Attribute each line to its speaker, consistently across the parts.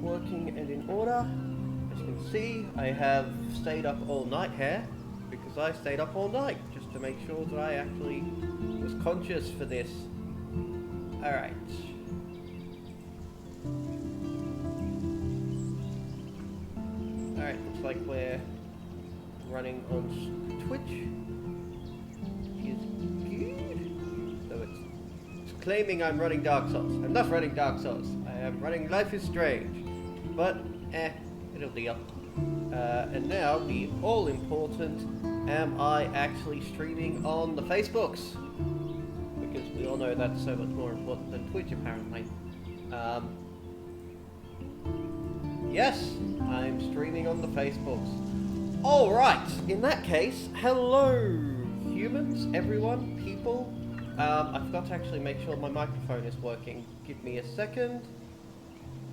Speaker 1: working and in order. As you can see, I have stayed up all night here because I stayed up all night just to make sure that I actually was conscious for this. Alright. Alright, looks like we're running on Twitch. Is good. So it's claiming I'm running Dark Souls. I'm not running Dark Souls. I am running Life is Strange. But, it'll deal. And now, the all-important, am I actually streaming on the Facebooks? Because we all know that's so much more important than Twitch, apparently. Yes, I'm streaming on the Facebooks. Alright, in that case, hello, humans, everyone, people. I forgot to actually make sure my microphone is working. Give me a second.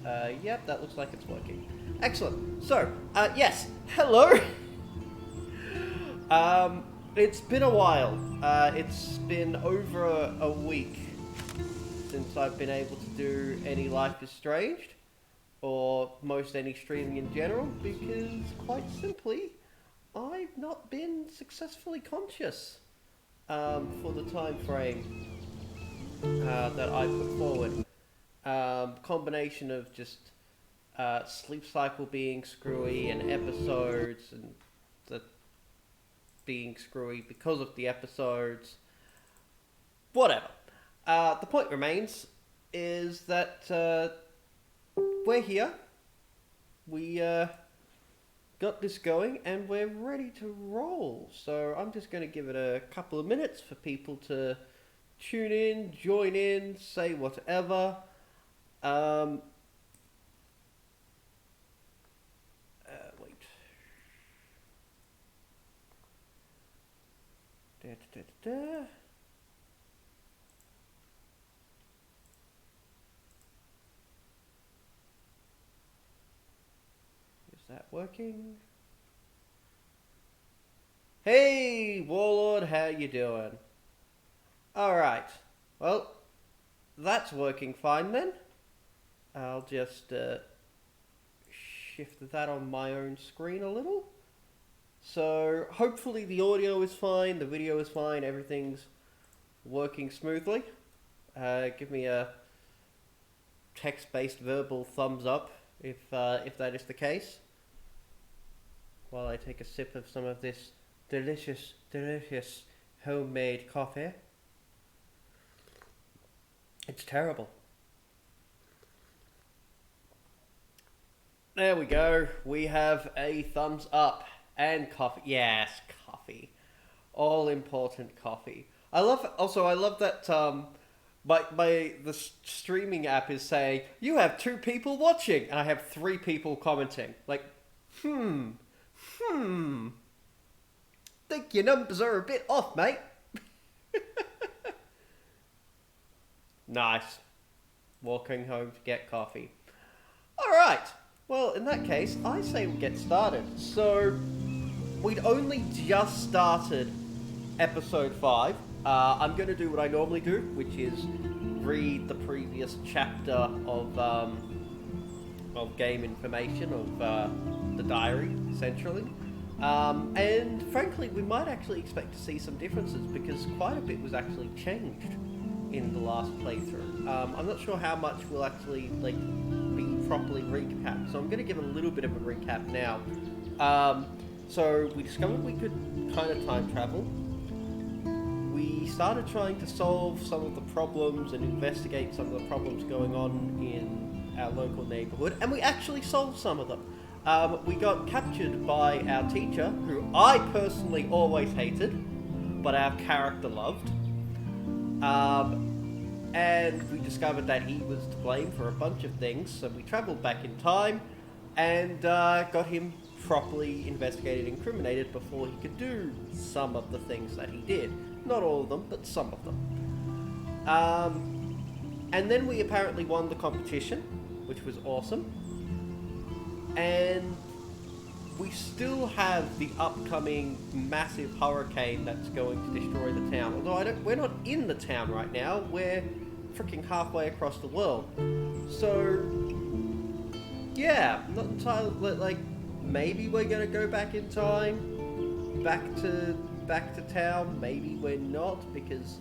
Speaker 1: Yep, that looks like it's working. Excellent. So, yes, hello. It's been a while. It's been over a week since I've been able to do any Life is Strange, or most any streaming in general, because, quite simply, I've not been successfully conscious for the time frame that I put forward. Combination of just sleep cycle being screwy and episodes and the being screwy because of the episodes. Whatever. The point remains is that we're here. We got this going and we're ready to roll. So I'm just going to give it a couple of minutes for people to tune in, join in, say whatever. Wait. Is that working? Hey, Warlord, how you doing? Alright, well, that's working fine then. I'll just shift that on my own screen a little. So hopefully the audio is fine, the video is fine, everything's working smoothly. Give me a text-based verbal thumbs up if that is the case. While I take a sip of some of this delicious, delicious homemade coffee. It's terrible. There we go. We have a thumbs up and coffee. Yes, coffee. All important coffee. I love that the streaming app is saying you have 2 people watching and I have 3 people commenting. Like, think your numbers are a bit off, mate. Nice. Walking home to get coffee. Alright. Well, in that case, I say we get started. So, we'd only just started episode 5. I'm going to do what I normally do, which is read the previous chapter of game information, of the diary, essentially. And frankly, we might actually expect to see some differences, because quite a bit was actually changed in the last playthrough. I'm not sure how much will actually be properly recapped, so I'm going to give a little bit of a recap now. So we discovered we could kind of time travel. We started trying to solve some of the problems and investigate some of the problems going on in our local neighborhood, and we actually solved some of them. We got captured by our teacher, who I personally always hated, but our character loved. And we discovered that he was to blame for a bunch of things, so we travelled back in time and got him properly investigated and incriminated before he could do some of the things that he did. Not all of them, but some of them. And then we apparently won the competition, which was awesome. And we still have the upcoming massive hurricane that's going to destroy the town. Although we're not in the town right now, we're freaking halfway across the world. So, Yeah, not entirely. Like, maybe we're gonna go back in time, back to town. Maybe we're not, because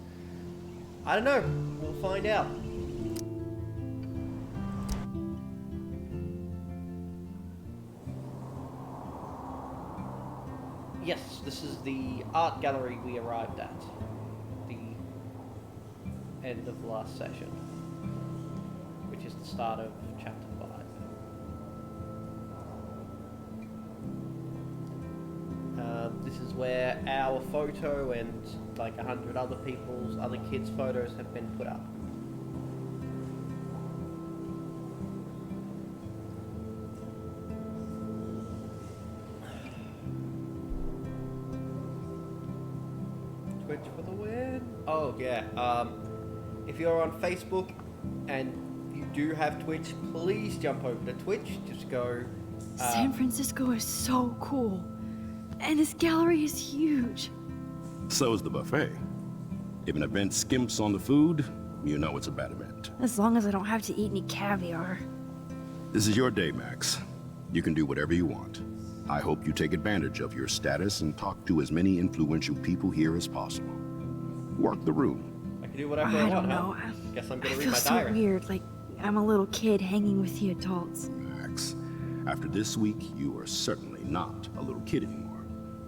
Speaker 1: I don't know. We'll find out. Yes, this is the art gallery we arrived at. The end of last session, which is the start of chapter 5. This is where our photo and like 100 other kids' photos have been put up. Twitch for the win. Oh yeah. If you're on Facebook and you do have Twitch, please jump over to Twitch. Just go.
Speaker 2: San Francisco is so cool. And this gallery is huge.
Speaker 3: So is the buffet. If an event skimps on the food, you know it's a bad event.
Speaker 2: As long as I don't have to eat any caviar.
Speaker 3: This is your day, Max. You can do whatever you want. I hope you take advantage of your status and talk to as many influential people here as possible. Work the room.
Speaker 1: I can do whatever I
Speaker 2: don't
Speaker 1: want,
Speaker 2: know.
Speaker 1: huh? Guess I'm
Speaker 2: I
Speaker 1: gonna read
Speaker 2: feel
Speaker 1: my
Speaker 2: so
Speaker 1: diary.
Speaker 2: weird, like I'm a little kid hanging with the adults.
Speaker 3: Max, after this week, you are certainly not a little kid anymore.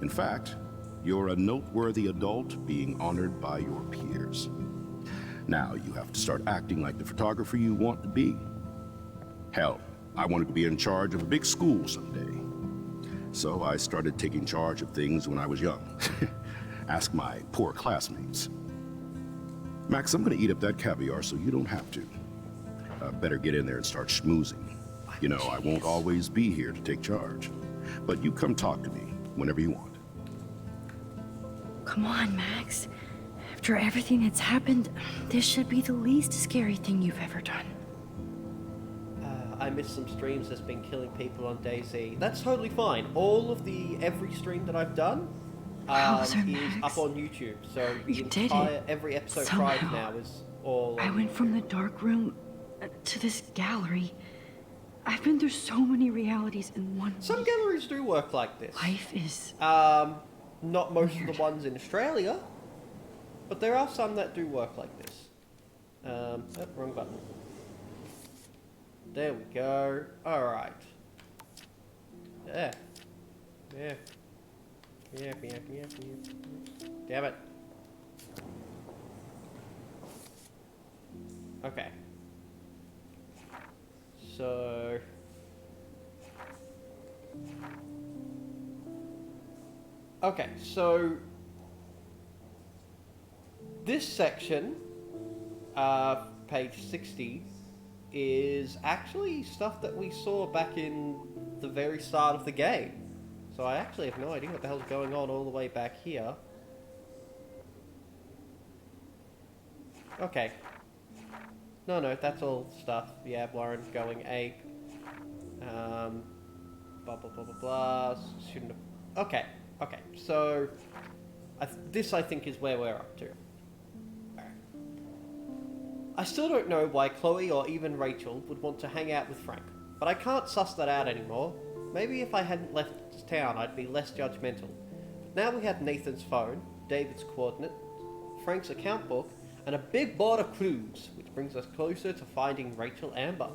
Speaker 3: In fact, you're a noteworthy adult being honored by your peers. Now you have to start acting like the photographer you want to be. Hell, I wanted to be in charge of a big school someday. So I started taking charge of things when I was young. Ask my poor classmates. Max, I'm gonna eat up that caviar so you don't have to. Better get in there and start schmoozing. You know, I won't always be here to take charge. But you come talk to me whenever you want.
Speaker 2: Come on, Max. After everything that's happened, this should be the least scary thing you've ever done.
Speaker 1: I missed some streams that's been killing people on DayZ. That's totally fine. Every stream that I've done is
Speaker 2: Max.
Speaker 1: up on YouTube. So
Speaker 2: You did it.
Speaker 1: every episode
Speaker 2: Somehow.
Speaker 1: 5 now is all on
Speaker 2: I went from the dark room to this gallery. I've been through so many realities in one
Speaker 1: Some
Speaker 2: week.
Speaker 1: galleries do work like this.
Speaker 2: Life is...
Speaker 1: Not most of
Speaker 2: Weird.
Speaker 1: the ones in Australia, but there are some that do work like this. Wrong button. There we go. Alright. Yeah. Yeah. Yeah. Damn it. Okay. So... Okay, so this section, page 60, is actually stuff that we saw back in the very start of the game. So I actually have no idea what the hell's going on all the way back here. Okay. No, that's all stuff. Yeah, Lauren's going ape. Blah, blah, blah, blah, blah. Shouldn't have... Okay, so... this, I think, is where we're up to. Alright. I still don't know why Chloe or even Rachel would want to hang out with Frank, but I can't suss that out anymore. Maybe if I hadn't left town, I'd be less judgmental. Now we have Nathan's phone, David's coordinate, Frank's account book, and a big board of clues, which brings us closer to finding Rachel Amber.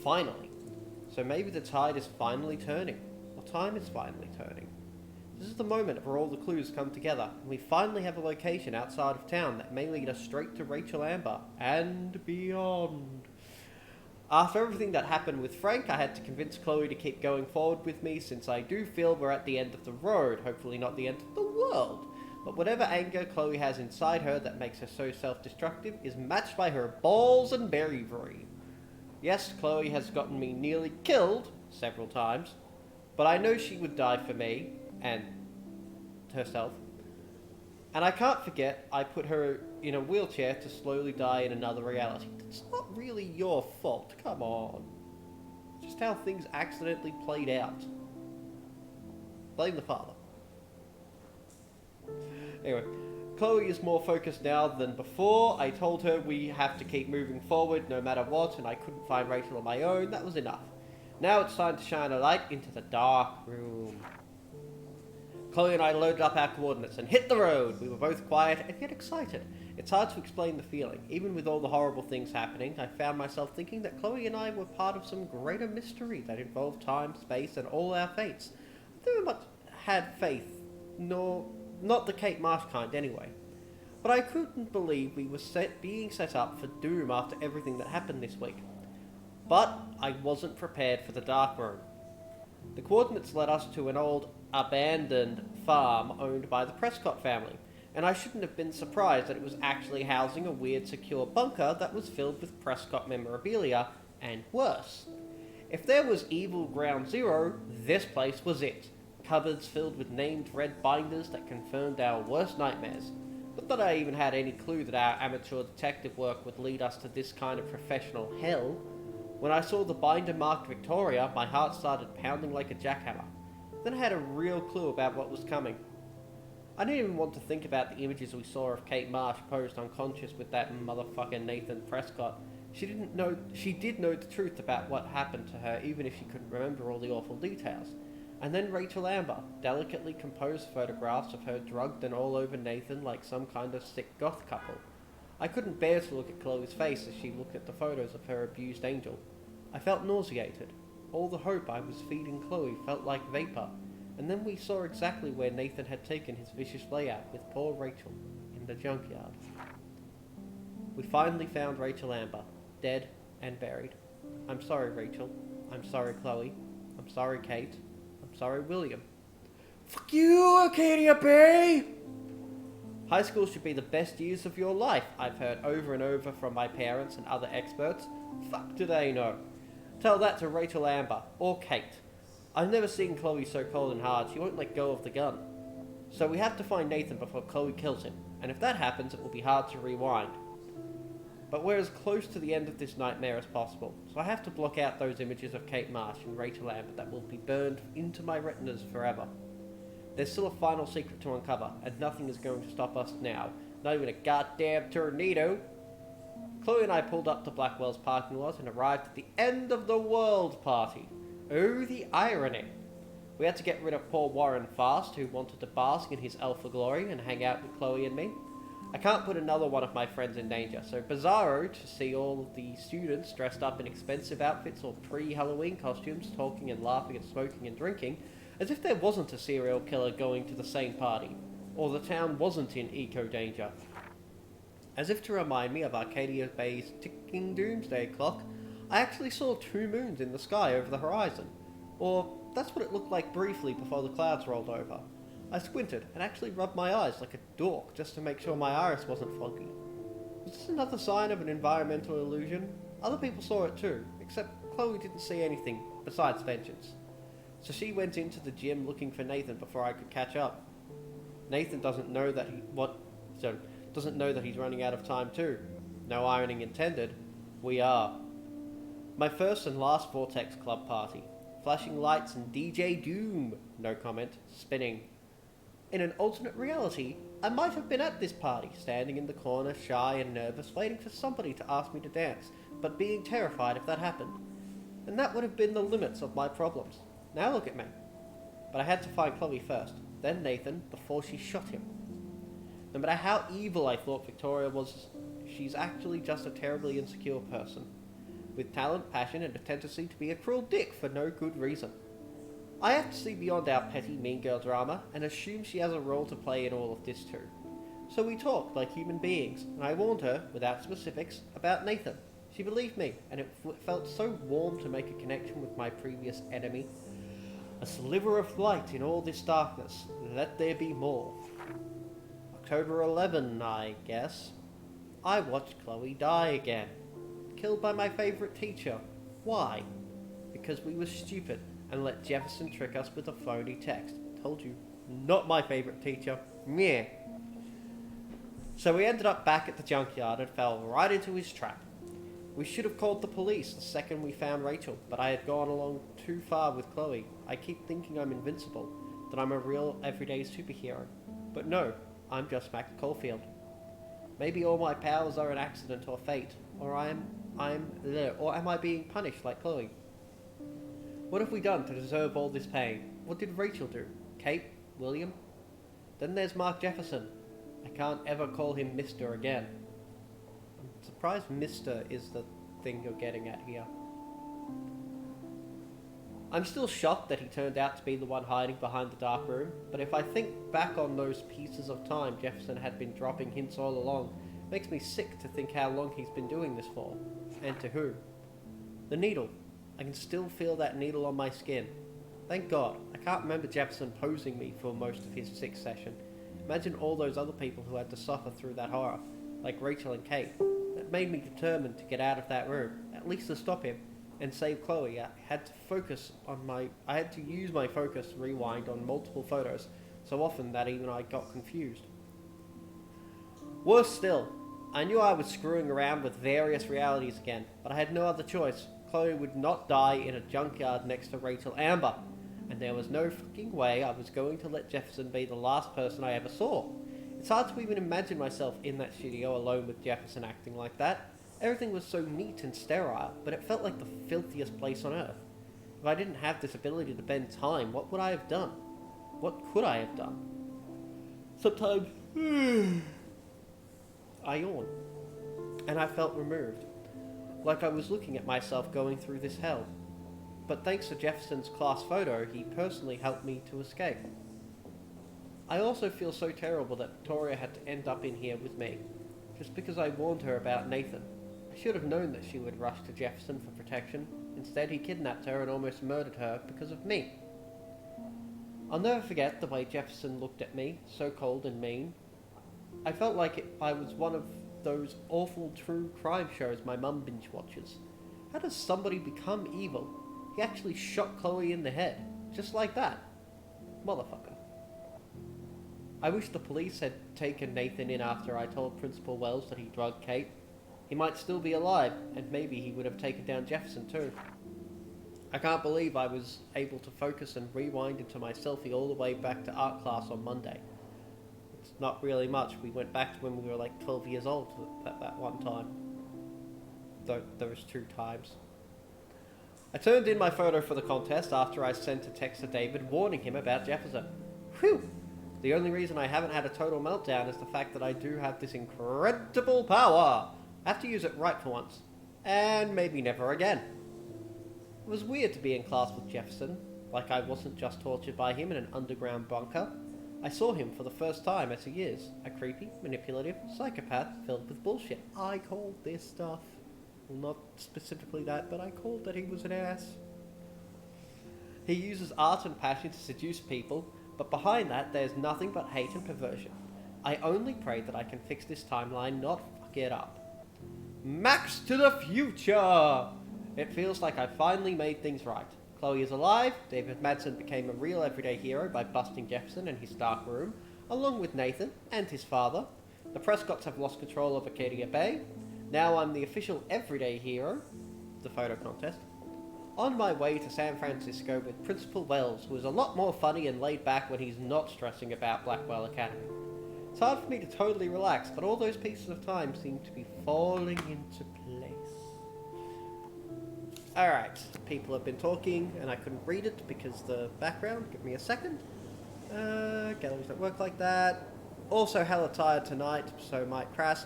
Speaker 1: Finally. So maybe the tide is finally turning, or time is finally turning. This is the moment where all the clues come together, and we finally have a location outside of town that may lead us straight to Rachel Amber, and beyond. After everything that happened with Frank, I had to convince Chloe to keep going forward with me, since I do feel we're at the end of the road, hopefully not the end of the world. But whatever anger Chloe has inside her that makes her so self-destructive is matched by her balls and bravery. Yes, Chloe has gotten me nearly killed several times, but I know she would die for me, and herself. And I can't forget I put her in a wheelchair to slowly die in another reality. It's not really your fault, come on. Just how things accidentally played out. Blame the father. Anyway, Chloe is more focused now than before. I told her we have to keep moving forward no matter what, and I couldn't find Rachel on my own. That was enough. Now it's time to shine a light into the dark room. Chloe and I loaded up our coordinates and hit the road. We were both quiet and yet excited. It's hard to explain the feeling. Even with all the horrible things happening, I found myself thinking that Chloe and I were part of some greater mystery that involved time, space, and all our fates. I never much had faith, nor not the Kate Marsh kind anyway. But I couldn't believe we were being set up for doom after everything that happened this week. But I wasn't prepared for the dark room. The coordinates led us to an old, abandoned farm owned by the Prescott family, and I shouldn't have been surprised that it was actually housing a weird secure bunker that was filled with Prescott memorabilia, and worse. If there was evil ground zero, this place was it. Cupboards filled with named red binders that confirmed our worst nightmares. Not that I even had any clue that our amateur detective work would lead us to this kind of professional hell. When I saw the binder marked Victoria, my heart started pounding like a jackhammer. Then I had a real clue about what was coming. I didn't even want to think about the images we saw of Kate Marsh posed unconscious with that motherfucker Nathan Prescott. She did know the truth about what happened to her, even if she couldn't remember all the awful details. And then Rachel Amber, delicately composed photographs of her drugged and all over Nathan like some kind of sick goth couple. I couldn't bear to look at Chloe's face as she looked at the photos of her abused angel. I felt nauseated. All the hope I was feeding Chloe felt like vapor. And then we saw exactly where Nathan had taken his vicious layout with poor Rachel, in the junkyard. We finally found Rachel Amber, dead and buried. I'm sorry, Rachel. I'm sorry, Chloe. I'm sorry, Kate. I'm sorry, William. Fuck you, Arcadia Bay! High school should be the best years of your life, I've heard over and over from my parents and other experts. Fuck do they know. Tell that to Rachel Amber, or Kate. I've never seen Chloe so cold and hard, she won't let go of the gun. So we have to find Nathan before Chloe kills him, and if that happens it will be hard to rewind. But we're as close to the end of this nightmare as possible, so I have to block out those images of Kate Marsh and Rachel Amber that will be burned into my retinas forever. There's still a final secret to uncover, and nothing is going to stop us now, not even a goddamn tornado. Chloe and I pulled up to Blackwell's parking lot and arrived at the end of the world party. Oh, the irony. We had to get rid of poor Warren fast, who wanted to bask in his alpha glory and hang out with Chloe and me. I can't put another one of my friends in danger, so bizarro to see all of the students dressed up in expensive outfits or pre-Halloween costumes, talking and laughing and smoking and drinking, as if there wasn't a serial killer going to the same party, or the town wasn't in eco-danger. As if to remind me of Arcadia Bay's ticking doomsday clock, I actually saw 2 moons in the sky over the horizon. Or, that's what it looked like briefly before the clouds rolled over. I squinted and actually rubbed my eyes like a dork just to make sure my iris wasn't foggy. Was this another sign of an environmental illusion? Other people saw it too, except Chloe didn't see anything besides vengeance. So she went into the gym looking for Nathan before I could catch up. Nathan doesn't know that he's running out of time too. No ironing intended. We are. My first and last Vortex Club party. Flashing lights and DJ Doom. No comment. Spinning. In an alternate reality, I might have been at this party, standing in the corner, shy and nervous, waiting for somebody to ask me to dance, but being terrified if that happened. And that would have been the limits of my problems. Now look at me. But I had to find Chloe first, then Nathan, before she shot him. No matter how evil I thought Victoria was, she's actually just a terribly insecure person, with talent, passion, and a tendency to be a cruel dick for no good reason. I have to see beyond our petty mean girl drama, and assume she has a role to play in all of this too. So we talked like human beings, and I warned her, without specifics, about Nathan. She believed me, and it felt so warm to make a connection with my previous enemy. A sliver of light in all this darkness. Let there be more. October 11, I guess. I watched Chloe die again. Killed by my favourite teacher. Why? Because we were stupid and let Jefferson trick us with a phony text. Told you. Not my favourite teacher. Meh. So we ended up back at the junkyard and fell right into his trap. We should have called the police the second we found Rachel, but I had gone along too far with Chloe. I keep thinking I'm invincible, that I'm a real everyday superhero. But no, I'm just Max Caulfield. Maybe all my powers are an accident or fate, or am I being punished like Chloe? What have we done to deserve all this pain? What did Rachel do? Kate? William? Then there's Mark Jefferson. I can't ever call him Mr. again. I'm surprised Mr. is the thing you're getting at here. I'm still shocked that he turned out to be the one hiding behind the dark room, but if I think back on those pieces of time Jefferson had been dropping hints all along, it makes me sick to think how long he's been doing this for, and to who. The needle. I can still feel that needle on my skin. Thank God, I can't remember Jefferson posing me for most of his 6th session. Imagine all those other people who had to suffer through that horror, like Rachel and Kate. That made me determined to get out of that room, at least to stop him, and save Chloe. I had to use my focus rewind on multiple photos, so often that even I got confused. Worse still, I knew I was screwing around with various realities again, but I had no other choice. Chloe would not die in a junkyard next to Rachel Amber, and there was no fucking way I was going to let Jefferson be the last person I ever saw. It's hard to even imagine myself in that studio alone with Jefferson acting like that. Everything was so neat and sterile, but it felt like the filthiest place on earth. If I didn't have this ability to bend time, what would I have done? What could I have done? Sometimes I yawned, and I felt removed, like I was looking at myself going through this hell. But thanks to Jefferson's class photo, he personally helped me to escape. I also feel so terrible that Victoria had to end up in here with me, just because I warned her about Nathan. I should have known that she would rush to Jefferson for protection. Instead, he kidnapped her and almost murdered her because of me. I'll never forget the way Jefferson looked at me, so cold and mean. I felt like I was one of those awful true crime shows my mum binge watches. How does somebody become evil? He actually shot Chloe in the head, just like that. Motherfucker. I wish the police had taken Nathan in after I told Principal Wells that he drugged Kate. He might still be alive, and maybe he would have taken down Jefferson too. I can't believe I was able to focus and rewind into my selfie all the way back to art class on Monday. It's not really much. We went back to when we were like 12 years old at that one time. Those 2 times. I turned in my photo for the contest after I sent a text to David warning him about Jefferson. Whew! The only reason I haven't had a total meltdown is the fact that I do have this incredible power. I have to use it right for once. And maybe never again. It was weird to be in class with Jefferson, like I wasn't just tortured by him in an underground bunker. I saw him for the first time as he is, a creepy, manipulative psychopath filled with bullshit. I called this stuff. Well, not specifically that, but I called that he was an ass. He uses art and passion to seduce people, but behind that there's nothing but hate and perversion. I only pray that I can fix this timeline, not fuck it up. Max to the future! It feels like I finally made things right. Chloe is alive, David Madsen became a real everyday hero by busting Jefferson in his dark room, along with Nathan and his father. The Prescotts have lost control of Acadia Bay. Now I'm the official everyday hero, the photo contest, on my way to San Francisco with Principal Wells, who is a lot more funny and laid back when he's not stressing about Blackwell Academy. It's hard for me to totally relax, but all those pieces of time seem to be falling into place. Alright, people have been talking, and I couldn't read it because the background. Give me a second. Galleries don't work like that. Also hella tired tonight, so might crash.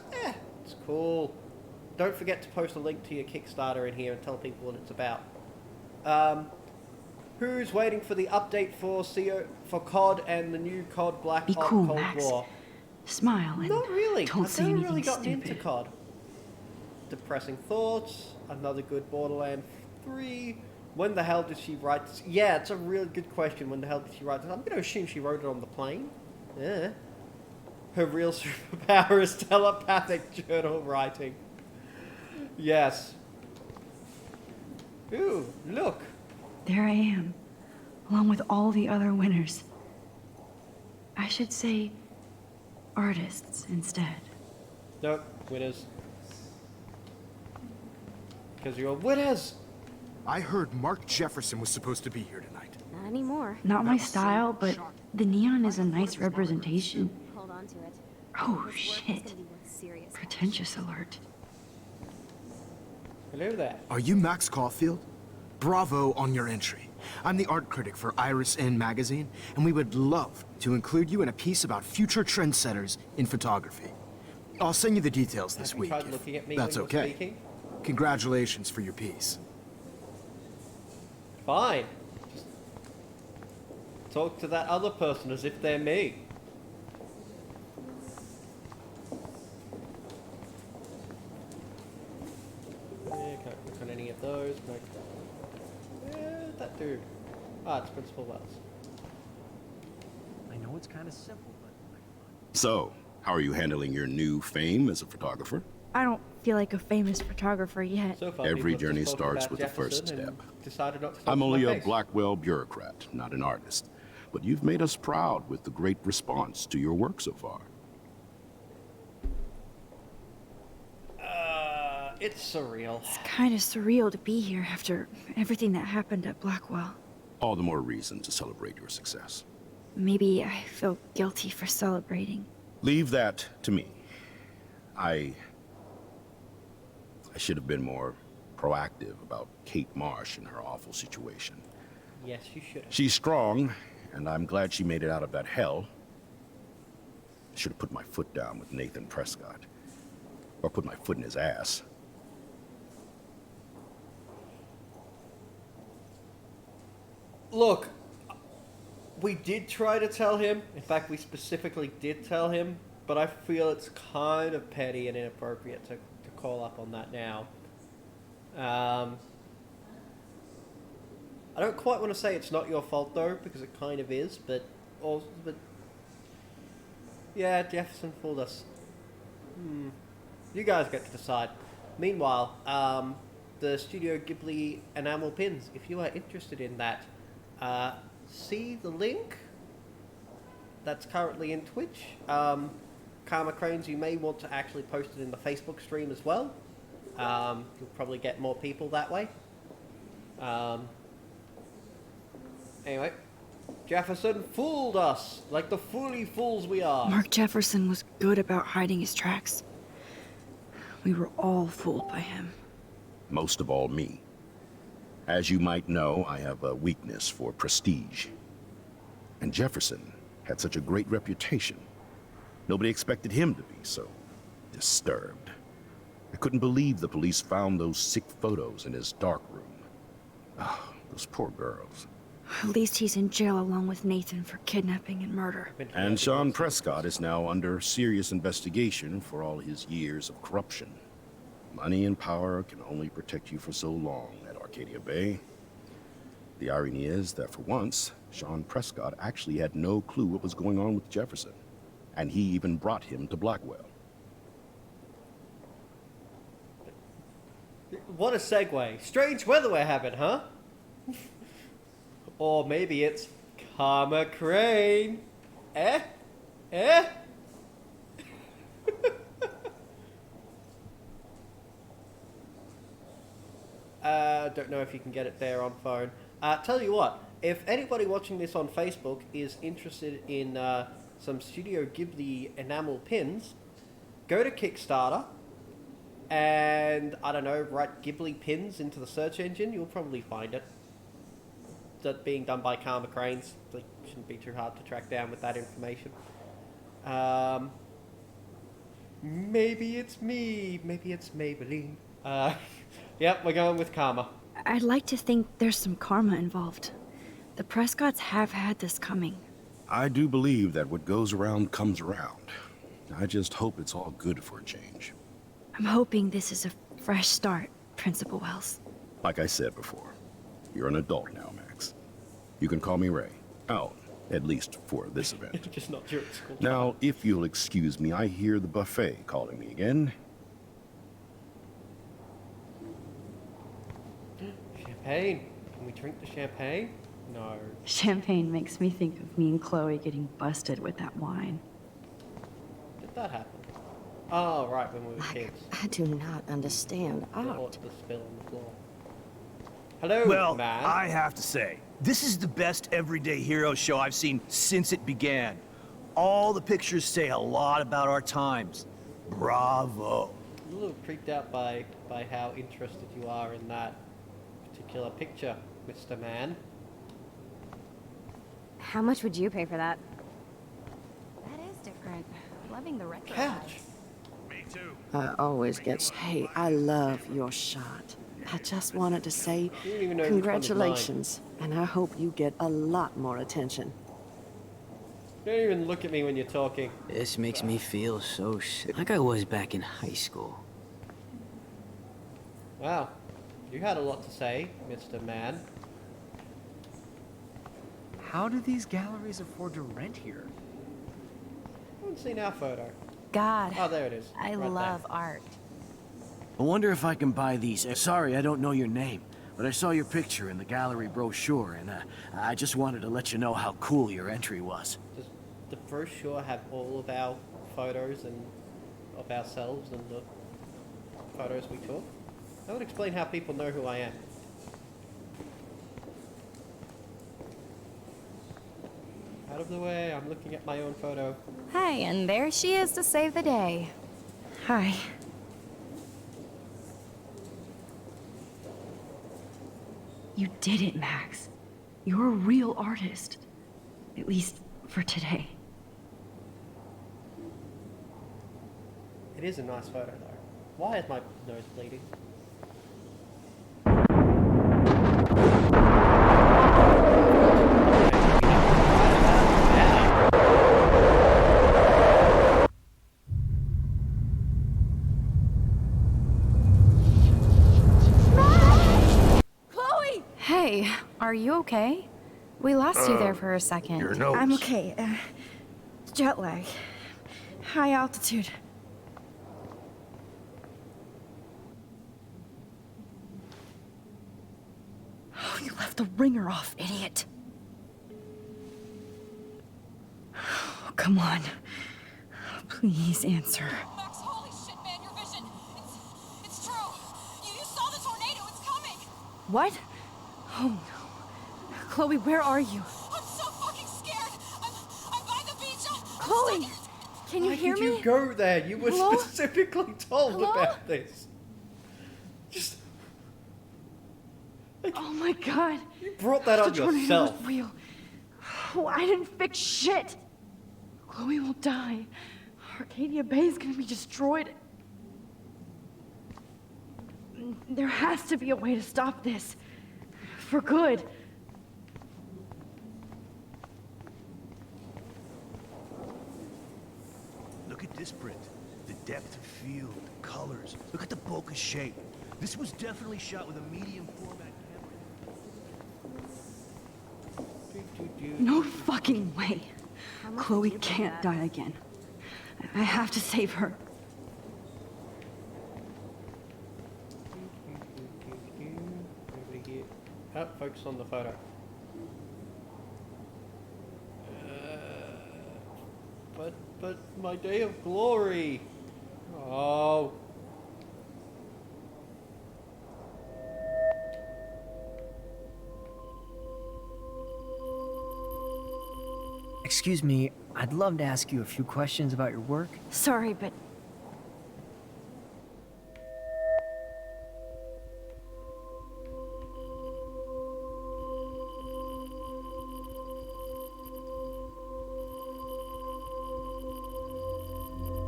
Speaker 1: It's cool. Don't forget to post a link to your Kickstarter in here and tell people what it's about. Who's waiting for the update for COD and the new COD Black
Speaker 2: Be
Speaker 1: Ops
Speaker 2: cool,
Speaker 1: Cold
Speaker 2: Max.
Speaker 1: War?
Speaker 2: Smile and
Speaker 1: Not really.
Speaker 2: don't
Speaker 1: I've
Speaker 2: say
Speaker 1: never
Speaker 2: anything
Speaker 1: really gotten
Speaker 2: stupid.
Speaker 1: into COD. Depressing thoughts. Another good Borderlands 3. When the hell did she write this? Yeah, it's a really good question. When the hell did she write this? I'm going to assume she wrote it on the plane. Yeah. Her real superpower is telepathic journal writing. Yes. Ooh, look.
Speaker 2: There I am, along with all the other winners. I should say artists instead.
Speaker 1: Nope, winners. Because you're winners.
Speaker 4: I heard Mark Jefferson was supposed to be here tonight.
Speaker 5: Not anymore.
Speaker 2: Not my
Speaker 4: That was so
Speaker 2: style, but
Speaker 4: shocking.
Speaker 2: the neon is a nice representation.
Speaker 5: Hold on to it.
Speaker 2: Oh,
Speaker 5: This work is
Speaker 2: shit.
Speaker 5: gonna be worth serious cash.
Speaker 2: Pretentious alert.
Speaker 1: Hello there.
Speaker 4: Are you Max Caulfield? Bravo on your entry. I'm the art critic for Iris N magazine, and we would love to include you in a piece about future trendsetters in photography. I'll send you the details this
Speaker 1: Have you
Speaker 4: week,
Speaker 1: tried
Speaker 4: if
Speaker 1: looking at me
Speaker 4: that's
Speaker 1: when you're
Speaker 4: okay.
Speaker 1: speaking?
Speaker 4: Congratulations for your piece.
Speaker 1: Fine. Just talk to that other person as if they're me. Yeah, can't click on any of those. That dude. Ah, it's Principal Wells.
Speaker 6: I know it's kind of simple, but
Speaker 3: So, how are you handling your new fame as a photographer?
Speaker 2: I don't feel like a famous photographer yet.
Speaker 1: So far,
Speaker 3: Every
Speaker 1: people have
Speaker 3: journey
Speaker 1: just spoken
Speaker 3: starts
Speaker 1: about
Speaker 3: with the first
Speaker 1: Jefferson and
Speaker 3: step.
Speaker 1: Decided not to talk
Speaker 3: I'm
Speaker 1: to
Speaker 3: only
Speaker 1: my
Speaker 3: a
Speaker 1: face.
Speaker 3: Blackwell bureaucrat, not an artist. But you've made us proud with the great response to your work so far.
Speaker 1: It's surreal.
Speaker 2: It's kind of surreal to be here after everything that happened at Blackwell.
Speaker 3: All the more reason to celebrate your success.
Speaker 2: Maybe I feel guilty for celebrating.
Speaker 3: Leave that to me. I should have been more proactive about Kate Marsh and her awful situation.
Speaker 1: Yes, you should have.
Speaker 3: She's strong, and I'm glad she made it out of that hell. I should have put my foot down with Nathan Prescott. Or put my foot in his ass.
Speaker 1: Look, we did try to tell him. In fact, we specifically did tell him, but I feel it's kind of petty and inappropriate to call up on that now. I don't quite want to say it's not your fault though, because it kind of is, but yeah, Jefferson fooled us. You guys get to decide. Meanwhile, the Studio Ghibli enamel pins, if you are interested in that, see the link that's currently in Twitch. Karma Cranes, you may want to actually post it in the Facebook stream as well. You'll probably get more people that way. Anyway, Jefferson fooled us, like the fooly fools we are.
Speaker 2: Mark Jefferson was good about hiding his tracks. We were all fooled by him.
Speaker 3: Most of all, me. As you might know, I have a weakness for prestige. And Jefferson had such a great reputation. Nobody expected him to be so disturbed. I couldn't believe the police found those sick photos in his dark room. Oh, those poor girls.
Speaker 2: At least he's in jail along with Nathan for kidnapping and murder.
Speaker 3: And Sean Prescott is now under serious investigation for all his years of corruption. Money and power can only protect you for so long at Arcadia Bay. The irony is that for once, Sean Prescott actually had no clue what was going on with Jefferson. And he even brought him to Blackwell.
Speaker 1: What a segue. Strange weather we're having, huh? Or maybe it's Karma Crane. Eh? Eh? Don't know if you can get it there on phone. Tell you what, if anybody watching this on Facebook is interested in some Studio Ghibli enamel pins, go to Kickstarter and, I don't know, write Ghibli pins into the search engine. You'll probably find it. That being done by Karma Cranes. Like, shouldn't be too hard to track down with that information. Maybe it's me. Maybe it's Maybelline. Yep, we're going with Karma.
Speaker 2: I'd like to think there's some karma involved. The Prescotts have had this coming.
Speaker 3: I do believe that what goes around comes around. I just hope it's all good for a change.
Speaker 2: I'm hoping this is a fresh start, Principal Wells.
Speaker 3: Like I said before, you're an adult now, Max. You can call me Ray. Oh, at least for this event.
Speaker 1: Just not during school time.
Speaker 3: Now, if you'll excuse me, I hear the buffet calling me again.
Speaker 1: Champagne. Can we drink the champagne? No.
Speaker 2: Champagne makes me think of me and Chloe getting busted with that wine.
Speaker 1: Did that happen? Oh, right, when we were kids.
Speaker 7: I do not understand
Speaker 1: The
Speaker 7: art.
Speaker 1: spill on the floor. Hello,
Speaker 6: well,
Speaker 1: man.
Speaker 6: I have to say, this is the best everyday hero show I've seen since it began. All the pictures say a lot about our times. Bravo.
Speaker 1: I'm a little creeped out by how interested you are in that particular picture, Mr. Man.
Speaker 5: How much would you pay for that? That is different. Loving the retro
Speaker 1: Couch.
Speaker 5: vibes.
Speaker 7: I always get... Hey, I love your shot. I just wanted to say
Speaker 1: You don't even know which one is mine.
Speaker 7: congratulations, and I hope you get a lot more attention.
Speaker 1: Don't even look at me when you're talking.
Speaker 8: This makes me feel so sick, like I was back in high school.
Speaker 1: Wow. You had a lot to say, Mr. Man.
Speaker 9: How do these galleries afford to rent here?
Speaker 1: I haven't seen our photo.
Speaker 10: God,
Speaker 1: Oh, there it is.
Speaker 10: I
Speaker 1: Right
Speaker 10: love art.
Speaker 4: I wonder if I can buy these. Sorry, I don't know your name, but I saw your picture in the gallery brochure, and I just wanted to let you know how cool your entry was.
Speaker 1: Does the brochure have all of our photos and of ourselves and the photos we took? That would explain how people know who I am. Out of the way, I'm looking at my own photo.
Speaker 10: Hi, and there she is to save the day.
Speaker 2: Hi. You did it, Max. You're a real artist. At least for today.
Speaker 1: It is a nice photo though. Why is my nose bleeding?
Speaker 10: Chloe! Hey, are you okay? We lost you there for a second.
Speaker 4: Your nose.
Speaker 2: I'm okay. Jet lag. High altitude. Oh, you left the ringer off, idiot. Oh, come on. Please answer.
Speaker 11: Max, holy shit, man, your vision. It's true. You saw the tornado. It's coming.
Speaker 2: What? Oh no. Chloe, where are you?
Speaker 11: I'm so fucking scared. I'm by the beach. I'm
Speaker 2: Chloe!
Speaker 11: stuck.
Speaker 2: Can you
Speaker 1: Why
Speaker 2: hear
Speaker 1: did
Speaker 2: me?
Speaker 1: you go there? You were
Speaker 2: Hello?
Speaker 1: specifically told
Speaker 2: Hello?
Speaker 1: about this. Just...
Speaker 2: Oh my god.
Speaker 1: You brought that on
Speaker 2: The tornado
Speaker 1: yourself.
Speaker 2: was real. Oh, I didn't fix shit. Chloe will die. Arcadia Bay is gonna be destroyed. There has to be a way to stop this. For good.
Speaker 6: Look at this print. The depth of field, the colors. Look at the bokeh shape. This was definitely shot with a medium format camera.
Speaker 2: No fucking way.
Speaker 5: How much
Speaker 2: Chloe
Speaker 5: did you pay
Speaker 2: can't
Speaker 5: that?
Speaker 2: die again. I have to save her.
Speaker 1: Nobody here. Oh, focus on the photo. But my day of glory. Oh.
Speaker 9: Excuse me, I'd love to ask you a few questions about your work.
Speaker 2: Sorry, but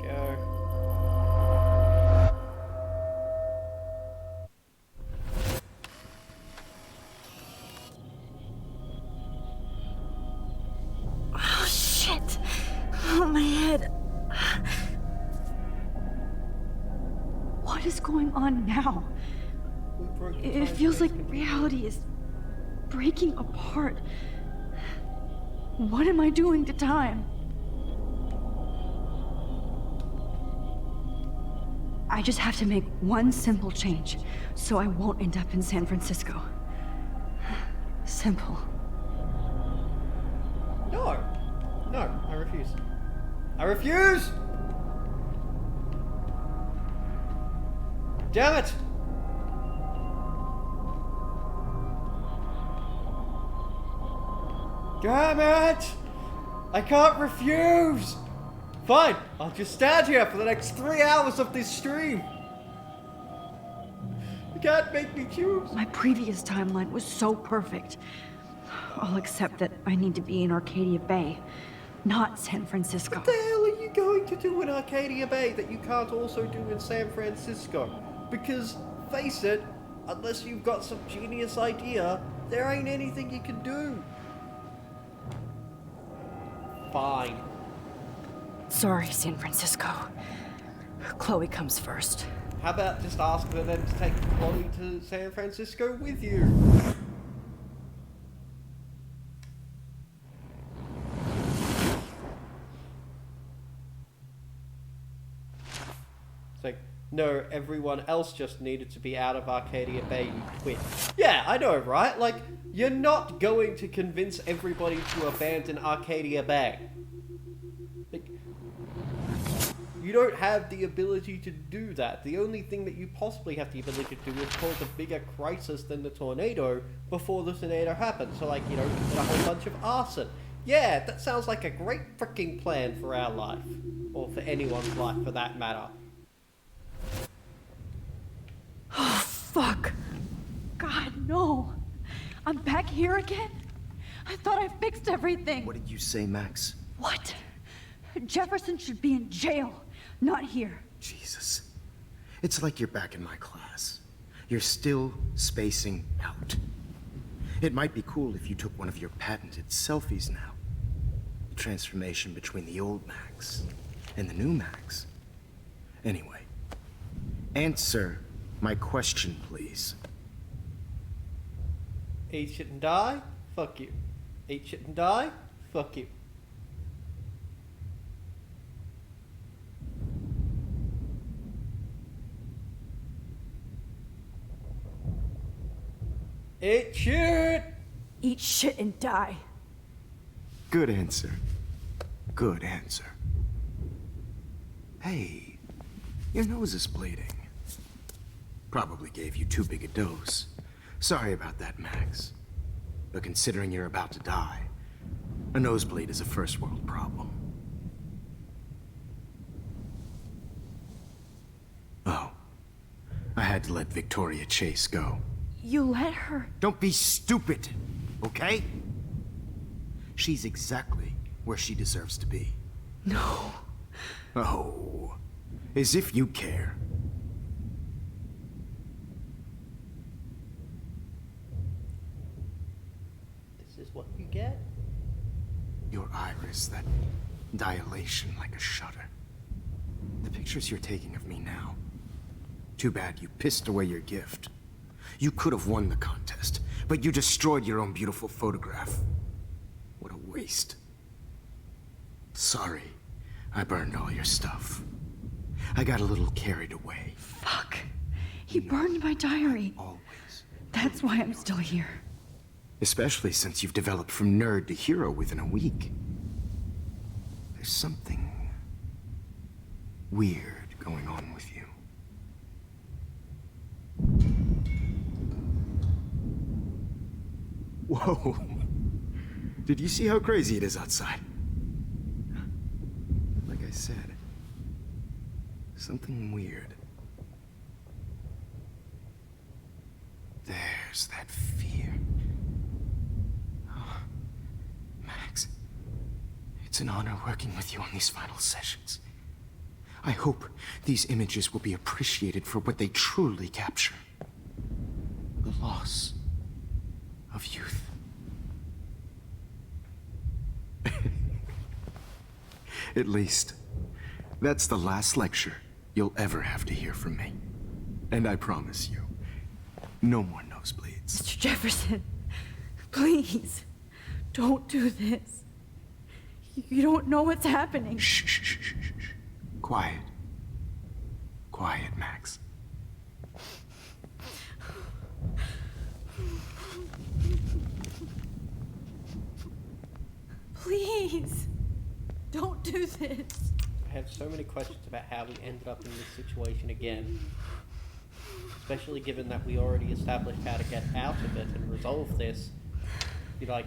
Speaker 1: Go.
Speaker 2: oh shit. Oh, my head. What is going on now?
Speaker 1: We broke the
Speaker 2: It
Speaker 1: time
Speaker 2: feels like
Speaker 1: space
Speaker 2: reality is breaking apart. What am I doing to time? I just have to make one simple change, so I won't end up in San Francisco. Simple.
Speaker 1: No! No, I refuse. I refuse! Damn it! Damn it! I can't refuse! Fine, I'll just stand here for the next 3 hours of this stream. You can't make me choose.
Speaker 2: My previous timeline was so perfect. I'll accept that I need to be in Arcadia Bay, not San Francisco.
Speaker 1: What the hell are you going to do in Arcadia Bay that you can't also do in San Francisco? Because, face it, unless you've got some genius idea, there ain't anything you can do. Fine.
Speaker 2: Sorry, San Francisco. Chloe comes first.
Speaker 1: How about just ask for them to take Chloe to San Francisco with you? It's like, no, everyone else just needed to be out of Arcadia Bay, you quit. Yeah, I know, right? Like, you're not going to convince everybody to abandon Arcadia Bay. Like, you don't have the ability to do that. The only thing that you possibly have the ability to do is cause a bigger crisis than the tornado before the tornado happens. So, like, you know, commit a whole bunch of arson. Yeah, that sounds like a great freaking plan for our life. Or for anyone's life, for that matter.
Speaker 2: Oh, fuck. God, no. I'm back here again? I thought I fixed everything.
Speaker 6: What did you say, Max?
Speaker 2: What? Jefferson should be in jail, not here.
Speaker 12: Jesus. It's like you're back in my class. You're still spacing out. It might be cool if you took one of your patented selfies now. The transformation between the old Max and the new Max. Anyway, answer my question, please.
Speaker 1: Eat shit and die? Fuck you. Eat shit and die? Fuck you. Eat shit!
Speaker 2: Eat shit and die.
Speaker 12: Good answer. Good answer. Hey, your nose is bleeding. Probably gave you too big a dose. Sorry about that, Max. But considering you're about to die, a nosebleed is a first world problem. Oh, I had to let Victoria Chase go.
Speaker 2: You let her?
Speaker 12: Don't be stupid, okay? She's exactly where she deserves to be.
Speaker 2: No.
Speaker 12: Oh, as if you care.
Speaker 1: This is what you get?
Speaker 12: Your iris, that dilation like a shutter. The pictures you're taking of me now. Too bad you pissed away your gift. You could have won the contest, but you destroyed your own beautiful photograph. What a waste. Sorry, I burned all your stuff. I got a little carried away.
Speaker 2: Fuck. He burned my diary.
Speaker 12: Always.
Speaker 2: That's why I'm still here.
Speaker 12: Especially since you've developed from nerd to hero within a week. There's something weird going on with you. Whoa. Did you see how crazy it is outside? Like I said, something weird. There's that fear. Oh, Max, it's an honor working with you on these final sessions. I hope these images will be appreciated for what they truly capture. The loss of youth. At least, that's the last lecture you'll ever have to hear from me. And I promise you, no more nosebleeds.
Speaker 2: Mr. Jefferson, please, don't do this. You don't know what's happening.
Speaker 12: Shh, shh, shh, shh, shh. Quiet. Quiet, Max.
Speaker 2: Please, don't do this.
Speaker 1: I have so many questions about how we ended up in this situation again. Especially given that we already established how to get out of it and resolve this, like,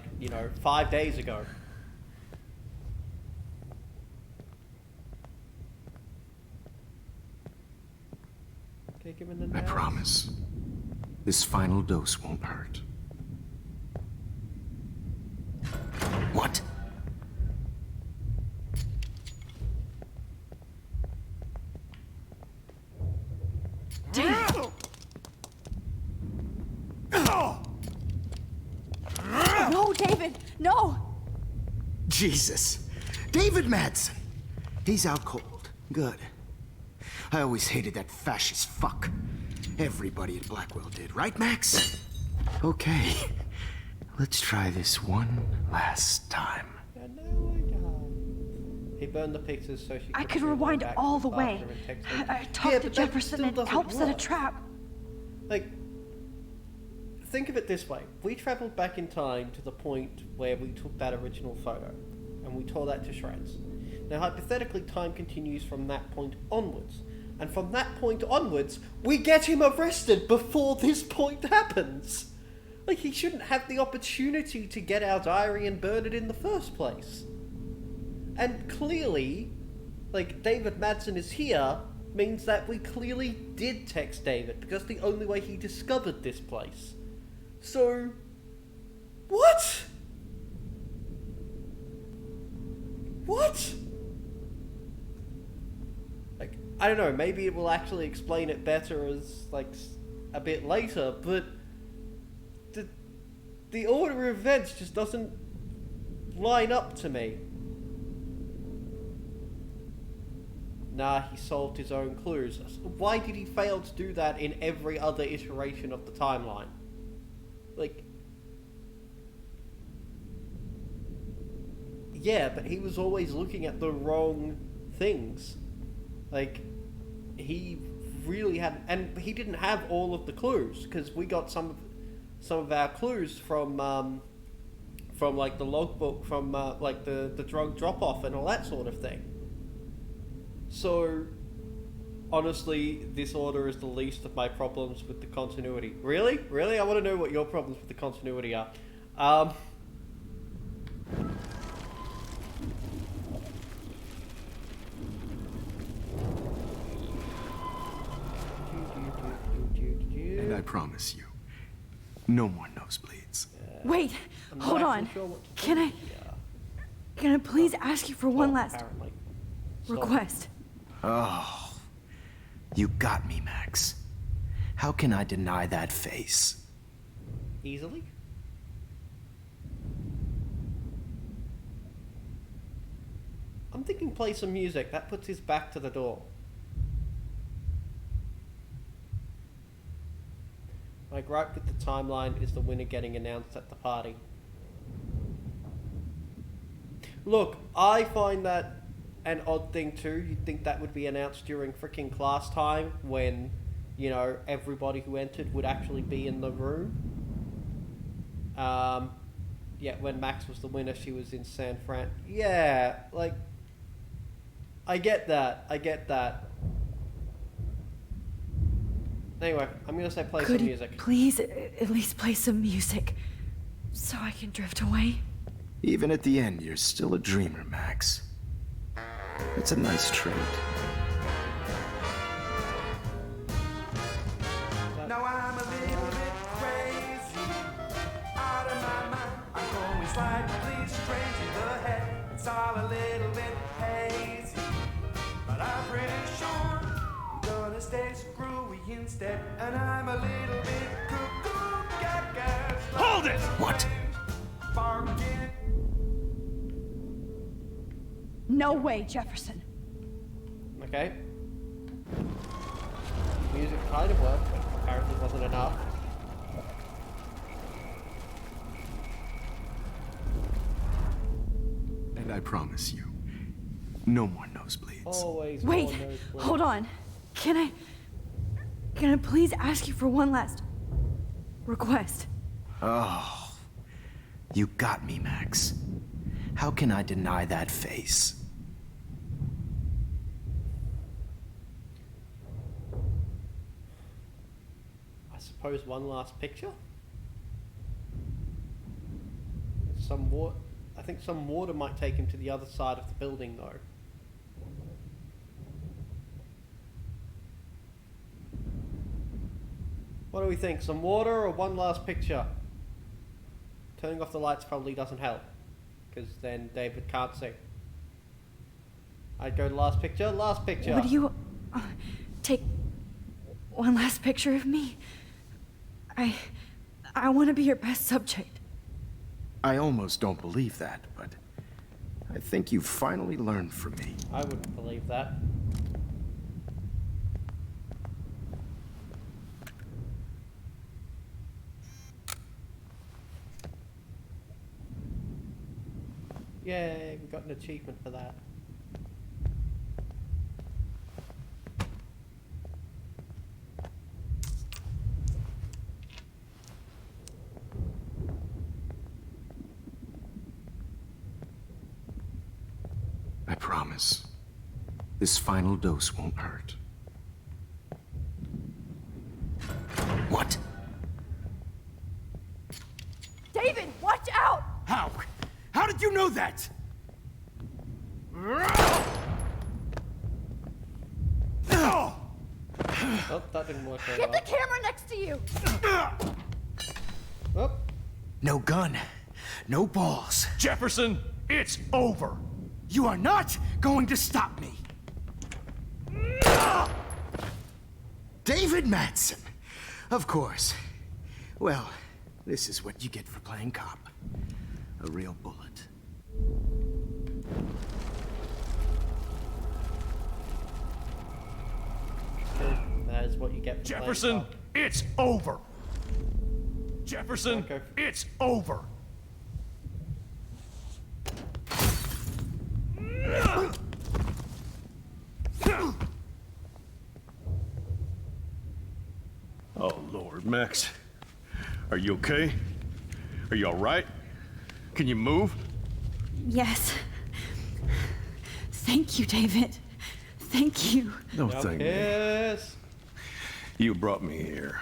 Speaker 1: 5 days ago. Okay, give him the
Speaker 12: I
Speaker 1: nails.
Speaker 12: promise, this final dose won't hurt.
Speaker 2: No!
Speaker 12: Jesus. David Madsen. He's out cold. Good. I always hated that fascist fuck. Everybody at Blackwell did, right, Max? Okay. Let's try this one last time.
Speaker 1: He burned the pictures so she could
Speaker 2: I could
Speaker 1: rewind
Speaker 2: rewind
Speaker 1: back
Speaker 2: all
Speaker 1: to
Speaker 2: the way.
Speaker 1: bathroom and text him.
Speaker 2: I talked
Speaker 1: Yeah,
Speaker 2: to
Speaker 1: but that
Speaker 2: Jefferson
Speaker 1: still
Speaker 2: and
Speaker 1: doesn't
Speaker 2: help set a
Speaker 1: work.
Speaker 2: trap.
Speaker 1: Like, think of it this way. We travelled back in time to the point where we took that original photo, and we tore that to shreds. Now, hypothetically, time continues from that point onwards. And from that point onwards, we get him arrested before this point happens. Like, he shouldn't have the opportunity to get our diary and burn it in the first place. And clearly, like, David Madsen is here means that we clearly did text David, because the only way he discovered this place. So, what? What? Like, I don't know, maybe it will actually explain it better as, like, a bit later, but the order of events just doesn't line up to me. Nah, he solved his own clues. Why did he fail to do that in every other iteration of the timeline? Like... Yeah, but he was always looking at the wrong things. Like, he really had... And he didn't have all of the clues, because we got some of our clues from like, the logbook, from, like, the drug drop-off and all that sort of thing. So, honestly, this order is the least of my problems with the continuity. Really? Really? I want to know what your problems with the continuity are.
Speaker 12: And I promise you, no more nosebleeds.
Speaker 2: Wait, hold on. Can I please ask you for one last request?
Speaker 12: Oh, you got me, Max. How can I deny that face?
Speaker 1: Easily? I'm thinking play some music. That puts his back to the door. My gripe with the timeline is the winner getting announced at the party. Look, I find that an odd thing too. You'd think that would be announced during freaking class time when, you know, everybody who entered would actually be in the room. Yeah, when Max was the winner, she was in San Fran. Yeah, like, I get that. Anyway, I'm gonna say play some music.
Speaker 2: Please at least play some music so I can drift away?
Speaker 12: Even at the end, you're still a dreamer, Max. It's a nice trait.
Speaker 13: Now I'm a little bit crazy, out of my mind. I'm going slightly strange in the head. It's all a little bit hazy, but I'm pretty sure I'm gonna stay screwy instead. And I'm a little bit cuckoo gaga.
Speaker 6: Hold it!
Speaker 12: What?
Speaker 13: Barking.
Speaker 2: No way, Jefferson.
Speaker 1: Okay. Music kind of worked, but apparently wasn't enough.
Speaker 12: And I promise you, no more nosebleeds.
Speaker 1: Always.
Speaker 2: Wait, hold on. Can I please ask you for one last request?
Speaker 12: Oh, you got me, Max. How can I deny that face?
Speaker 1: I suppose one last picture? Some water. I think some water might take him to the other side of the building, though. What do we think? Some water or one last picture? Turning off the lights probably doesn't help, because then David can't see. I'd go to last picture. Last picture.
Speaker 2: Would you take one last picture of me? I want to be your best subject.
Speaker 12: I almost don't believe that, but I think you've finally learned from me.
Speaker 1: I wouldn't believe that. Yay, we got an achievement for that.
Speaker 12: I promise. This final dose won't hurt. What?
Speaker 11: David, watch out!
Speaker 6: How? How did you know that?
Speaker 1: Oh, that didn't work very
Speaker 11: Get
Speaker 1: well.
Speaker 11: the camera next to you!
Speaker 1: Oh,
Speaker 6: No gun, no balls. Jefferson, it's over. You are not going to stop me.
Speaker 12: David Madsen! Of course. Well, this is what you get for playing cop. A real bullet.
Speaker 1: that is what you get for
Speaker 6: Jefferson,
Speaker 1: playing cop.
Speaker 6: it's over. Jefferson,
Speaker 1: Okay.
Speaker 6: it's over.
Speaker 14: Oh, Lord, Max. Are you okay? Are you all right? Can you move?
Speaker 2: Yes. Thank you, David. Thank you.
Speaker 14: No, thank you.
Speaker 1: Yes.
Speaker 14: You brought me here.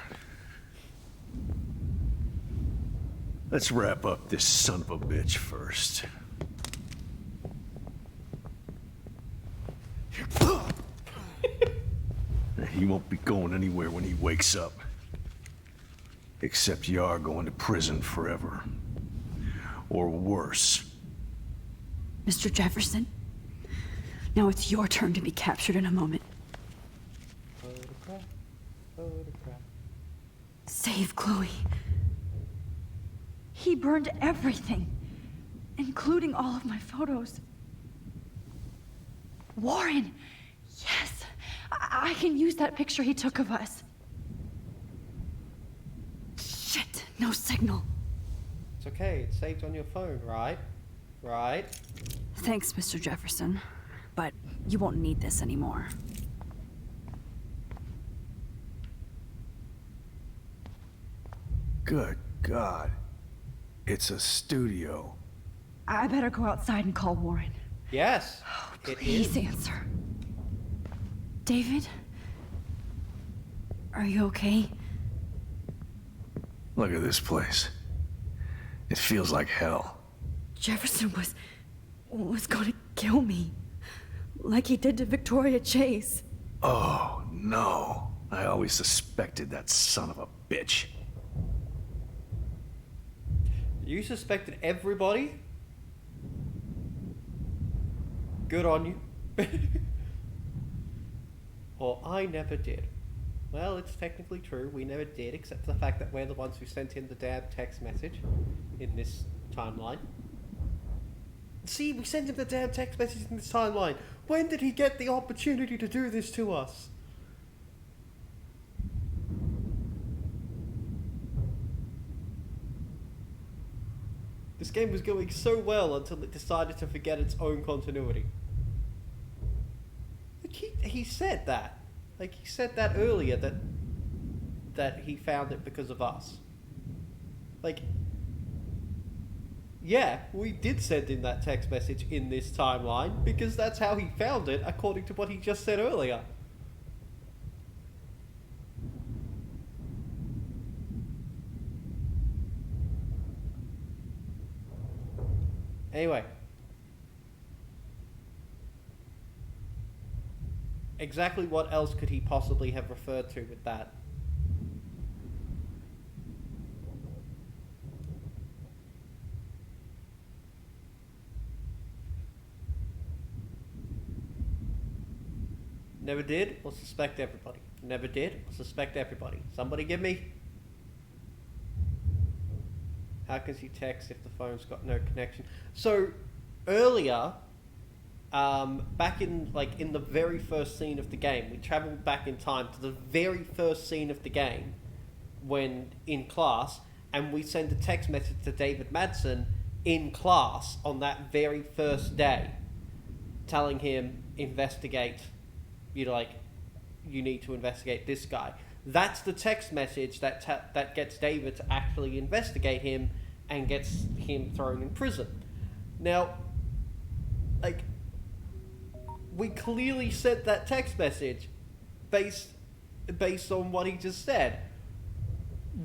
Speaker 14: Let's wrap up this son of a bitch first. He won't be going anywhere when he wakes up. Except you are going to prison forever. Or worse.
Speaker 2: Mr. Jefferson, now it's your turn to be captured in a moment.
Speaker 1: Photograph. Photograph.
Speaker 2: Save Chloe. He burned everything, including all of my photos. Warren! Yes! I can use that picture he took of us. Shit, no signal.
Speaker 1: It's okay, it's saved on your phone, right? Right?
Speaker 2: Thanks, Mr. Jefferson, but you won't need this anymore.
Speaker 14: Good God. It's a studio.
Speaker 2: I better go outside and call Warren.
Speaker 1: Yes.
Speaker 2: Please answer. David? Are you okay?
Speaker 14: Look at this place. It feels like hell.
Speaker 2: Jefferson was gonna kill me. Like he did to Victoria Chase.
Speaker 14: Oh, no. I always suspected that son of a bitch.
Speaker 1: You suspected everybody? Good on you. Or I never did. Well, it's technically true. We never did, except for the fact that we're the ones who sent in the damn text message in this timeline. See, we sent him the damn text message in this timeline. When did he get the opportunity to do this to us? This game was going so well until it decided to forget its own continuity. Like he said that. Like he said that earlier that he found it because of us. Like, yeah, we did send in that text message in this timeline because that's how he found it according to what he just said earlier. Anyway. Exactly what else could he possibly have referred to with that? Never did, or suspect everybody. Never did, or suspect everybody. Somebody give me... How can she text if the phone's got no connection? So, earlier, back in the very first scene of the game, we travelled back in time to the very first scene of the game, when in class, and we sent a text message to David Madsen in class on that very first day, telling him, investigate, you need to investigate this guy. That's the text message that gets David to actually investigate him and gets him thrown in prison. Now, we clearly sent that text message based on what he just said.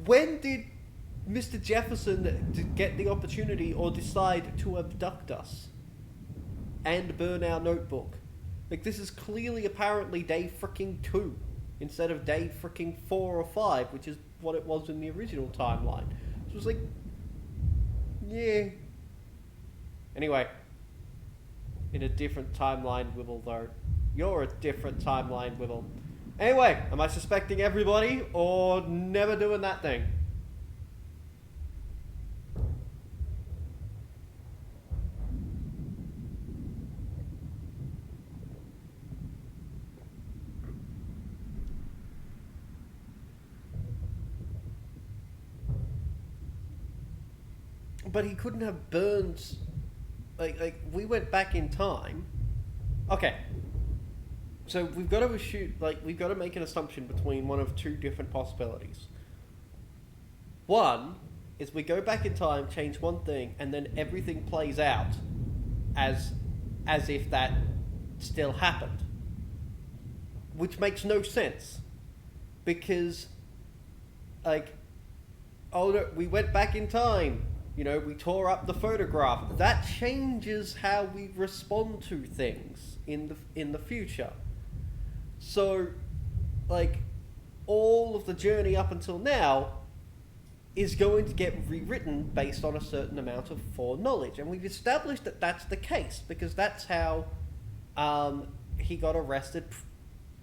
Speaker 1: When did Mr. Jefferson get the opportunity or decide to abduct us and burn our notebook? This is clearly apparently day freaking 2 instead of day freaking 4 or 5, which is what it was in the original timeline. So it was yeah. Anyway, in a different timeline, Wibble, though. You're a different timeline, Wibble. Anyway, am I suspecting everybody or never doing that thing? But he couldn't have burned... we went back in time. Okay. So we've got to assume... we've got to make an assumption between one of two different possibilities. One is we go back in time, change one thing, and then everything plays out as if that still happened. Which makes no sense. Because, oh no, we went back in time. We tore up the photograph. That changes how we respond to things in the future. So, all of the journey up until now is going to get rewritten based on a certain amount of foreknowledge. And we've established that that's the case, because that's how he got arrested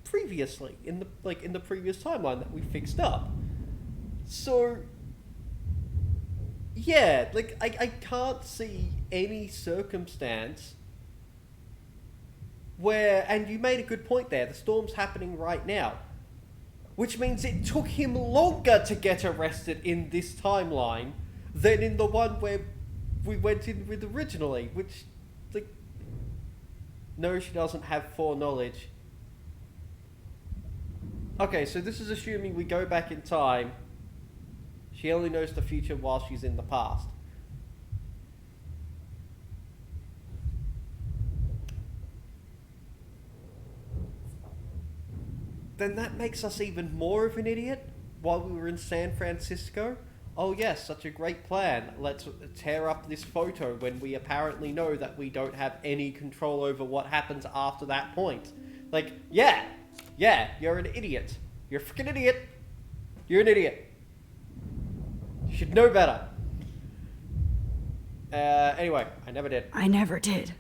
Speaker 1: previously, in the previous timeline that we fixed up. So... yeah, I can't see any circumstance where, and you made a good point there, the storm's happening right now, which means it took him longer to get arrested in this timeline than in the one where we went in with originally, which, no, she doesn't have foreknowledge. Okay, so this is assuming we go back in time. She only knows the future while she's in the past. Then that makes us even more of an idiot while we were in San Francisco. Oh yes, such a great plan. Let's tear up this photo when we apparently know that we don't have any control over what happens after that point. Yeah, you're an idiot. You're a freaking idiot. You're an idiot. You should know better. Anyway, I never did.
Speaker 2: I never did.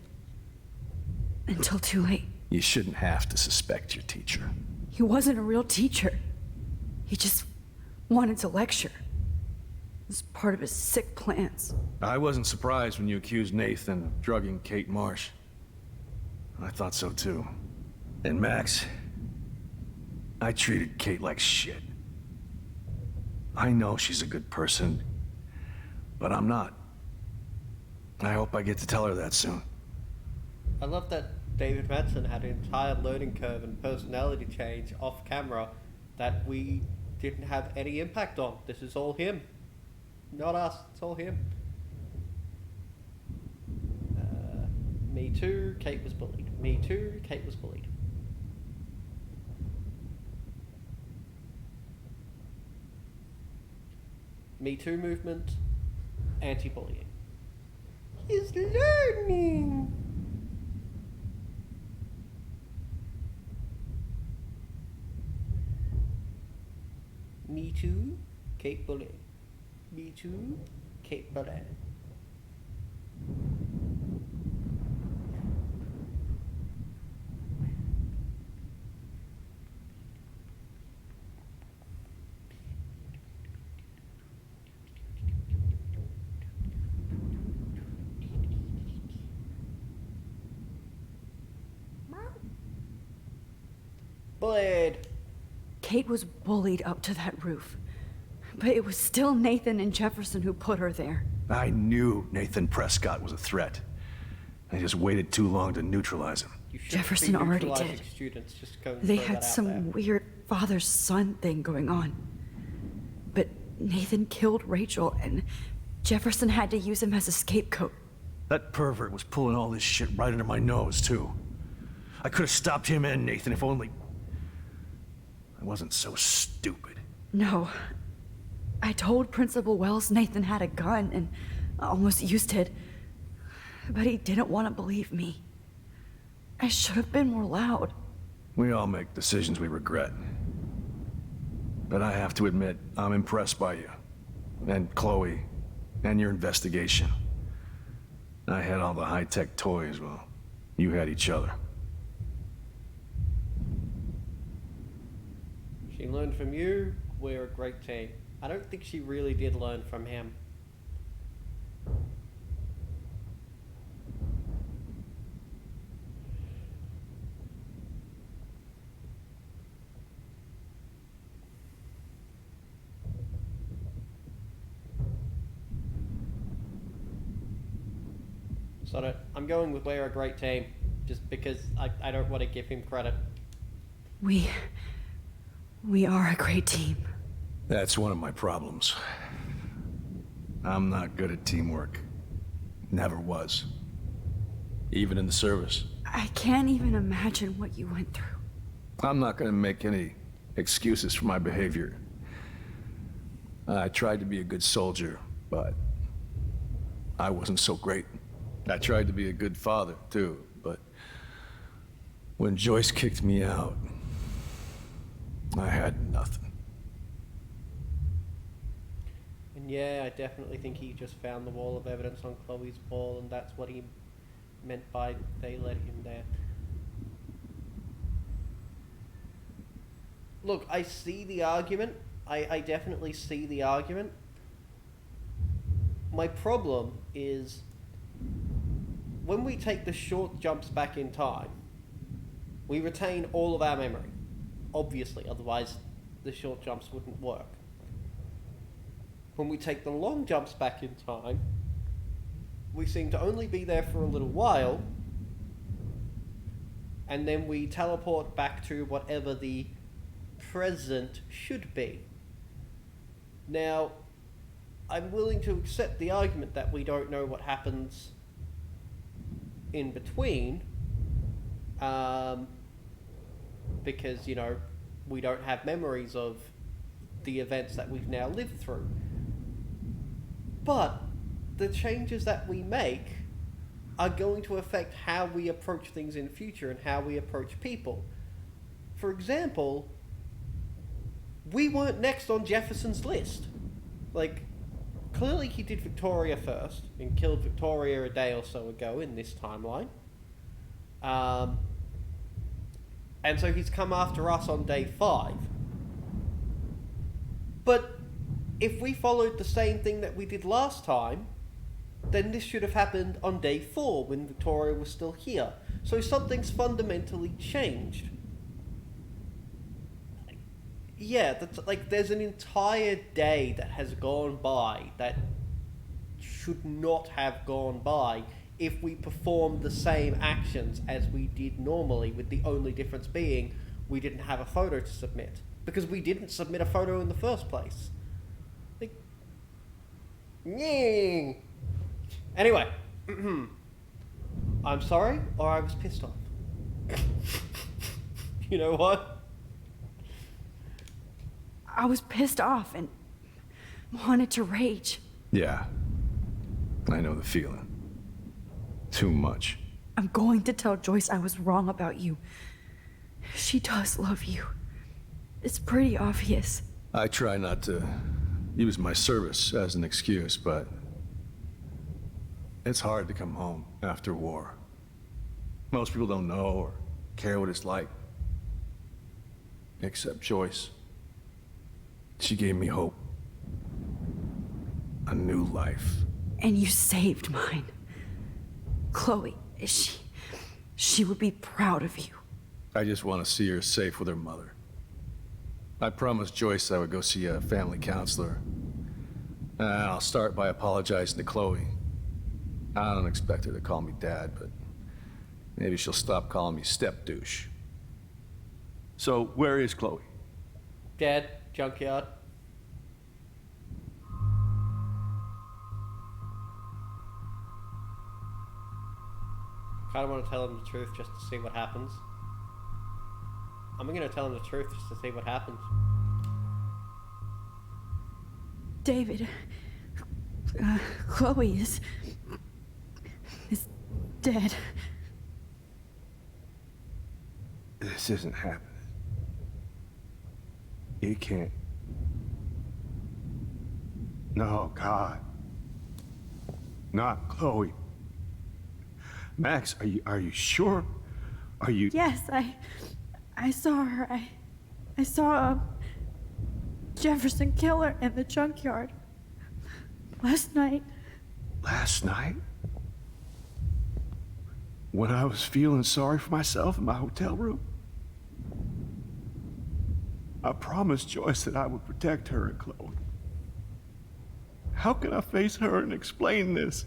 Speaker 2: Until too late.
Speaker 6: You shouldn't have to suspect your teacher.
Speaker 2: He wasn't a real teacher. He just wanted to lecture. It was part of his sick plans.
Speaker 6: I wasn't surprised when you accused Nathan of drugging Kate Marsh. I thought so too. And Max, I treated Kate like shit. I know she's a good person, but I'm not. I hope I get to tell her that soon.
Speaker 1: I love that David Madsen had an entire learning curve and personality change off camera that we didn't have any impact on. This is all him. Not us, it's all him. Me too, Kate was bullied. Me too, Kate was bullied. Me Too movement, anti-bullying. He's learning! Me Too, Kate bullying. Me Too, Kate bullying. Bullied.
Speaker 2: Kate was bullied up to that roof. But it was still Nathan and Jefferson who put her there.
Speaker 6: I knew Nathan Prescott was a threat. I just waited too long to neutralize him.
Speaker 2: Jefferson already did.
Speaker 1: Students, just
Speaker 2: They had some weird father-son thing going on. But Nathan killed Rachel, and Jefferson had to use him as a scapegoat.
Speaker 6: That pervert was pulling all this shit right under my nose, too. I could have stopped him and Nathan if only... I wasn't so stupid.
Speaker 2: No. I told Principal Wells Nathan had a gun and almost used it. But he didn't want to believe me. I should have been more loud.
Speaker 6: We all make decisions we regret. But I have to admit, I'm impressed by you. And Chloe. And your investigation. I had all the high-tech toys, well, you had each other.
Speaker 1: She learned from you, we're a great team. I don't think she really did learn from him. So I'm going with we're a great team, just because I don't want to give him credit.
Speaker 2: We are a great team.
Speaker 6: That's one of my problems. I'm not good at teamwork. Never was. Even in the service.
Speaker 2: I can't even imagine what you went through.
Speaker 6: I'm not gonna make any excuses for my behavior. I tried to be a good soldier, but I wasn't so great. I tried to be a good father, too, but when Joyce kicked me out, I had nothing.
Speaker 1: And yeah, I definitely think he just found the wall of evidence on Chloe's ball, and that's what he meant by they let him there. Look, I see the argument. I definitely see the argument. My problem is when we take the short jumps back in time, we retain all of our memory. Obviously, otherwise the short jumps wouldn't work. When we take the long jumps back in time, we seem to only be there for a little while, and then we teleport back to whatever the present should be. Now, I'm willing to accept the argument that we don't know what happens in between, because, you know, we don't have memories of the events that we've now lived through. But the changes that we make are going to affect how we approach things in future and how we approach people. For example, we weren't next on Jefferson's list. Like, clearly he did Victoria first and killed Victoria a day or so ago in this timeline. And so he's come after us on day 5. But if we followed the same thing that we did last time, then this should have happened on day 4 when Victoria was still here. So something's fundamentally changed. Yeah, that's, like, there's an entire day that has gone by that should not have gone by if we performed the same actions as we did normally, with the only difference being we didn't have a photo to submit. Because we didn't submit a photo in the first place. Like, yeah. Anyway, I'm sorry, or I was pissed off. You know what?
Speaker 2: I was pissed off and wanted to rage.
Speaker 6: Yeah. I know the feeling. Too much.
Speaker 2: I'm going to tell Joyce I was wrong about you. She does love you. It's pretty obvious.
Speaker 6: I try not to use my service as an excuse, but it's hard to come home after war. Most people don't know or care what it's like. Except Joyce. She gave me hope. A new life.
Speaker 2: And you saved mine. Chloe, she would be proud of you.
Speaker 6: I just want to see her safe with her mother. I promised Joyce I would go see a family counselor. And I'll start by apologizing to Chloe. I don't expect her to call me Dad, but maybe she'll stop calling me step-douche.
Speaker 14: So, where is Chloe?
Speaker 1: Dead, junkyard. I kind of want to tell him the truth just to see what happens. I'm going to tell him the truth just to see what happens.
Speaker 2: David, Chloe is dead.
Speaker 14: This isn't happening. It can't. No, God. Not Chloe. Max, are you sure? Are you...
Speaker 2: Yes, I saw her. I saw Jefferson kill her in the junkyard. Last night.
Speaker 14: Last night? When I was feeling sorry for myself in my hotel room? I promised Joyce that I would protect her and Chloe. How can I face her and explain this?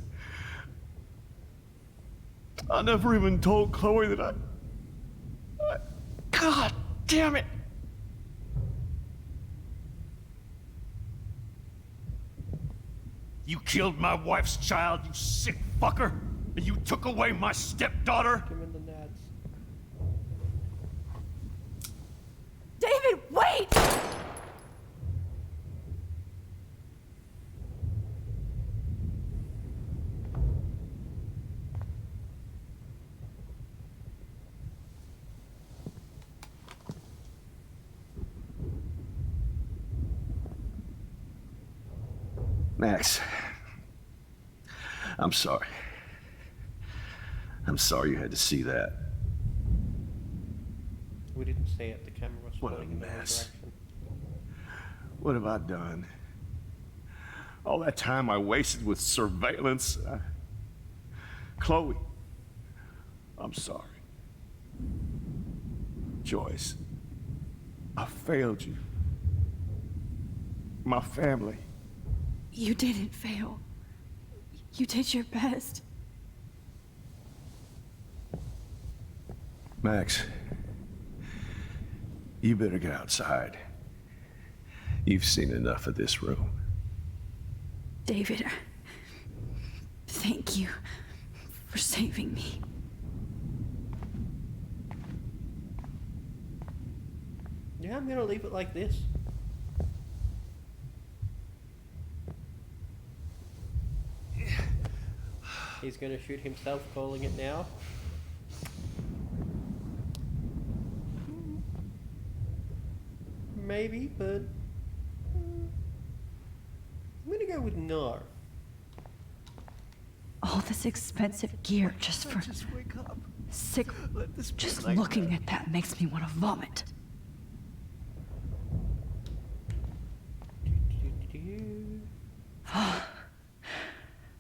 Speaker 14: I never even told Chloe that I... God damn it! You killed my wife's child, you sick fucker! And you took away my stepdaughter?
Speaker 1: Give him the nads.
Speaker 2: David, wait!
Speaker 14: Max, I'm sorry. I'm sorry you had to see that.
Speaker 1: We didn't see it. The camera was
Speaker 14: What a
Speaker 1: pointing in the other
Speaker 14: mess.
Speaker 1: direction.
Speaker 14: What have I done? All that time I wasted with surveillance. Chloe, I'm sorry. Joyce, I failed you. My family.
Speaker 2: You didn't fail. You did your best.
Speaker 14: Max, you better get outside. You've seen enough of this room.
Speaker 2: David, thank you for saving me.
Speaker 1: Yeah, I'm gonna leave it like this. He's gonna shoot himself, calling it now. Maybe, but I'm gonna go with no.
Speaker 2: All this expensive gear just for
Speaker 14: wake up.
Speaker 2: sick.
Speaker 14: Let this be
Speaker 2: Just
Speaker 14: like
Speaker 2: looking at that makes me want to vomit.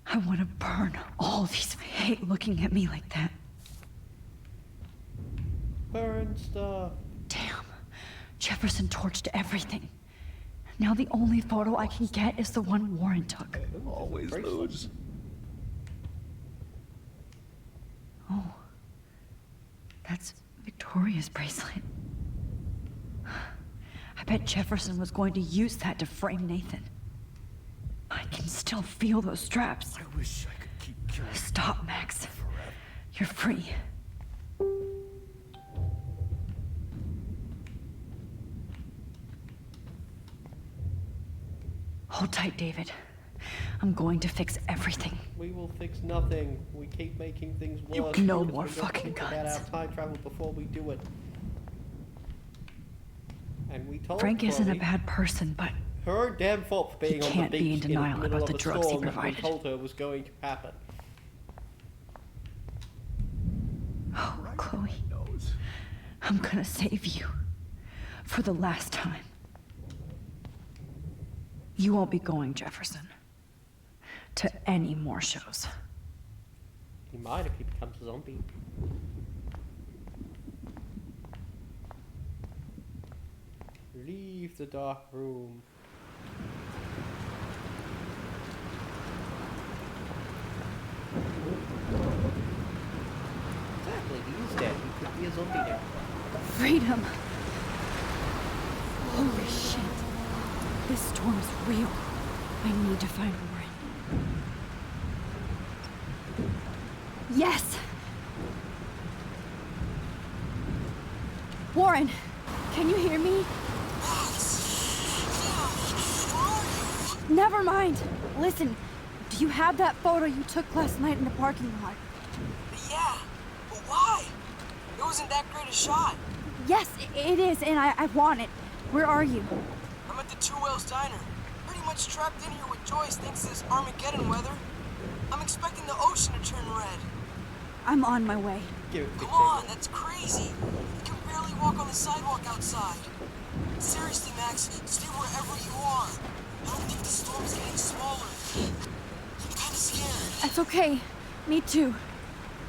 Speaker 2: I want to burn all these. I hate looking at me like that.
Speaker 1: Burn stuff.
Speaker 2: Damn. Jefferson torched everything. Now the only photo I can get is the one Warren took.
Speaker 14: Always lose.
Speaker 2: Oh. That's Victoria's bracelet. I bet Jefferson was going to use that to frame Nathan. I can still feel those straps.
Speaker 14: I wish I could keep killing.
Speaker 2: Stop, Max. You're free. Hold tight, David. I'm going to fix everything.
Speaker 1: We will fix nothing. We keep making things worse.
Speaker 2: No
Speaker 1: because
Speaker 2: more
Speaker 1: we don't
Speaker 2: fucking
Speaker 1: think about
Speaker 2: guns.
Speaker 1: our time travel before we do it. And we told
Speaker 2: Frank isn't a
Speaker 1: Chloe
Speaker 2: bad person, but
Speaker 1: her own damn fault for being on the
Speaker 2: can't be in
Speaker 1: beach in the
Speaker 2: denial
Speaker 1: middle
Speaker 2: about
Speaker 1: of
Speaker 2: the
Speaker 1: a
Speaker 2: drugs he
Speaker 1: storm that we
Speaker 2: provided.
Speaker 1: told her was going to happen.
Speaker 2: oh, Chloe, I'm gonna save you. For the last time. You won't be going, Jefferson, to any more shows.
Speaker 1: He might if he becomes a zombie. Leave the dark room. Exactly, he's dead. He could be a zombie now.
Speaker 2: Freedom. Holy shit. This storm is real. I need to find Warren. Yes! Warren, can you hear me? Never mind. Listen, do you have that photo you took last night in the parking lot?
Speaker 15: Yeah, but why? It wasn't that great a shot.
Speaker 2: Yes, it is, and I want it. Where are you?
Speaker 15: I'm at the Two Whales Diner. Pretty much trapped in here with Joyce thanks to this Armageddon weather. I'm expecting the ocean to turn red.
Speaker 2: I'm on my way.
Speaker 15: Come on, that's crazy. You can barely walk on the sidewalk outside. Seriously, Max, stay wherever you are. I don't think the storm's getting smaller. I'm kinda scared.
Speaker 2: That's okay. Me too.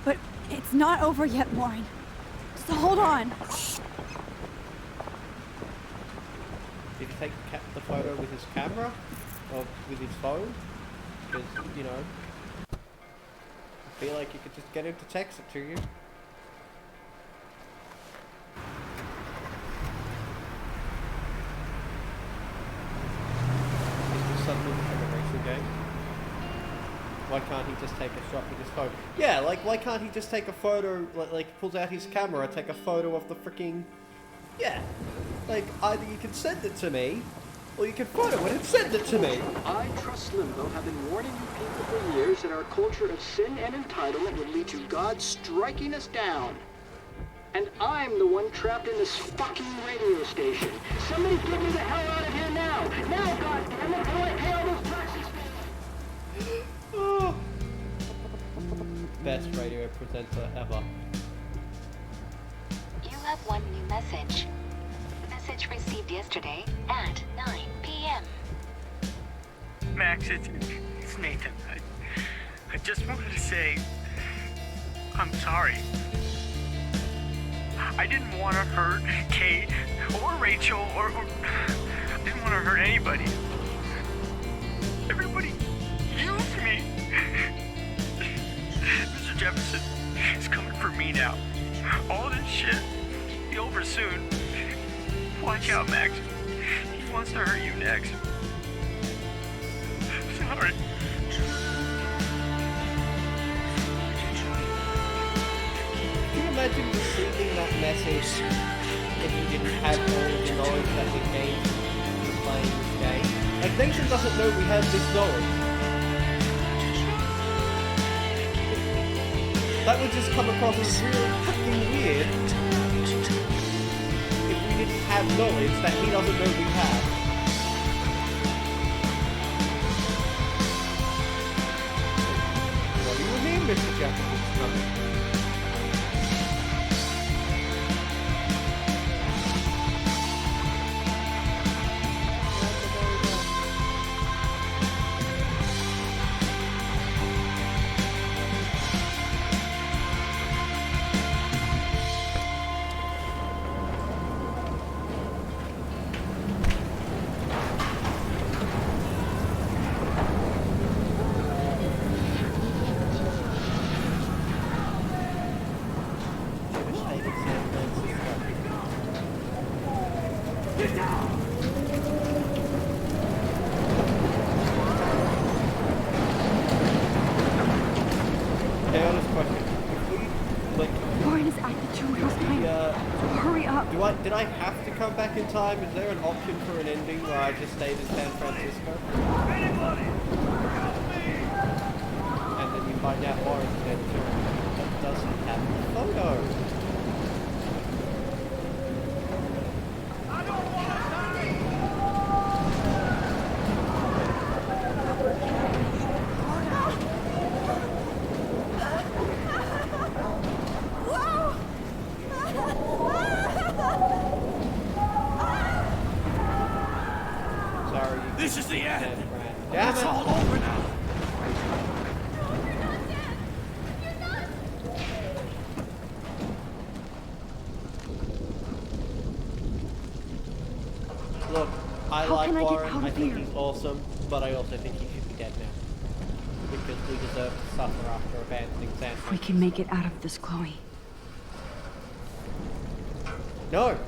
Speaker 2: But it's not over yet, Warren. So hold on.
Speaker 1: Did he take the photo with his camera? Or with his phone? Because, you know, I feel like you could just get him to text it to you. Is this suddenly become a racing game? Why can't he just take a shot with his phone? Yeah, like, why can't he just take a photo, like pulls out his camera, take a photo of the freaking... Yeah. Like, either you can send it to me, or you can photo it and send it to me.
Speaker 16: I Trust Limbo have been warning you people for years that our culture of sin and entitlement would lead to God striking us down. And I'm the one trapped in this fucking radio station. Somebody get me the hell out of here now! Now, goddammit, how do I pay all those taxes?
Speaker 1: Oh. Best radio presenter ever.
Speaker 17: You have one new message. Message received yesterday at 9 p.m.
Speaker 18: Max, it's Nathan. I just wanted to say I'm sorry. I didn't want to hurt Kate or Rachel or I didn't want to hurt anybody. Everybody used me. Mr. Jefferson is coming for me now. All this shit will be over soon. Watch out, Max. He wants to hurt you next. Sorry.
Speaker 1: Can you imagine receiving that message if you didn't have all of the knowledge that we gained from playing this game? Like, Nathan doesn't know we have this knowledge. That would just come across as really fucking weird if we didn't have knowledge that he doesn't know we have. What do you mean, Mr. Jefferson's coming? Did I have to come back in time? Is there an option for an ending where I just stayed in San Francisco? And then you find out Warren's dead too. That doesn't have the photo.
Speaker 4: This is the end.
Speaker 1: Damn
Speaker 4: It's
Speaker 1: it.
Speaker 4: all over now.
Speaker 1: like
Speaker 2: can I get
Speaker 1: Warren.
Speaker 2: out
Speaker 1: I
Speaker 2: of
Speaker 1: think
Speaker 2: here?
Speaker 1: he's awesome, but I also think he should be dead now. Because we deserve to suffer after abandoning San Francisco.
Speaker 2: We can make it out of this, Chloe.
Speaker 1: No.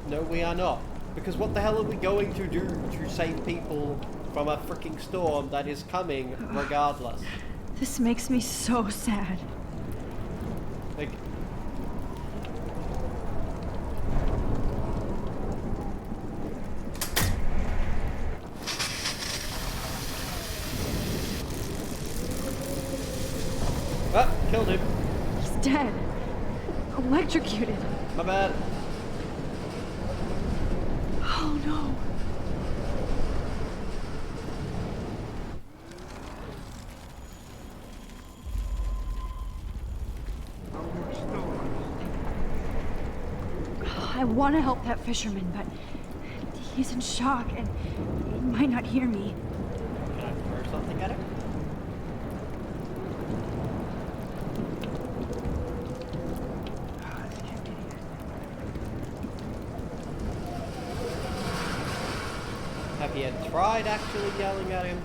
Speaker 1: No, we are not. Because what the hell are we going to do to save people from a freaking storm that is coming regardless?
Speaker 2: This makes me so sad.
Speaker 1: Like... Ah, killed him.
Speaker 2: He's dead. Electrocuted.
Speaker 1: My bad.
Speaker 2: Oh no. I want to help that fisherman, but he's in shock and he might not hear me.
Speaker 1: Can I throw something at him? Have you tried actually yelling at him?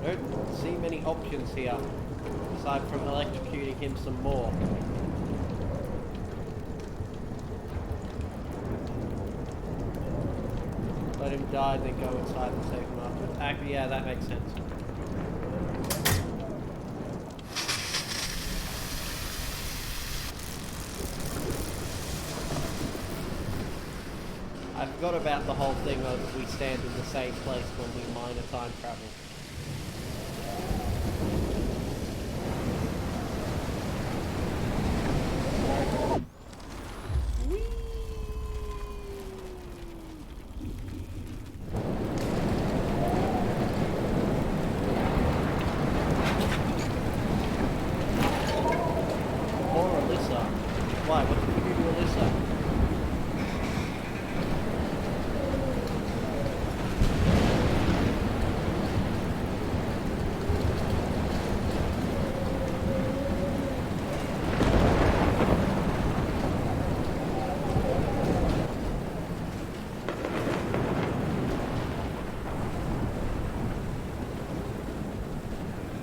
Speaker 1: I don't see many options here, aside from electrocuting him some more. Let him die, then go inside and save him afterwards. Actually, yeah, that makes sense. I forgot about the whole thing of we stand in the same place when we mine a time travel. Or Alyssa. Why? What did we do to Alyssa?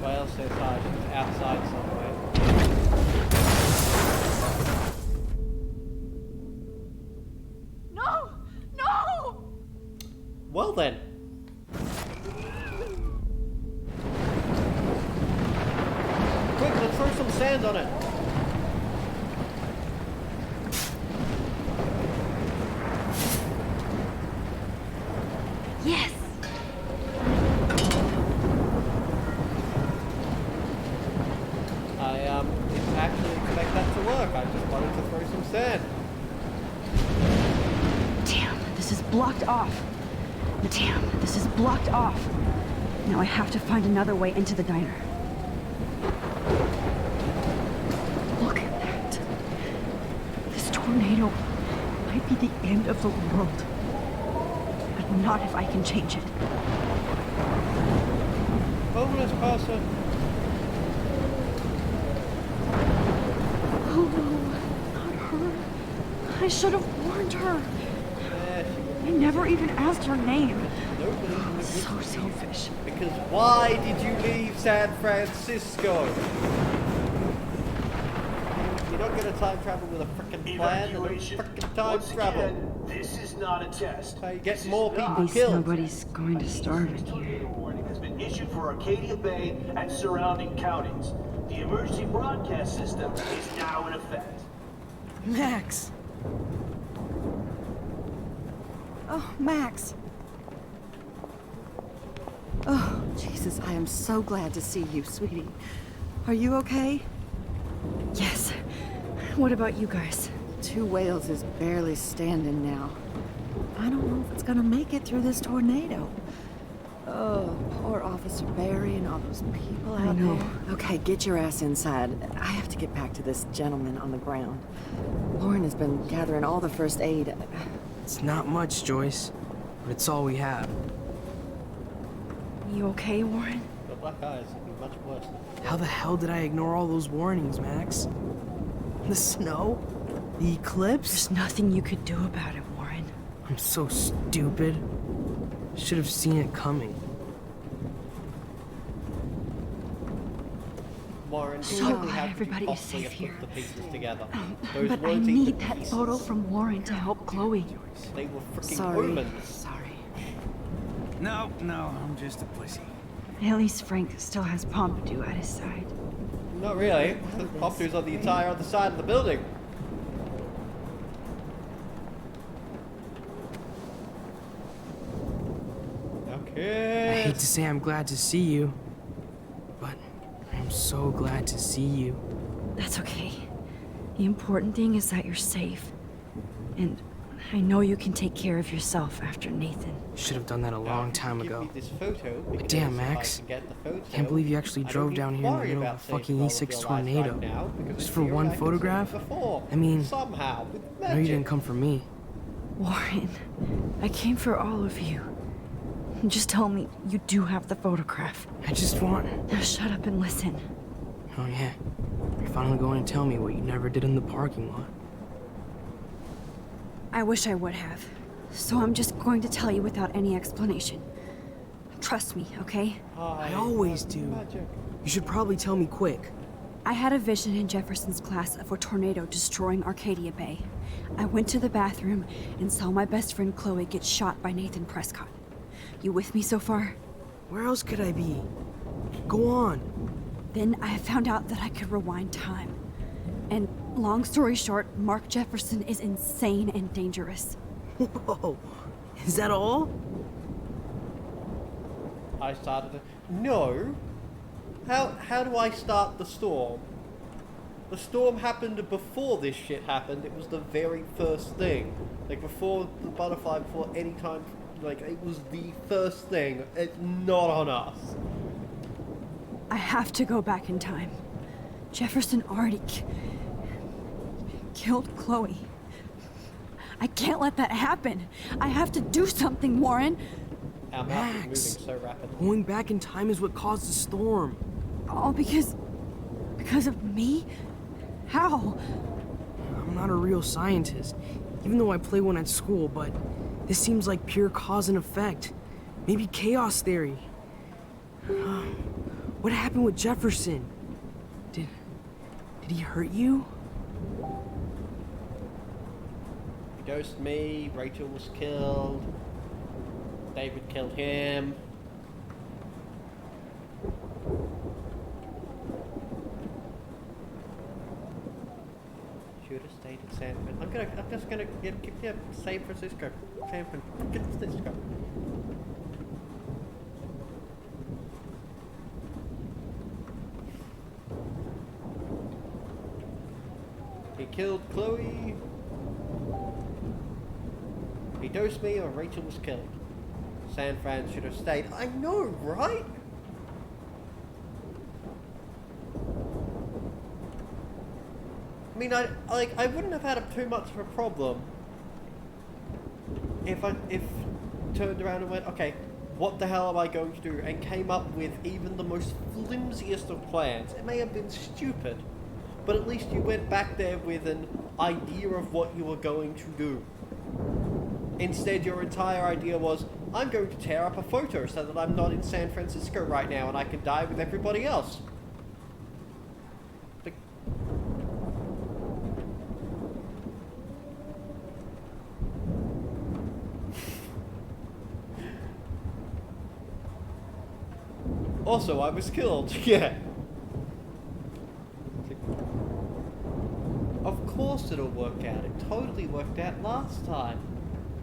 Speaker 1: Well, so far she's outside somewhere.
Speaker 2: No! No!
Speaker 1: Well then. Quick, let's throw some sand on it.
Speaker 2: Yes!
Speaker 1: I didn't actually expect that to work. I just wanted to throw some sand.
Speaker 2: Damn, this is blocked off. Damn, this is blocked off. Now I have to find another way into the diner. Look at that. This tornado might be the end of the world. But not if I can change it.
Speaker 1: Homeless person.
Speaker 2: Oh no, not her. I should have warned her. I never even asked her name.
Speaker 1: Nobody
Speaker 2: So selfish.
Speaker 1: Because why did you leave San Francisco? You're not gonna time travel with a frickin' plan and a frickin' time travel.
Speaker 19: This is not a test.
Speaker 1: So you get more people
Speaker 2: At least
Speaker 1: killed.
Speaker 2: nobody's going to starve in here.
Speaker 19: Warning has been issued for Arcadia Bay and surrounding counties. The emergency broadcast system is now in effect.
Speaker 7: Max! Oh, Max. Oh, Jesus, I am so glad to see you, sweetie. Are you okay?
Speaker 2: Yes. What about you guys?
Speaker 7: 2 Whales is barely standing now. I don't know if it's gonna make it through this tornado. Oh, poor Officer Barry and all those people out there. Okay, get your ass inside. I have to get back to this gentleman on the ground. Lauren has been gathering all the first aid.
Speaker 9: It's not much, Joyce, but it's all we have.
Speaker 2: You okay, Warren?
Speaker 1: The black eyes would be much worse.
Speaker 9: How the hell did I ignore all those warnings, Max? The snow? The eclipse?
Speaker 2: There's nothing you could do about it, Warren.
Speaker 9: I'm so stupid. Should have seen it coming.
Speaker 1: Warren,
Speaker 2: So
Speaker 1: exactly how
Speaker 2: glad
Speaker 1: could you
Speaker 2: everybody is
Speaker 1: possibly
Speaker 2: safe
Speaker 1: have
Speaker 2: here.
Speaker 1: put the pieces together? Those
Speaker 2: But I
Speaker 1: weren't even
Speaker 2: need that
Speaker 1: pieces.
Speaker 2: photo from Warren to help Chloe.
Speaker 1: They were freaking
Speaker 2: Sorry.
Speaker 1: omens.
Speaker 2: Sorry.
Speaker 4: No, I'm just a pussy.
Speaker 2: At least Frank still has Pompidou at his side.
Speaker 1: Not really. The Pompidou's on the entire other side of the building. Okay.
Speaker 9: I hate to say I'm glad to see you, but I'm so glad to see you.
Speaker 2: That's okay. The important thing is that you're safe. And I know you can take care of yourself after Nathan.
Speaker 9: Should have done that a long time
Speaker 1: Give
Speaker 9: ago.
Speaker 1: me this photo because
Speaker 9: Damn,
Speaker 1: if
Speaker 9: Max.
Speaker 1: I can get the photo,
Speaker 9: Can't believe you actually
Speaker 1: I don't
Speaker 9: drove
Speaker 1: need
Speaker 9: down
Speaker 1: to
Speaker 9: here in the
Speaker 1: worry
Speaker 9: middle of
Speaker 1: about
Speaker 9: a
Speaker 1: saving
Speaker 9: fucking
Speaker 1: all of
Speaker 9: E6
Speaker 1: your lives
Speaker 9: tornado.
Speaker 1: right now, because
Speaker 9: Just
Speaker 1: in
Speaker 9: for
Speaker 1: theory
Speaker 9: one
Speaker 1: I can save you
Speaker 9: photograph?
Speaker 1: before,
Speaker 9: I mean,
Speaker 1: somehow with
Speaker 9: I know you
Speaker 1: magic.
Speaker 9: didn't come for me.
Speaker 2: Warren, I came for all of you. Just tell me you do have the photograph.
Speaker 9: I just want...
Speaker 2: Now shut up and listen.
Speaker 9: Oh yeah, you're finally going to tell me what you never did in the parking lot.
Speaker 2: I wish I would have. So I'm just going to tell you without any explanation. Trust me, okay?
Speaker 9: I always do. You should probably tell me quick.
Speaker 2: I had a vision in Jefferson's class of a tornado destroying Arcadia Bay. I went to the bathroom and saw my best friend Chloe get shot by Nathan Prescott. You with me so far?
Speaker 9: Where else could I be? Go on.
Speaker 2: Then I found out that I could rewind time. And long story short, Mark Jefferson is insane and dangerous.
Speaker 9: Whoa, is that all?
Speaker 1: I started it. No. How do I start the storm? The storm happened before this shit happened. It was the very first thing. Like before the butterfly, before any time. Like it was the first thing. It's not on us.
Speaker 2: I have to go back in time. Jefferson already killed Chloe. I can't let that happen. I have to do something, Warren.
Speaker 1: Our map is moving so rapidly.
Speaker 9: Going back in time is what caused the storm.
Speaker 2: All because of me? How?
Speaker 9: I'm not a real scientist, even though I play one at school, but this seems like pure cause and effect. Maybe chaos theory. What happened with Jefferson? Did he hurt you?
Speaker 1: He ghosted me, Rachel was killed, David killed him. Should have stayed in San Francisco. I'm just gonna keep San Francisco. San Francisco. He killed Chloe. He dosed me or Rachel was killed. San Fran should have stayed. I know, right? I mean, I wouldn't have had too much of a problem if turned around and went, okay, what the hell am I going to do? And came up with even the most flimsiest of plans. It may have been stupid, but at least you went back there with an idea of what you were going to do. Instead, your entire idea was, I'm going to tear up a photo so that I'm not in San Francisco right now and I can die with everybody else. Like, also, I was killed. Yeah. Of course it'll work out. It totally worked out last time.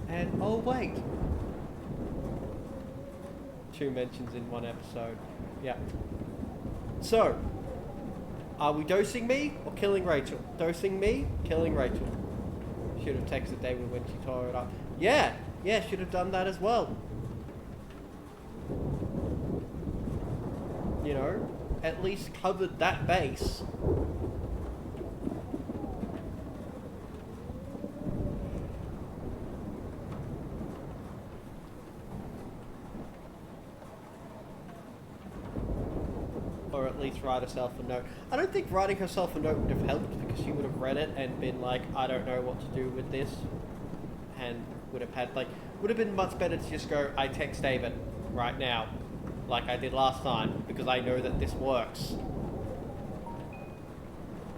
Speaker 1: And, oh wait. 2 mentions in 1 episode. Yeah. So, are we dosing me or killing Rachel? Dosing me, killing Rachel. Should have texted David when she tore it up. Yeah, should have done that as well. You know, at least covered that base. or at least write herself a note. I don't think writing herself a note would have helped, because she would have read it and been like, I don't know what to do with this, and would have had like, would have been much better to just go, I text David right now, like I did last time, because I know that this works.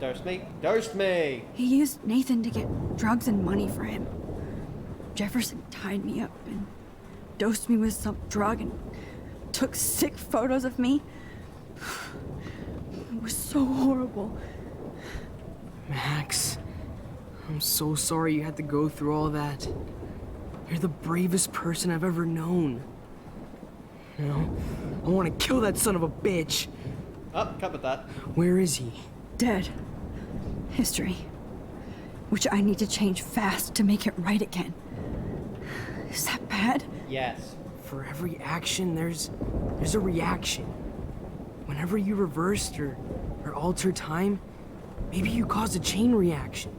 Speaker 1: Dose me. Dose me!
Speaker 2: He used Nathan to get drugs and money for him. Jefferson tied me up and dosed me with some drug and took sick photos of me. It was so horrible.
Speaker 9: Max, I'm so sorry you had to go through all that. You're the bravest person I've ever known. You know, I want to kill that son of a bitch.
Speaker 1: Oh, covered that.
Speaker 9: Where is he?
Speaker 2: Dead. History. Which I need to change fast to make it right again. Is that bad?
Speaker 1: Yes.
Speaker 9: For every action, there's a reaction. Whenever you reversed or altered time, maybe you caused a chain reaction.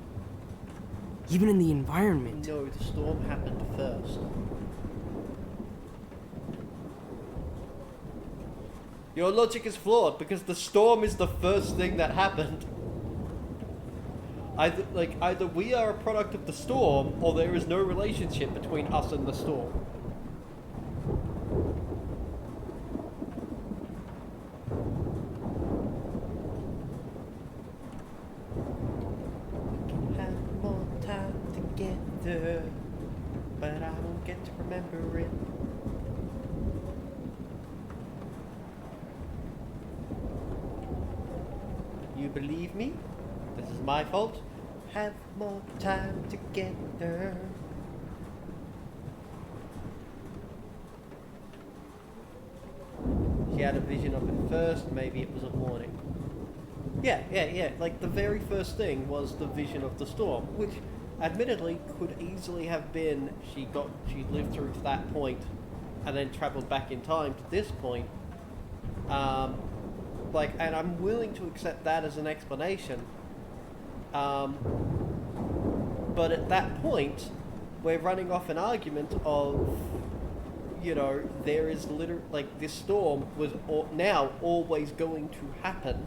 Speaker 9: Even in the environment.
Speaker 1: No, the storm happened first. Your logic is flawed, because the storm is the first thing that happened. Either we are a product of the storm, or there is no relationship between us and the storm. Have more time together, but I don't get to remember it. You believe me? This is my fault. Have more time together. She had a vision of it first, maybe it was a warning. Yeah. Like, the very first thing was the vision of the storm, which admittedly could easily have been she lived through to that point and then traveled back in time to this point. And I'm willing to accept that as an explanation. But at that point, we're running off an argument of, you know, there is literally, like, this storm was now always going to happen.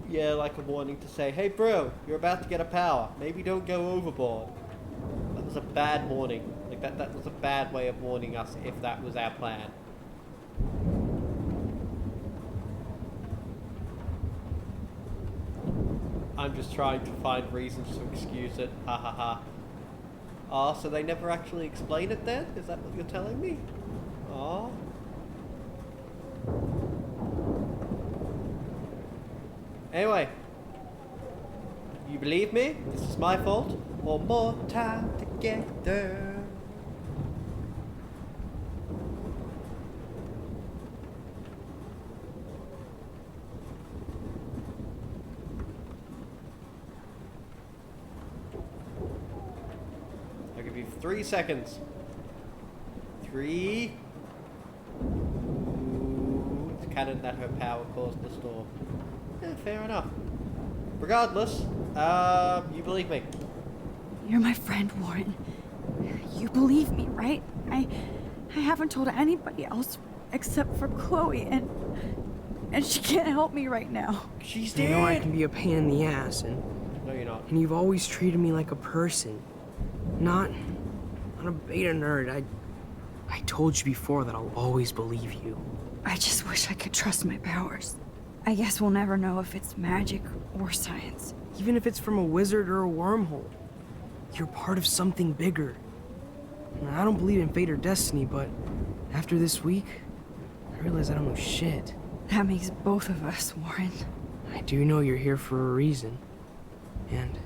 Speaker 1: Yeah, like a warning to say, hey bro, you're about to get a power. Maybe don't go overboard. That was a bad warning. Like, that was a bad way of warning us if that was our plan. I'm just trying to find reasons to excuse it. Ha ha ha. Oh, so they never actually explain it then? Is that what you're telling me? Oh. Anyway, you believe me? This is my fault. Or more time together. I'll give you 3 seconds. 3. Ooh, it's canon that her power caused the storm. Yeah, fair enough. Regardless, you believe me.
Speaker 2: You're my friend, Warren. You believe me, right? I haven't told anybody else except for Chloe, and she can't help me right now.
Speaker 1: She's
Speaker 9: I
Speaker 1: dead.
Speaker 9: know I can be a pain in the ass, and
Speaker 1: no, you're not.
Speaker 9: And you've always treated me like a person, not a beta nerd. I told you before that I'll always believe you.
Speaker 2: I just wish I could trust my powers. I guess we'll never know if it's magic or science.
Speaker 9: Even if it's from a wizard or a wormhole, you're part of something bigger. And I don't believe in fate or destiny, but after this week, I realize I don't know shit.
Speaker 2: That makes both of us, Warren.
Speaker 9: I do know you're here for a reason. And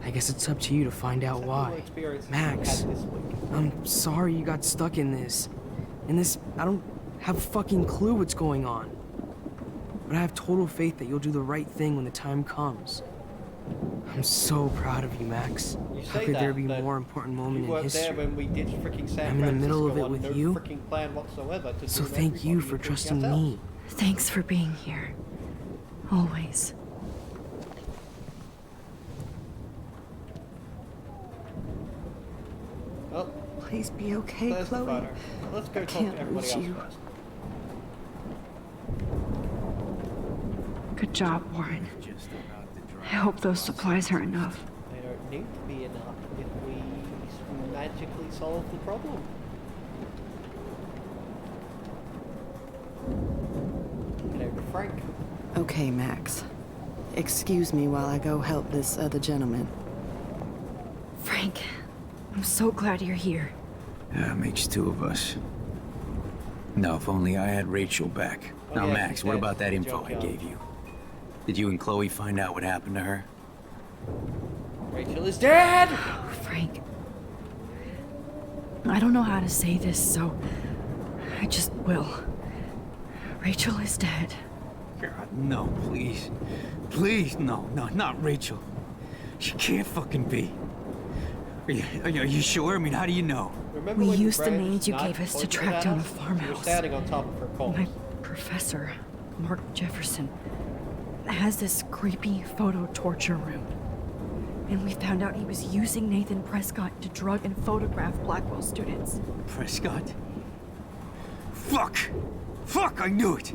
Speaker 9: I guess it's up to you to find out why. Max, I'm sorry you got stuck in this. I don't have a fucking clue what's going on. But I have total faith that you'll do the right thing when the time comes. I'm so proud of you, Max. How could there be a more important moment in history?
Speaker 1: You weren't there when we did freaking San
Speaker 9: I'm in the middle of it
Speaker 1: Francisco
Speaker 9: with
Speaker 1: on
Speaker 9: you.
Speaker 1: no freaking plan whatsoever to
Speaker 9: So
Speaker 1: do
Speaker 9: thank you
Speaker 1: everybody,
Speaker 9: for
Speaker 1: including
Speaker 9: trusting
Speaker 1: ourselves.
Speaker 9: me.
Speaker 2: Thanks for being here. Always.
Speaker 7: Please be okay,
Speaker 1: There's the
Speaker 7: Chloe.
Speaker 1: photo. Let's go
Speaker 7: I
Speaker 1: talk
Speaker 7: can't
Speaker 1: to everybody
Speaker 7: lose
Speaker 1: else
Speaker 7: you.
Speaker 1: first.
Speaker 2: Good job, Warren. I hope those supplies are enough.
Speaker 1: They don't need to be enough if we magically solve the problem. Head over to Frank.
Speaker 7: Okay, Max. Excuse me while I go help this other gentleman.
Speaker 2: Frank, I'm so glad you're here.
Speaker 4: Yeah, makes two of us. No, if only I had Rachel back.
Speaker 1: Oh,
Speaker 4: Now,
Speaker 1: yeah,
Speaker 4: Max,
Speaker 1: she's
Speaker 4: what
Speaker 1: dead.
Speaker 4: about that
Speaker 1: Good
Speaker 4: info
Speaker 1: job,
Speaker 4: I
Speaker 1: John.
Speaker 4: gave you? Did you and Chloe find out what happened to her?
Speaker 1: Rachel is dead!
Speaker 2: Frank, I don't know how to say this, so I just will. Rachel is dead.
Speaker 8: God, no, please. Please, no, not Rachel. She can't fucking be. Are you sure? I mean, how do you know?
Speaker 1: Remember
Speaker 2: We
Speaker 1: when
Speaker 2: used the
Speaker 1: Graham's
Speaker 2: names you
Speaker 1: knife
Speaker 2: gave us to
Speaker 1: pointed
Speaker 2: track
Speaker 1: at
Speaker 2: down a
Speaker 1: us? We were
Speaker 2: farmhouse.
Speaker 1: standing on top of her corpse.
Speaker 2: My professor, Mark Jefferson, has this creepy photo torture room. And we found out he was using Nathan Prescott to drug and photograph Blackwell students.
Speaker 8: Prescott? Fuck! Fuck, I knew it!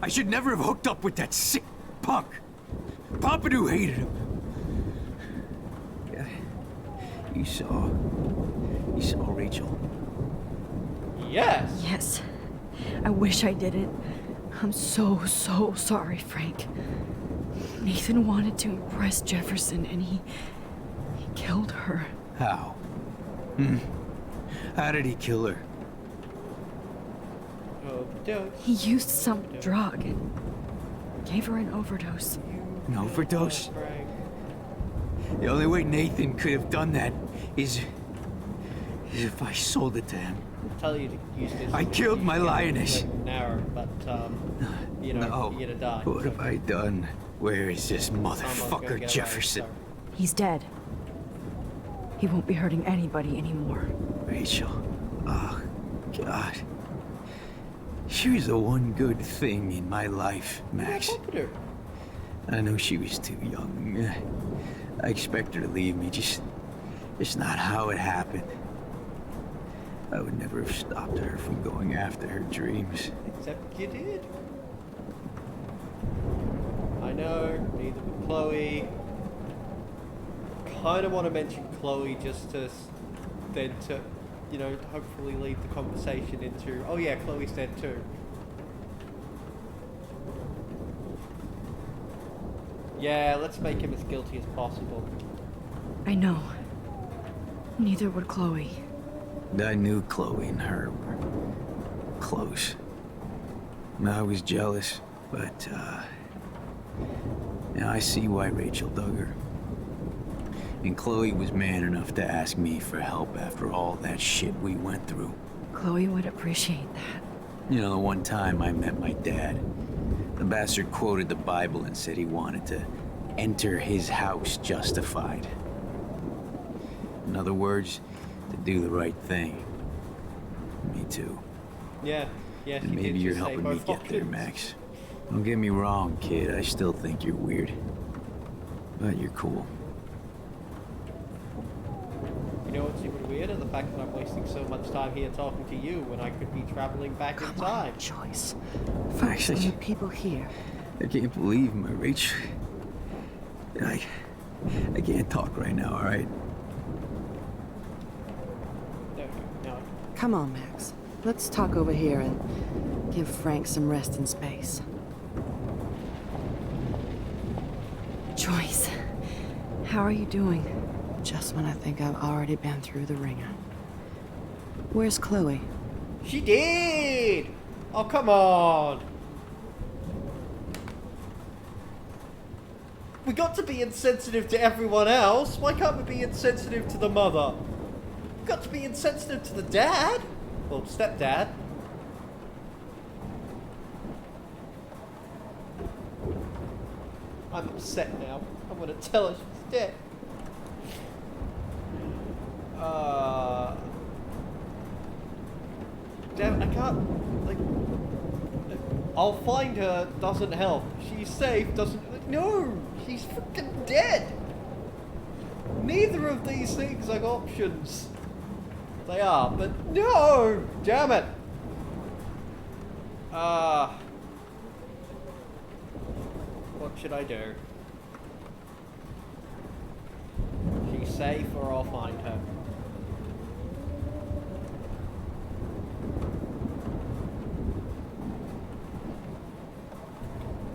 Speaker 8: I should never have hooked up with that sick punk. Pompidou hated him. Yeah. You saw Rachel?
Speaker 1: Yes!
Speaker 2: Yes. I wish I didn't. I'm so sorry, Frank. Nathan wanted to impress Jefferson and he killed her.
Speaker 8: How? How did he kill her?
Speaker 1: Overdose.
Speaker 2: He used some drug and gave her an overdose.
Speaker 8: An overdose? The only way Nathan could have done that is if I sold it to him.
Speaker 1: I'll tell you to use this.
Speaker 8: I killed my lioness.
Speaker 1: Narrow, but you know,
Speaker 8: No.
Speaker 1: you're gonna die.
Speaker 8: What have I done? Where is this motherfucker Jefferson?
Speaker 2: He's dead. He won't be hurting anybody anymore.
Speaker 8: Rachel. Oh, God. She was the one good thing in my life, Max. I know she was too young. I expect her to leave me, just not how it happened. I would never have stopped her from going after her dreams.
Speaker 1: Except you did. I know, neither would Chloe. Kind of want to mention Chloe just to then to, you know, hopefully lead the conversation into, oh yeah, Chloe's dead too. Yeah, let's make him as guilty as possible.
Speaker 2: I know. Neither would Chloe.
Speaker 8: I knew Chloe and her were close. I was jealous, but, now I see why Rachel dug her. And Chloe was man enough to ask me for help after all that shit we went through.
Speaker 2: Chloe would appreciate that.
Speaker 8: You know, the one time I met my dad, the bastard quoted the Bible and said he wanted to enter his house justified. In other words, to do the right thing. Me too.
Speaker 1: Yeah,
Speaker 8: And maybe you're helping me get there, Max. Don't get me wrong, kid. I still think you're weird. But you're cool.
Speaker 1: You know what's even weirder? The fact that I'm wasting so much time here talking to you when I could be traveling back in time.
Speaker 7: Choice.
Speaker 8: Focus
Speaker 7: on the people here.
Speaker 8: I can't believe my Rachel. I can't talk right now, alright?
Speaker 1: No.
Speaker 7: Come on, Max. Let's talk over here and give Frank some rest and space.
Speaker 2: Joyce, how are you doing?
Speaker 7: Just when I think I've already been through the ringer. Where's Chloe?
Speaker 1: She did! Oh, come on! We got to be insensitive to everyone else. Why can't we be insensitive to the mother? We got to be insensitive to the dad. Well, stepdad. I'm upset now. I'm gonna tell her she's dead. Damn, I can't, like, I'll find her doesn't help. She's safe doesn't, no, she's freaking dead. Neither of these things are options. They are, but no! Damn it! What should I do? She's safe, or I'll find her.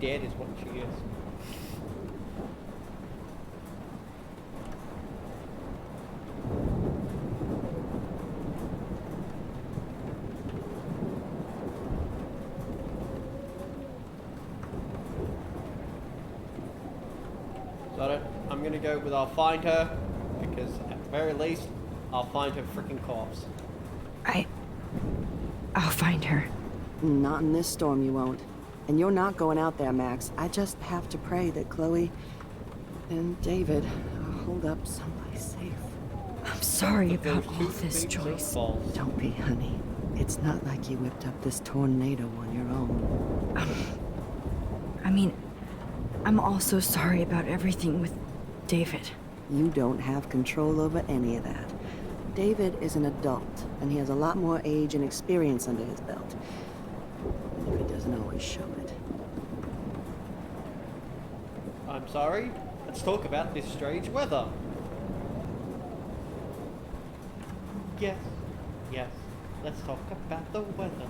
Speaker 1: Dead is what she is. I'm gonna go with I'll find her, because at the very least, I'll find her freaking corpse.
Speaker 2: I'll find her.
Speaker 7: Not in this storm, you won't. And you're not going out there, Max. I just have to pray that Chloe and David hold up someplace safe.
Speaker 2: I'm sorry about all this, Joyce.
Speaker 7: Don't be, honey. It's not like you whipped up this tornado on your own.
Speaker 2: I mean, I'm also sorry about everything with David.
Speaker 7: You don't have control over any of that. David is an adult, and he has a lot more age and experience under his belt. Even if he doesn't always show it.
Speaker 1: I'm sorry? Let's talk about this strange weather. Yes, yes. Let's talk about the weather.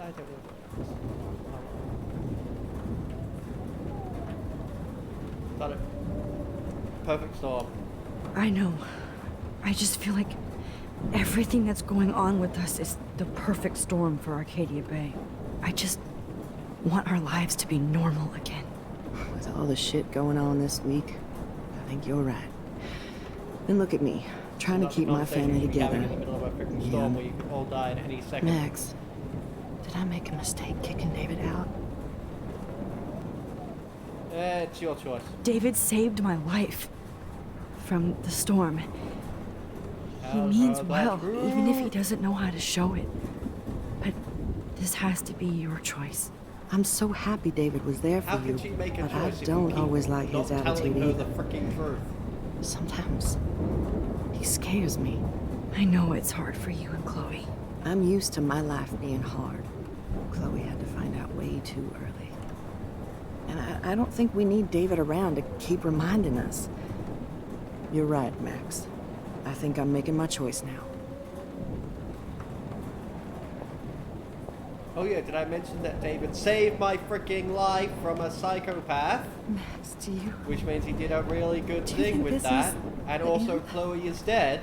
Speaker 1: I don't know. Got it. Perfect storm.
Speaker 2: I know. I just feel like everything that's going on with us is the perfect storm for Arcadia Bay. I just want our lives to be normal again.
Speaker 7: With all the shit going on this week, I think you're right. And look at me, trying to keep my family together.
Speaker 1: In the middle of a freaking storm where you could all die at any second.
Speaker 7: Max, did I make a mistake kicking David out?
Speaker 1: It's your choice.
Speaker 2: David saved my life from the storm. He means well, even if he doesn't know how to show it. But this has to be your choice.
Speaker 7: I'm so happy David was there for you, but I don't always like his attitude either.
Speaker 1: The freaking truth.
Speaker 7: Sometimes he scares me.
Speaker 2: I know it's hard for you and Chloe.
Speaker 7: I'm used to my life being hard. Chloe had to find out way too early. And I don't think we need David around to keep reminding us. You're right, Max. I think I'm making my choice now.
Speaker 1: Oh yeah, did I mention that David saved my freaking life from a psychopath?
Speaker 2: Max, do you...
Speaker 1: Which means he did a really good thing with that. And also Chloe is dead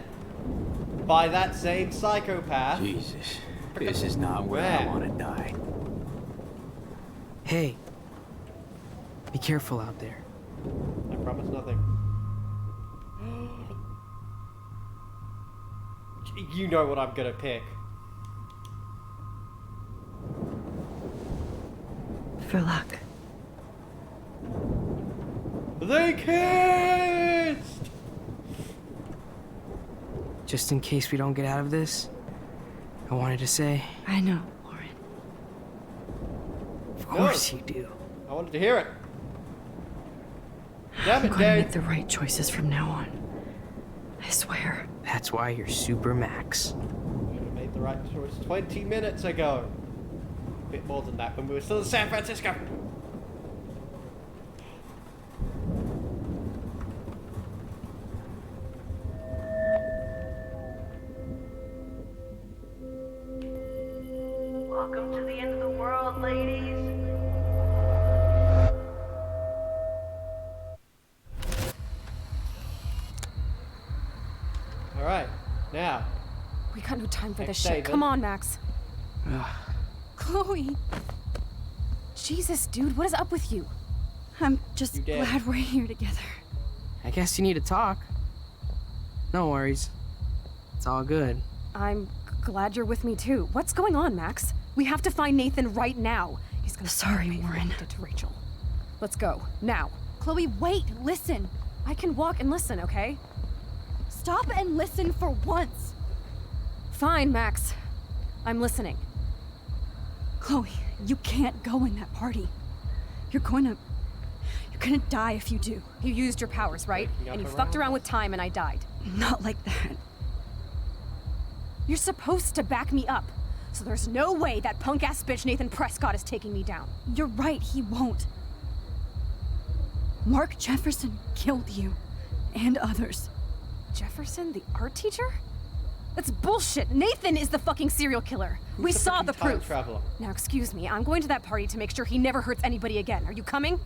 Speaker 1: by that same psychopath.
Speaker 8: Jesus, this is not where I want to die.
Speaker 9: Hey, be careful out there.
Speaker 1: I promise nothing. You know what I'm gonna pick.
Speaker 2: For luck.
Speaker 1: They kissed!
Speaker 9: Just in case we don't get out of this, I wanted to say...
Speaker 2: I know, Warren.
Speaker 9: Of course you do.
Speaker 1: I wanted to hear it.
Speaker 2: I'm going to make the right choices from now on. I swear.
Speaker 9: That's why you're Super Max.
Speaker 1: We made the right choice 20 minutes ago. A bit more than that when we were still in San Francisco.
Speaker 20: Welcome to the end of the world, ladies.
Speaker 1: Alright, now.
Speaker 5: We got no time for this shit.
Speaker 1: David.
Speaker 5: Come on, Max. Chloe. Jesus, dude, what is up with you?
Speaker 2: I'm just glad we're here together.
Speaker 9: I guess you need to talk. No worries. It's all good.
Speaker 5: I'm glad you're with me too. What's going on, Max? We have to find Nathan right now. He's gonna
Speaker 2: Sorry, Warren.
Speaker 5: To Rachel. Let's go now. Chloe, wait, listen. I can walk and listen, okay? Stop and listen for once. Fine, Max. I'm listening.
Speaker 2: Chloe, you can't go in that party. You're going to You're gonna die if you do.
Speaker 5: You used your powers, right? And you fucked around with time and I died.
Speaker 2: Not like that.
Speaker 5: You're supposed to back me up. So there's no way that punk-ass bitch Nathan Prescott is taking me down.
Speaker 2: You're right, he won't. Mark Jefferson killed you. And others.
Speaker 5: Jefferson, the art teacher? That's bullshit. Nathan is the fucking serial killer. We saw the proof.
Speaker 1: Traveler?
Speaker 5: Now, excuse me. I'm going to that party to make sure he never hurts anybody again. Are you coming?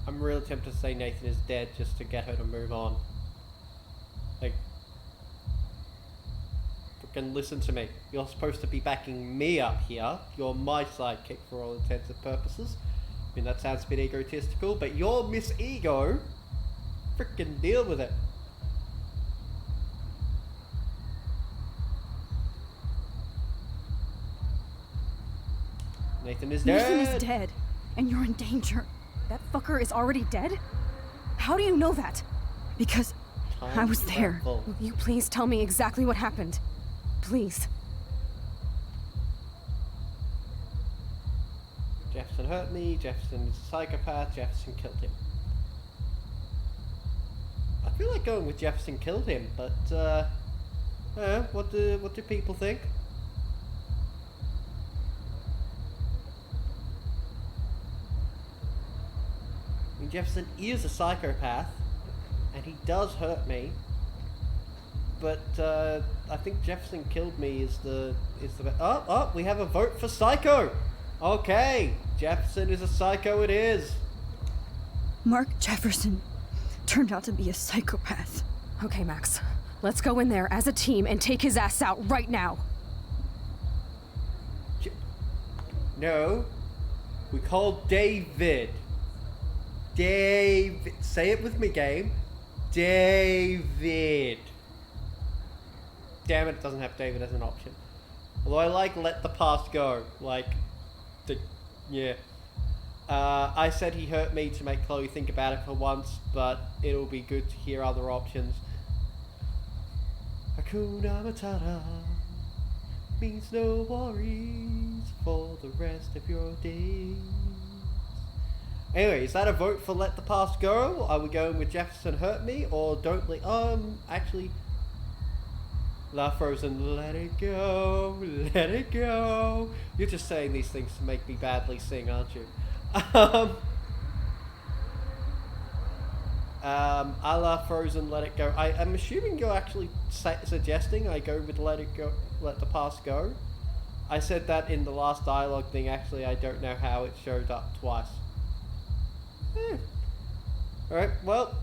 Speaker 1: I'm really tempted to say Nathan is dead just to get her to move on. Like, freaking listen to me. You're supposed to be backing me up here. You're my sidekick for all intents and purposes. I mean, that sounds a bit egotistical, but you're Miss Ego. Freaking deal with it. Nathan is dead.
Speaker 2: Nathan is dead, and you're in danger.
Speaker 5: That fucker is already dead? How do you know that?
Speaker 2: Because I was there.
Speaker 5: Will you please tell me exactly what happened? Please.
Speaker 1: Jefferson hurt me, Jefferson is a psychopath, Jefferson killed him. I feel like going with Jefferson killed him, but what do people think? I mean, Jefferson is a psychopath, and he does hurt me. But I think Jefferson killed me is the we have a vote for Psycho. Okay, Jefferson is a psycho. It is.
Speaker 2: Mark Jefferson turned out to be a psychopath.
Speaker 5: Okay, Max. Let's go in there as a team and take his ass out right now.
Speaker 1: No. We call David. David. Say it with me, game. David. Damn it, it doesn't have David as an option. Although I like let the past go. Like, yeah. I said he hurt me to make Chloe think about it for once, but it'll be good to hear other options. Hakuna Matata means no worries for the rest of your days. Anyway, is that a vote for let the past go? Are we going with Jefferson hurt me or don't actually La Frozen, let it go, let it go. You're just saying these things to make me badly sing, aren't you? A la Frozen, let it go. I'm assuming you're actually suggesting I go with let it go, let the past go. I said that in the last dialogue thing. Actually, I don't know how it showed up twice. Alright, well,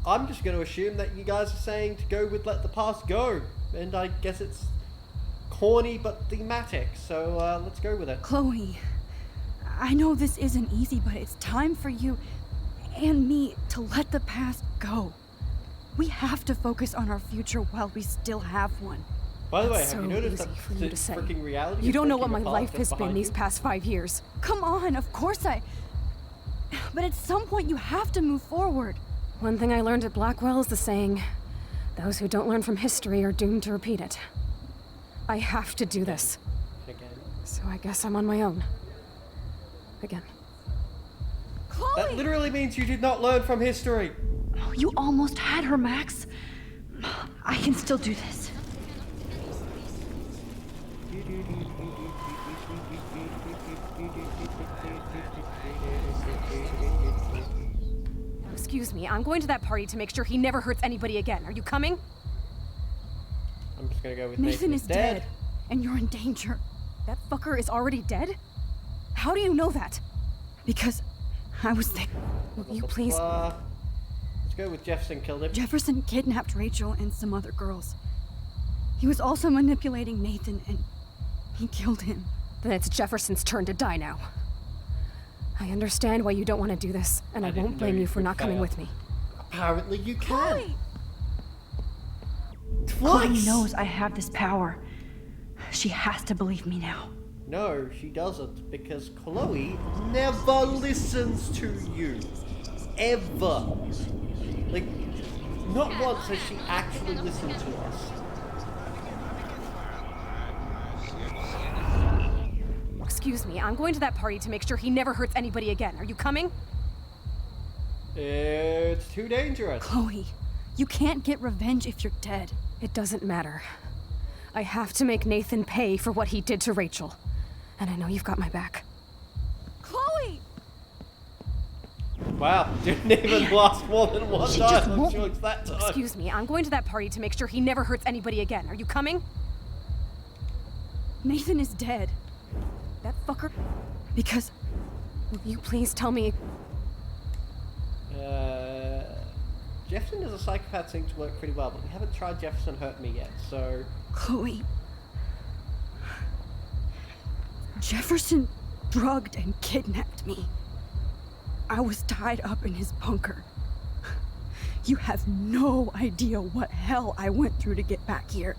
Speaker 1: I'm just going to assume that you guys are saying to go with let the past go. And I guess it's corny but thematic, so let's go with it.
Speaker 2: Chloe, I know this isn't easy, but it's time for you and me to let the past go. We have to focus on our future while we still have one.
Speaker 1: By the way,
Speaker 5: That's
Speaker 1: have you
Speaker 5: so
Speaker 1: noticed
Speaker 5: easy
Speaker 1: that
Speaker 5: for you to say.
Speaker 1: freaking reality?
Speaker 5: You don't know
Speaker 1: is
Speaker 5: what my
Speaker 1: breaking apart
Speaker 5: life
Speaker 1: just
Speaker 5: has been
Speaker 1: behind
Speaker 5: these
Speaker 1: you?
Speaker 5: past 5 years.
Speaker 2: Come on, of course but at some point you have to move forward.
Speaker 5: One thing I learned at Blackwell is the saying, those who don't learn from history are doomed to repeat it. I have to do this.
Speaker 1: Again.
Speaker 5: So I guess I'm on my own. Again.
Speaker 2: Chloe!
Speaker 1: That literally means you did not learn from history.
Speaker 2: Oh, you almost had her, Max. I can still do this.
Speaker 5: Excuse me, I'm going to that party to make sure he never hurts anybody again. Are you coming?
Speaker 1: I'm just gonna go with
Speaker 2: Nathan is dead, and you're in danger.
Speaker 5: That fucker is already dead? How do you know that?
Speaker 2: Because I was there.
Speaker 5: Will you please?
Speaker 1: Let's go with Jefferson killed him.
Speaker 2: Jefferson kidnapped Rachel and some other girls. He was also manipulating Nathan, and he killed him.
Speaker 5: Then it's Jefferson's turn to die now. I understand why you don't want to do this, and I won't blame you for not coming with me.
Speaker 1: Apparently you can.
Speaker 2: Chloe!
Speaker 1: Twice!
Speaker 2: Chloe knows I have this power. She has to believe me now.
Speaker 1: No, she doesn't, because Chloe never listens to you. Ever. Like, not once has she actually listened to us.
Speaker 5: Excuse me, I'm going to that party to make sure he never hurts anybody again. Are you coming?
Speaker 1: It's too dangerous.
Speaker 2: Chloe, you can't get revenge if you're dead.
Speaker 5: It doesn't matter. I have to make Nathan pay for what he did to Rachel. And I know you've got my back.
Speaker 2: Chloe!
Speaker 1: Wow, didn't even last more than one dialogue choice that time.
Speaker 5: Excuse me, I'm going to that party to make sure he never hurts anybody again. Are you coming?
Speaker 2: Nathan is dead. That fucker... Because...
Speaker 5: Will you please tell me...
Speaker 1: Jefferson as a psychopath seems to work pretty well, but we haven't tried Jefferson hurt me yet, so...
Speaker 2: Chloe... Jefferson drugged and kidnapped me. I was tied up in his bunker. You have no idea what hell I went through to get back here.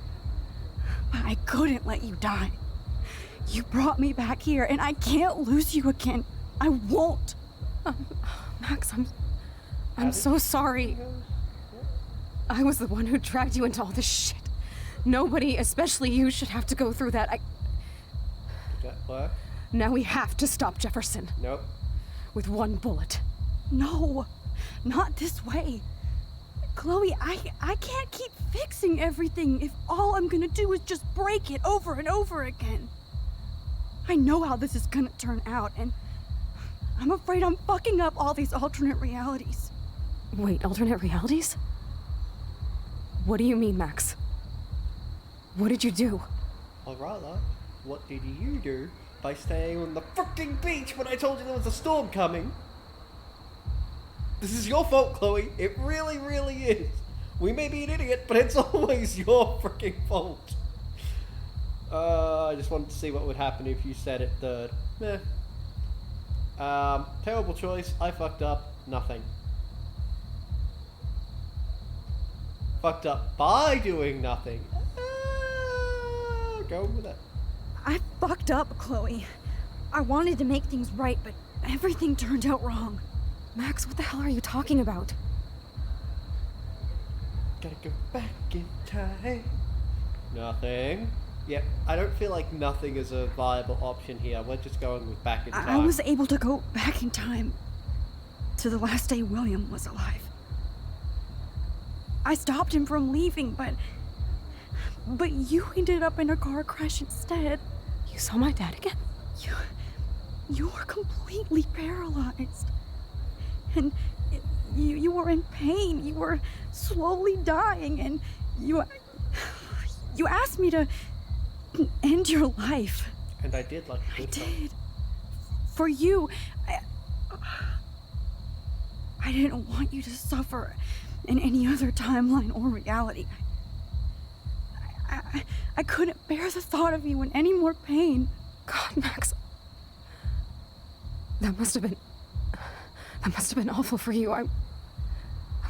Speaker 2: But I couldn't let you die. You brought me back here, and I can't lose you again. I won't.
Speaker 5: Max, I'm so sorry. I was the one who dragged you into all this shit. Nobody, especially you, should have to go through that.
Speaker 1: Did that work?
Speaker 5: Now we have to stop Jefferson.
Speaker 1: Nope.
Speaker 5: With one bullet.
Speaker 2: No, not this way. Chloe, I can't keep fixing everything if all I'm gonna do is just break it over and over again. I know how this is gonna turn out, and I'm afraid I'm fucking up all these alternate realities.
Speaker 5: Wait, alternate realities? What do you mean, Max? What did you do?
Speaker 1: Or rather, what did you do by staying on the fucking beach when I told you there was a storm coming? This is your fault, Chloe. It really, really is. We may be an idiot, but it's always your freaking fault. I just wanted to see what would happen if you said it third. Meh. Terrible choice. I fucked up. Nothing. Fucked up by doing nothing. Go with it.
Speaker 2: I fucked up, Chloe. I wanted to make things right, but everything turned out wrong.
Speaker 5: Max, what the hell are you talking about?
Speaker 1: Gotta go back in time. Nothing. Yep, I don't feel like nothing is a viable option here. We're just going with back in time.
Speaker 2: I was able to go back in time to the last day William was alive. I stopped him from leaving, but you ended up in a car crash instead.
Speaker 5: You saw my dad again?
Speaker 2: You were completely paralyzed. And you were in pain. You were slowly dying, and you asked me to end your life.
Speaker 1: And I did, like
Speaker 2: I did. For you, I didn't want you to suffer in any other timeline or reality. I couldn't bear the thought of you in any more pain.
Speaker 5: God, Max. That must have been awful for you. I'm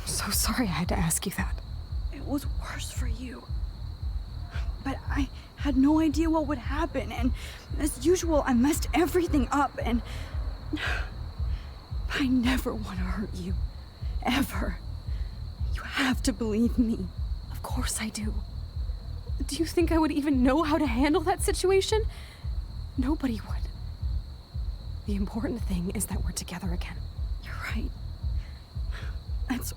Speaker 5: so sorry I had to ask you that.
Speaker 2: It was worse for you. But I had no idea what would happen, and as usual, I messed everything up, and I never want to hurt you. Ever. You have to believe me.
Speaker 5: Of course I do. Do you think I would even know how to handle that situation? Nobody would. The important thing is that we're together again.
Speaker 2: You're right. That's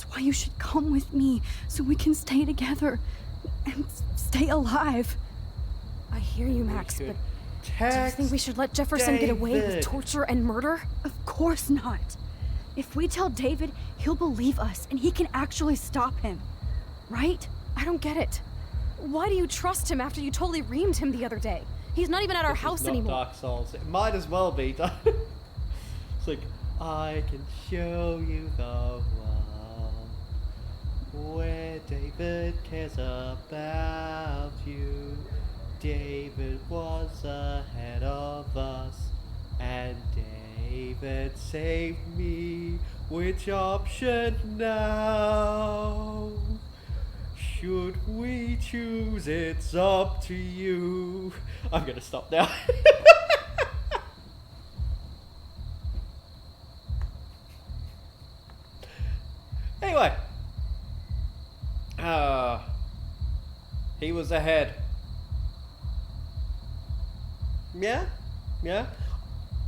Speaker 2: why you should come with me, so we can stay together and stay alive.
Speaker 5: I hear you, Max, but do you think we should let Jefferson get away with torture and murder?
Speaker 2: Of course not. If we tell David, he'll believe us, and he can actually stop him. Right?
Speaker 5: I don't get it. Why do you trust him after you totally reamed him the other day? He's not even at our house anymore.
Speaker 1: Dark Souls. It might as well be. It's like, I can show you the world where David cares about you. David was ahead of us, and David saved me. Which option now? Should we choose? It's up to you. I'm gonna stop now. Anyway. He was ahead. Yeah? Yeah?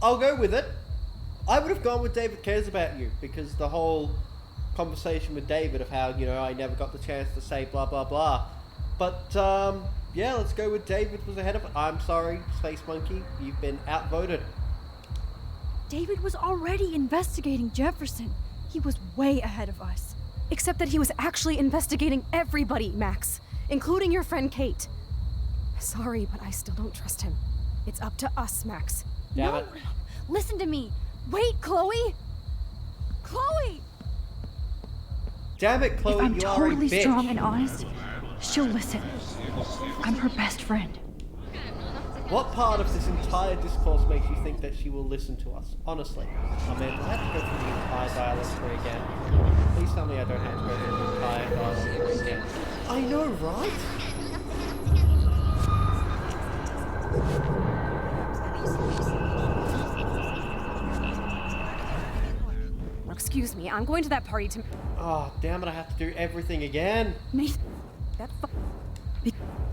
Speaker 1: I'll go with it. I would have gone with David Cares About You, because the whole conversation with David of how, you know, I never got the chance to say blah blah blah. But yeah, let's go with David was ahead of it. I'm sorry, Space Monkey, you've been outvoted.
Speaker 2: David was already investigating Jefferson. He was way ahead of us.
Speaker 5: Except that he was actually investigating everybody, Max, including your friend Kate. Sorry, but I still don't trust him. It's up to us, Max.
Speaker 1: Damn it.
Speaker 5: Listen to me. Wait, Chloe! Chloe!
Speaker 1: Damn it, Chloe,
Speaker 2: if I'm
Speaker 1: you
Speaker 2: totally
Speaker 1: are a bitch.
Speaker 2: strong and honest, she'll listen. I'm her best friend.
Speaker 1: What part of this entire discourse makes you think that she will listen to us? Honestly. I mean, I have to go through the entire dialogue through again. Please tell me I don't have to go through the entire dialogue through again. I know, right?
Speaker 5: Excuse me, I'm going to that party to...
Speaker 1: Oh, damn it, I have to do everything again.
Speaker 5: Nathan,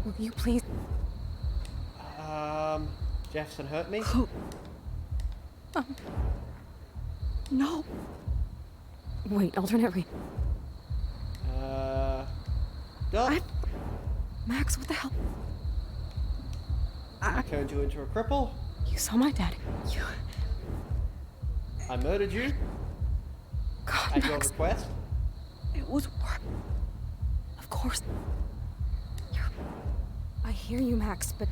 Speaker 5: will you please...
Speaker 1: Jefferson hurt me?
Speaker 2: No.
Speaker 5: Wait, alternate Max, what the hell?
Speaker 1: I turned you into a cripple.
Speaker 5: You saw my dad.
Speaker 1: I murdered you.
Speaker 5: God,
Speaker 1: at
Speaker 5: Max.
Speaker 1: your request.
Speaker 2: It was work.
Speaker 5: Of course. I hear you, Max, but...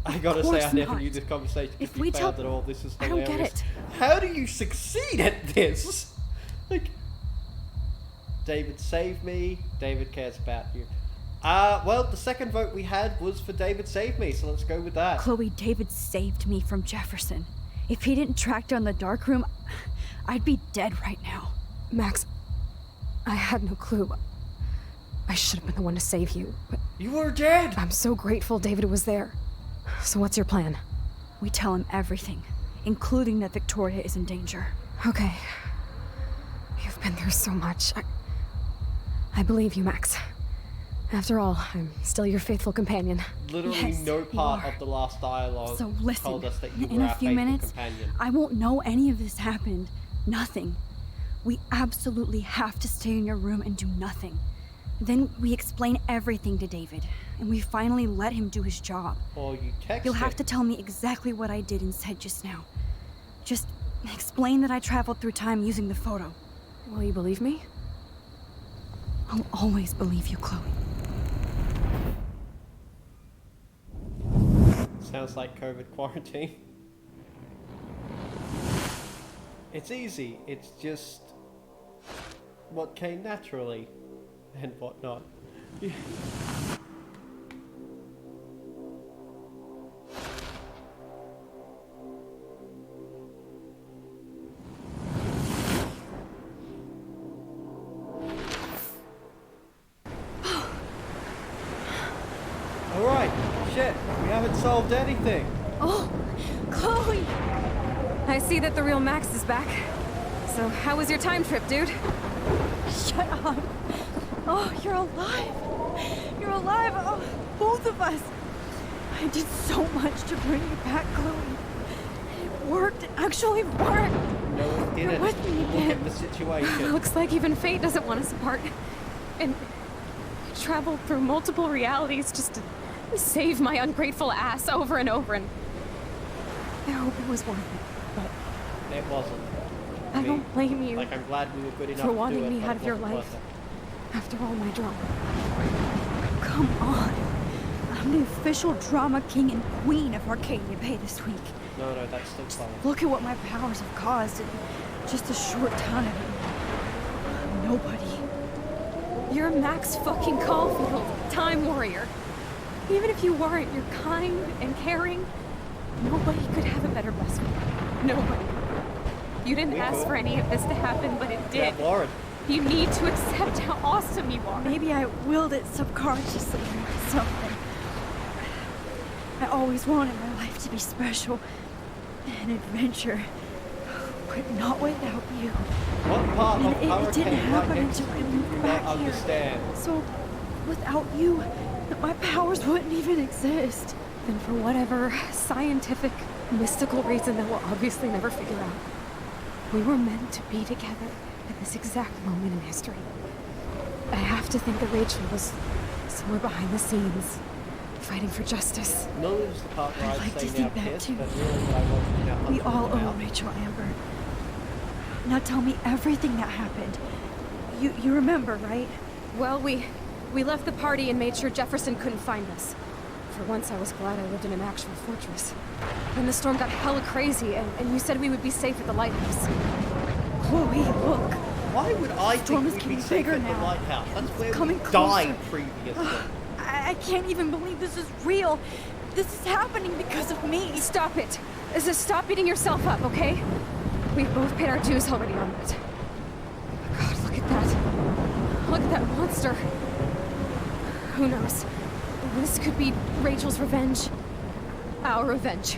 Speaker 1: I gotta say, I never knew this conversation could
Speaker 2: If
Speaker 1: be
Speaker 2: we
Speaker 1: found
Speaker 2: tell-
Speaker 1: at all. This is
Speaker 5: I don't
Speaker 1: hilarious.
Speaker 5: get it.
Speaker 1: How do you succeed at this? Like, David saved me. David cares about you. Well, the second vote we had was for David Save Me, so let's go with that.
Speaker 2: Chloe, David saved me from Jefferson. If he didn't track down the dark room, I'd be dead right now.
Speaker 5: Max, I had no clue. I should have been the one to save you, but...
Speaker 1: You were dead!
Speaker 5: I'm so grateful David was there. So what's your plan?
Speaker 2: We tell him everything, including that Victoria is in danger.
Speaker 5: Okay. You've been through so much. I believe you, Max. After all, I'm still your faithful companion.
Speaker 1: Literally
Speaker 2: Yes,
Speaker 1: no
Speaker 2: you
Speaker 1: part
Speaker 2: are.
Speaker 1: of the last dialogue
Speaker 2: So listen,
Speaker 1: told us that you
Speaker 2: in
Speaker 1: were
Speaker 2: a
Speaker 1: our
Speaker 2: few
Speaker 1: faithful
Speaker 2: minutes,
Speaker 1: companion.
Speaker 2: I won't know any of this happened. Nothing. We absolutely have to stay in your room and do nothing. Then we explain everything to David, and we finally let him do his job.
Speaker 1: Or you text
Speaker 2: You'll have
Speaker 1: him.
Speaker 2: to tell me exactly what I did and said just now. Just explain that I traveled through time using the photo.
Speaker 5: Will you believe me?
Speaker 2: I'll always believe you, Chloe.
Speaker 1: Sounds like COVID quarantine. It's easy. It's just what came naturally and what not. Yeah. Alright, shit, we haven't solved anything.
Speaker 5: Oh, Chloe! I see that the real Max is back. So, how was your time trip, dude?
Speaker 2: Shut up. Oh, you're alive. You're alive. Oh, both of us. I did so much to bring you back, Chloe. It worked. It actually worked.
Speaker 1: No, it didn't.
Speaker 2: You're with me
Speaker 1: Look
Speaker 2: again.
Speaker 1: at the situation.
Speaker 5: Looks like even fate doesn't want us apart. And I traveled through multiple realities just to save my ungrateful ass over and over, and I hope it was worth it, but
Speaker 1: It wasn't.
Speaker 5: I don't blame you
Speaker 1: Like, I'm glad we were good enough
Speaker 5: for
Speaker 1: to do
Speaker 5: wanting
Speaker 1: it,
Speaker 5: me
Speaker 1: but
Speaker 5: out
Speaker 1: it
Speaker 5: of your
Speaker 1: wasn't
Speaker 5: life
Speaker 1: worth it.
Speaker 5: after all my drama.
Speaker 2: Come on. I'm the official drama king and queen of Arcadia Bay this week.
Speaker 1: No, that's still fine.
Speaker 2: Look at what my powers have caused in just a short time. Nobody.
Speaker 5: You're Max fucking Caulfield, Time Warrior. Even if you weren't, you're kind and caring. Nobody could have a better best friend. Nobody. You didn't
Speaker 1: We
Speaker 5: ask
Speaker 1: could.
Speaker 5: for any of this to happen, but it did.
Speaker 1: Yeah, Lauren.
Speaker 5: You need to accept how awesome you are.
Speaker 2: Maybe I willed it subconsciously or something. I always wanted my life to be special. An adventure. But not without you.
Speaker 1: What part
Speaker 2: And
Speaker 1: of
Speaker 2: it
Speaker 1: Hurricane
Speaker 2: didn't happen
Speaker 1: right next
Speaker 2: until
Speaker 1: to
Speaker 2: I
Speaker 1: you do
Speaker 2: moved
Speaker 1: you
Speaker 2: back
Speaker 1: not
Speaker 2: here.
Speaker 1: understand?
Speaker 2: So, without you, my powers wouldn't even exist.
Speaker 5: And for whatever scientific, mystical reason that we'll obviously never figure out. We were meant to be together at this exact moment in history. I have to think that Rachel was somewhere behind the scenes, fighting for justice.
Speaker 1: Notice the part where
Speaker 2: I'd
Speaker 1: I
Speaker 2: like to
Speaker 1: say
Speaker 2: think
Speaker 1: now
Speaker 2: that
Speaker 1: kiss,
Speaker 2: too.
Speaker 1: but really what I want to now
Speaker 2: We
Speaker 1: punch
Speaker 2: all
Speaker 1: in the
Speaker 2: owe
Speaker 1: mouth.
Speaker 2: Rachel Amber. Now tell me everything that happened. You remember, right?
Speaker 5: Well, we left the party and made sure Jefferson couldn't find us. For once, I was glad I lived in an actual fortress. Then the storm got hella crazy, and you said we would be safe at the lighthouse.
Speaker 2: Chloe, look.
Speaker 1: Why would I
Speaker 2: Storm
Speaker 1: think
Speaker 2: is
Speaker 1: we'd be
Speaker 2: getting
Speaker 1: safe
Speaker 2: bigger
Speaker 1: at the
Speaker 2: now.
Speaker 1: lighthouse? That's where
Speaker 2: coming
Speaker 1: we died
Speaker 2: closer.
Speaker 1: previously.
Speaker 2: I can't even believe this is real. This is happening because of me.
Speaker 5: Stop it. Stop beating yourself up, okay? We've both paid our dues already on it. God, look at that. Look at that monster. Who knows? This could be Rachel's revenge. Our revenge.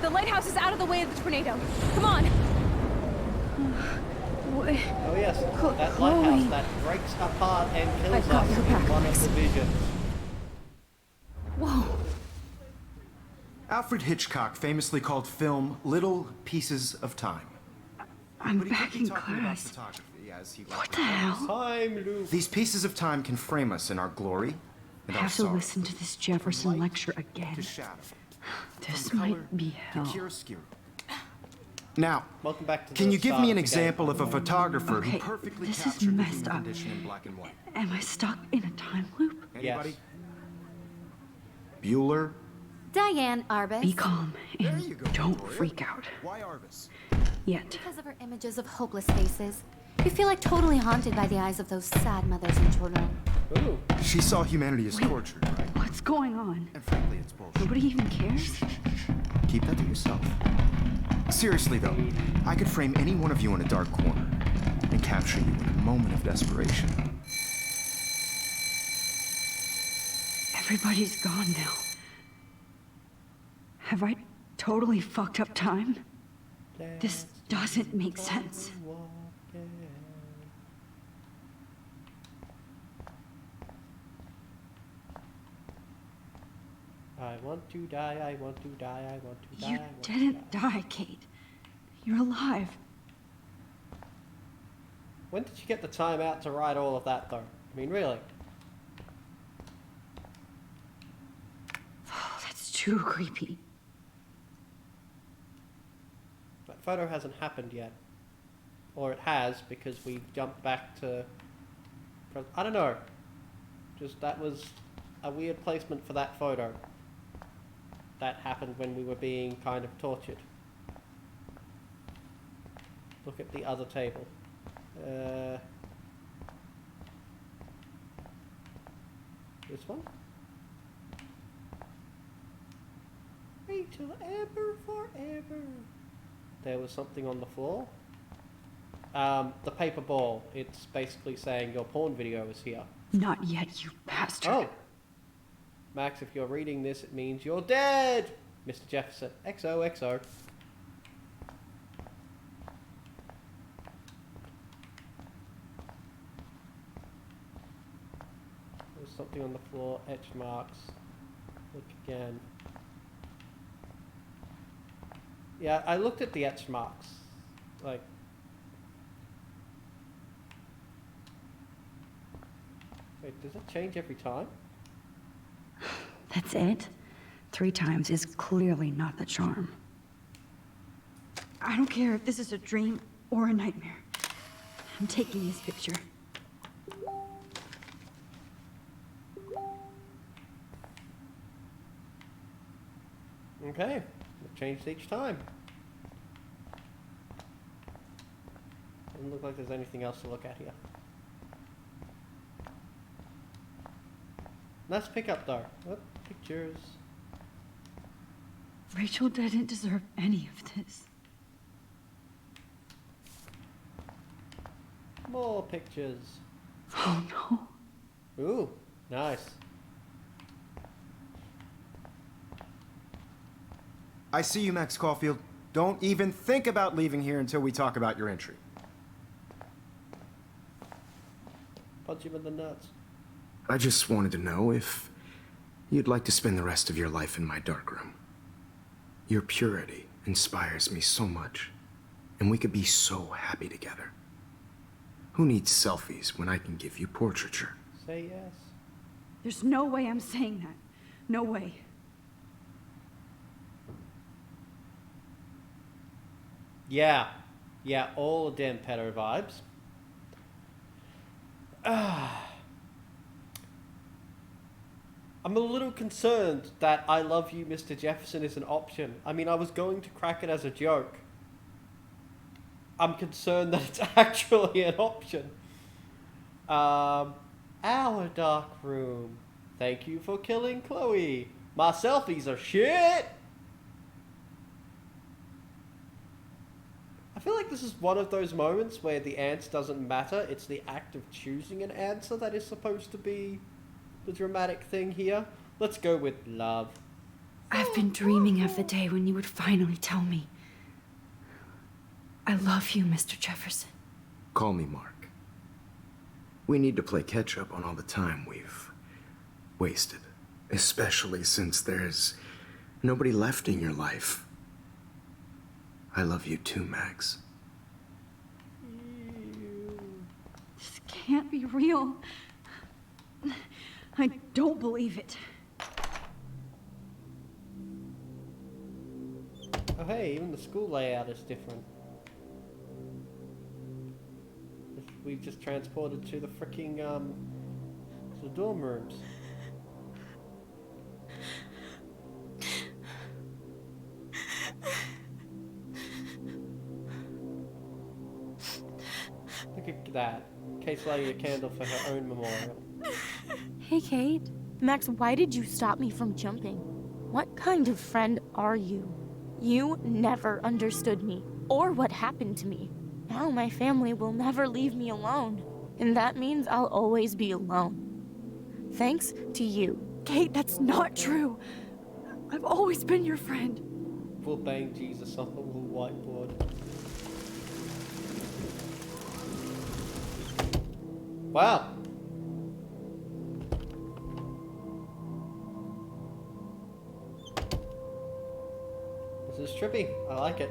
Speaker 5: The lighthouse is out of the way of the tornado. Come on.
Speaker 1: Oh yes, that
Speaker 2: Chloe.
Speaker 1: lighthouse that breaks apart and kills
Speaker 5: I've got
Speaker 1: us
Speaker 5: your
Speaker 1: in
Speaker 5: back,
Speaker 1: one
Speaker 5: Max.
Speaker 1: of the visions.
Speaker 2: Whoa.
Speaker 12: Alfred Hitchcock famously called film little pieces of time.
Speaker 2: I'm
Speaker 12: But he
Speaker 2: back
Speaker 12: could be
Speaker 2: in
Speaker 12: talking about
Speaker 2: class.
Speaker 12: photography, as he
Speaker 2: What
Speaker 12: liked
Speaker 2: the
Speaker 12: to call it.
Speaker 2: hell?
Speaker 1: Time loop.
Speaker 12: These pieces of time can frame us in our glory
Speaker 2: I
Speaker 12: and our
Speaker 2: have to
Speaker 12: sorrow.
Speaker 2: listen to this Jefferson lecture again.
Speaker 12: To shadow.
Speaker 2: This
Speaker 12: From color
Speaker 2: might be
Speaker 12: to
Speaker 2: hell.
Speaker 12: chiaroscuro. Now,
Speaker 1: Welcome back to
Speaker 12: can
Speaker 1: the
Speaker 12: you give
Speaker 1: start
Speaker 12: me
Speaker 1: of
Speaker 12: an
Speaker 1: the game.
Speaker 12: example of a photographer who
Speaker 2: Okay,
Speaker 12: perfectly
Speaker 2: this is
Speaker 12: captured the
Speaker 2: messed
Speaker 12: human
Speaker 2: up.
Speaker 12: condition in black and white?
Speaker 2: Am I stuck in a time loop?
Speaker 12: Anybody? Bueller?
Speaker 21: Diane Arbus.
Speaker 2: Be calm and don't freak out.
Speaker 12: Why Arvis?
Speaker 2: Yet.
Speaker 21: Because of her images of hopeless faces. You feel like totally haunted by the eyes of those sad mothers and children.
Speaker 1: Ooh.
Speaker 12: She saw humanity as tortured, right?
Speaker 2: What's going on?
Speaker 12: And frankly, it's bullshit.
Speaker 2: Nobody even cares?
Speaker 12: Keep that to yourself. Seriously, though, I could frame any one of you in a dark corner and capture you in a moment of desperation.
Speaker 2: Everybody's gone now. Have I totally fucked up time? This doesn't make sense.
Speaker 1: I want to die, I want to die, I want to die.
Speaker 2: You
Speaker 1: I want to
Speaker 2: didn't die, Kate. You're alive.
Speaker 1: When did you get the time out to write all of that, though? I mean, really?
Speaker 2: Oh, that's too creepy.
Speaker 1: That photo hasn't happened yet. Or it has, because we jumped back to... I don't know. Just, that was a weird placement for that photo. That happened when we were being kind of tortured. Look at the other table. This one? Rachel Amber forever. There was something on the floor. The paper ball. It's basically saying your porn video is here.
Speaker 2: Not yet, you bastard.
Speaker 1: Oh! Max, if you're reading this, it means you're dead! Mr. Jefferson. XOXO. There's something on the floor. Etch marks. Look again. Yeah, I looked at the etch marks. Like... Wait, does it change every time?
Speaker 2: That's it? 3 times is clearly not the charm. I don't care if this is a dream or a nightmare. I'm taking this picture.
Speaker 1: Okay, it changed each time. Doesn't look like there's anything else to look at here. Nice pickup though. What pictures?
Speaker 2: Rachel didn't deserve any of this.
Speaker 1: More pictures.
Speaker 2: Oh no.
Speaker 1: Ooh, nice.
Speaker 12: I see you, Max Caulfield. Don't even think about leaving here until we talk about your entry.
Speaker 1: Punch him in the nuts.
Speaker 12: I just wanted to know if You'd like to spend the rest of your life in my darkroom. Your purity inspires me so much, and we could be so happy together. Who needs selfies when I can give you portraiture?
Speaker 1: Say yes.
Speaker 2: There's no way I'm saying that. No way.
Speaker 1: Yeah. Yeah, all damn pedo vibes. I'm a little concerned that I love you, Mr. Jefferson is an option. I mean, I was going to crack it as a joke. I'm concerned that it's actually an option. Our dark room. Thank you for killing Chloe. My selfies are shit. I feel like this is one of those moments where the answer doesn't matter. It's the act of choosing an answer that is supposed to be the dramatic thing here. Let's go with love.
Speaker 2: I've been dreaming of the day when you would finally tell me. I love you, Mr. Jefferson.
Speaker 12: Call me Mark. We need to play catch up on all the time we've wasted. Especially since there's nobody left in your life. I love you too, Max.
Speaker 2: This can't be real. I don't believe it.
Speaker 1: Oh hey, even the school layout is different. We've just transported to the freaking, to the dorm rooms. Look at that. Kate's lighting a candle for her own memorial.
Speaker 5: Hey, Kate. Max, why did you stop me from jumping? What kind of friend are you? You never understood me, or what happened to me. Now my family will never leave me alone, and that means I'll always be alone. Thanks to you.
Speaker 2: Kate, that's not true. I've always been your friend.
Speaker 1: We'll bang Jesus on the little whiteboard. Wow. This is trippy. I like it.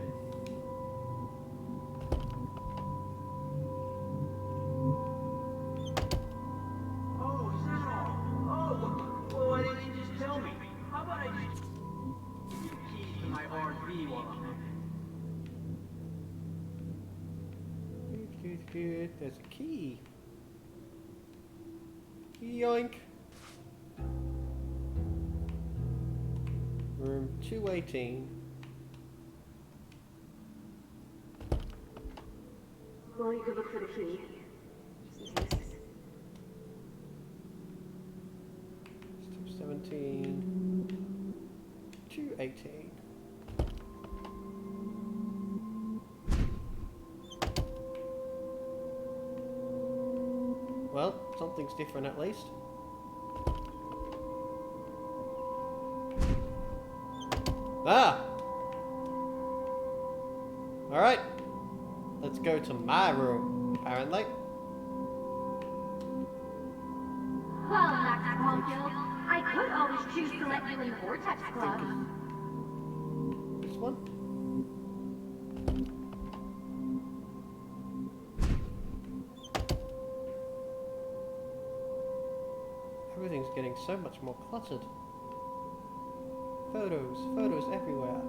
Speaker 19: Why didn't you just tell me? How about I just give you keys to my RV while I'm there?
Speaker 1: Good. There's a key. Yoink. Room 218.
Speaker 20: Well, you could look for the key.
Speaker 1: 217. 218. Well, something's different at least. Ah! Alright. Let's go to my room, apparently.
Speaker 20: Well, Max Caulfield, I could always choose to let you in the Vortex Club.
Speaker 1: This one? Everything's getting so much more cluttered. Photos everywhere.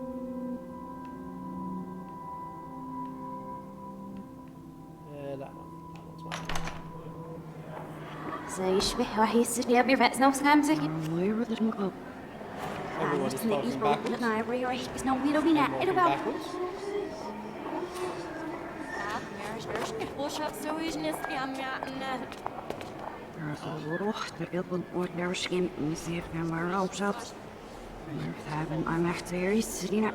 Speaker 1: That one's mine.
Speaker 21: يشبه راح يصير يبي رأس نفس خمسة.
Speaker 1: Everyone is talking backwards.
Speaker 21: I'm actually sitting up.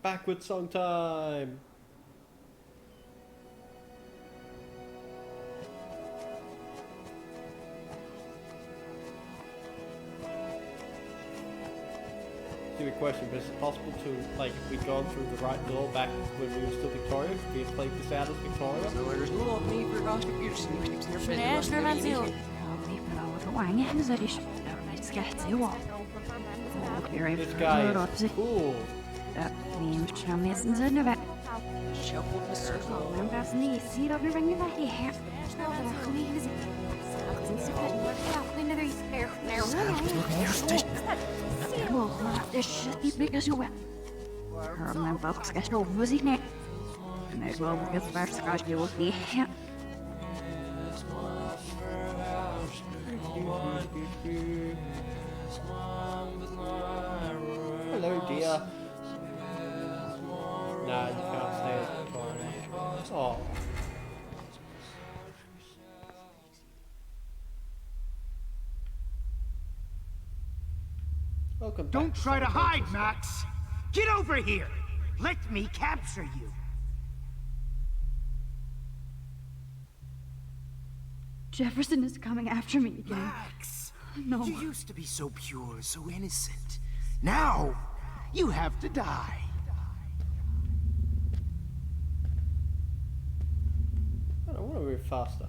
Speaker 1: Backward song time. question, but is it possible to, like, if we'd gone through the right door back when we were still Victoria, could we have played this out as Victoria? This guy is cool. Hello, dear. Nah, you can't stay as Victoria. Oh. Welcome back.
Speaker 3: Don't try to hide, Max! Get over here! Let me capture you!
Speaker 2: Jefferson is coming after me again.
Speaker 3: Max!
Speaker 2: No.
Speaker 3: You used to be so pure, so innocent. Now, you have to die.
Speaker 1: I don't want to move faster.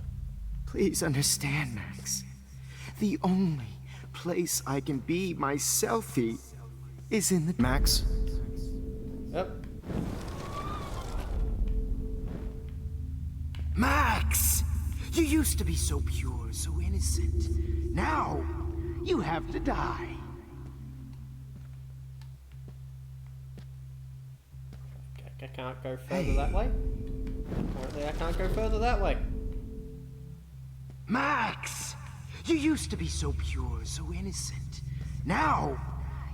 Speaker 12: Please understand, Max. The only place I can be myself is in the... Max?
Speaker 1: Yep.
Speaker 3: Max! You used to be so pure, so innocent. Now, you have to die.
Speaker 1: I can't go further that way. Apparently I can't go further that way.
Speaker 3: Max! You used to be so pure, so innocent. Now,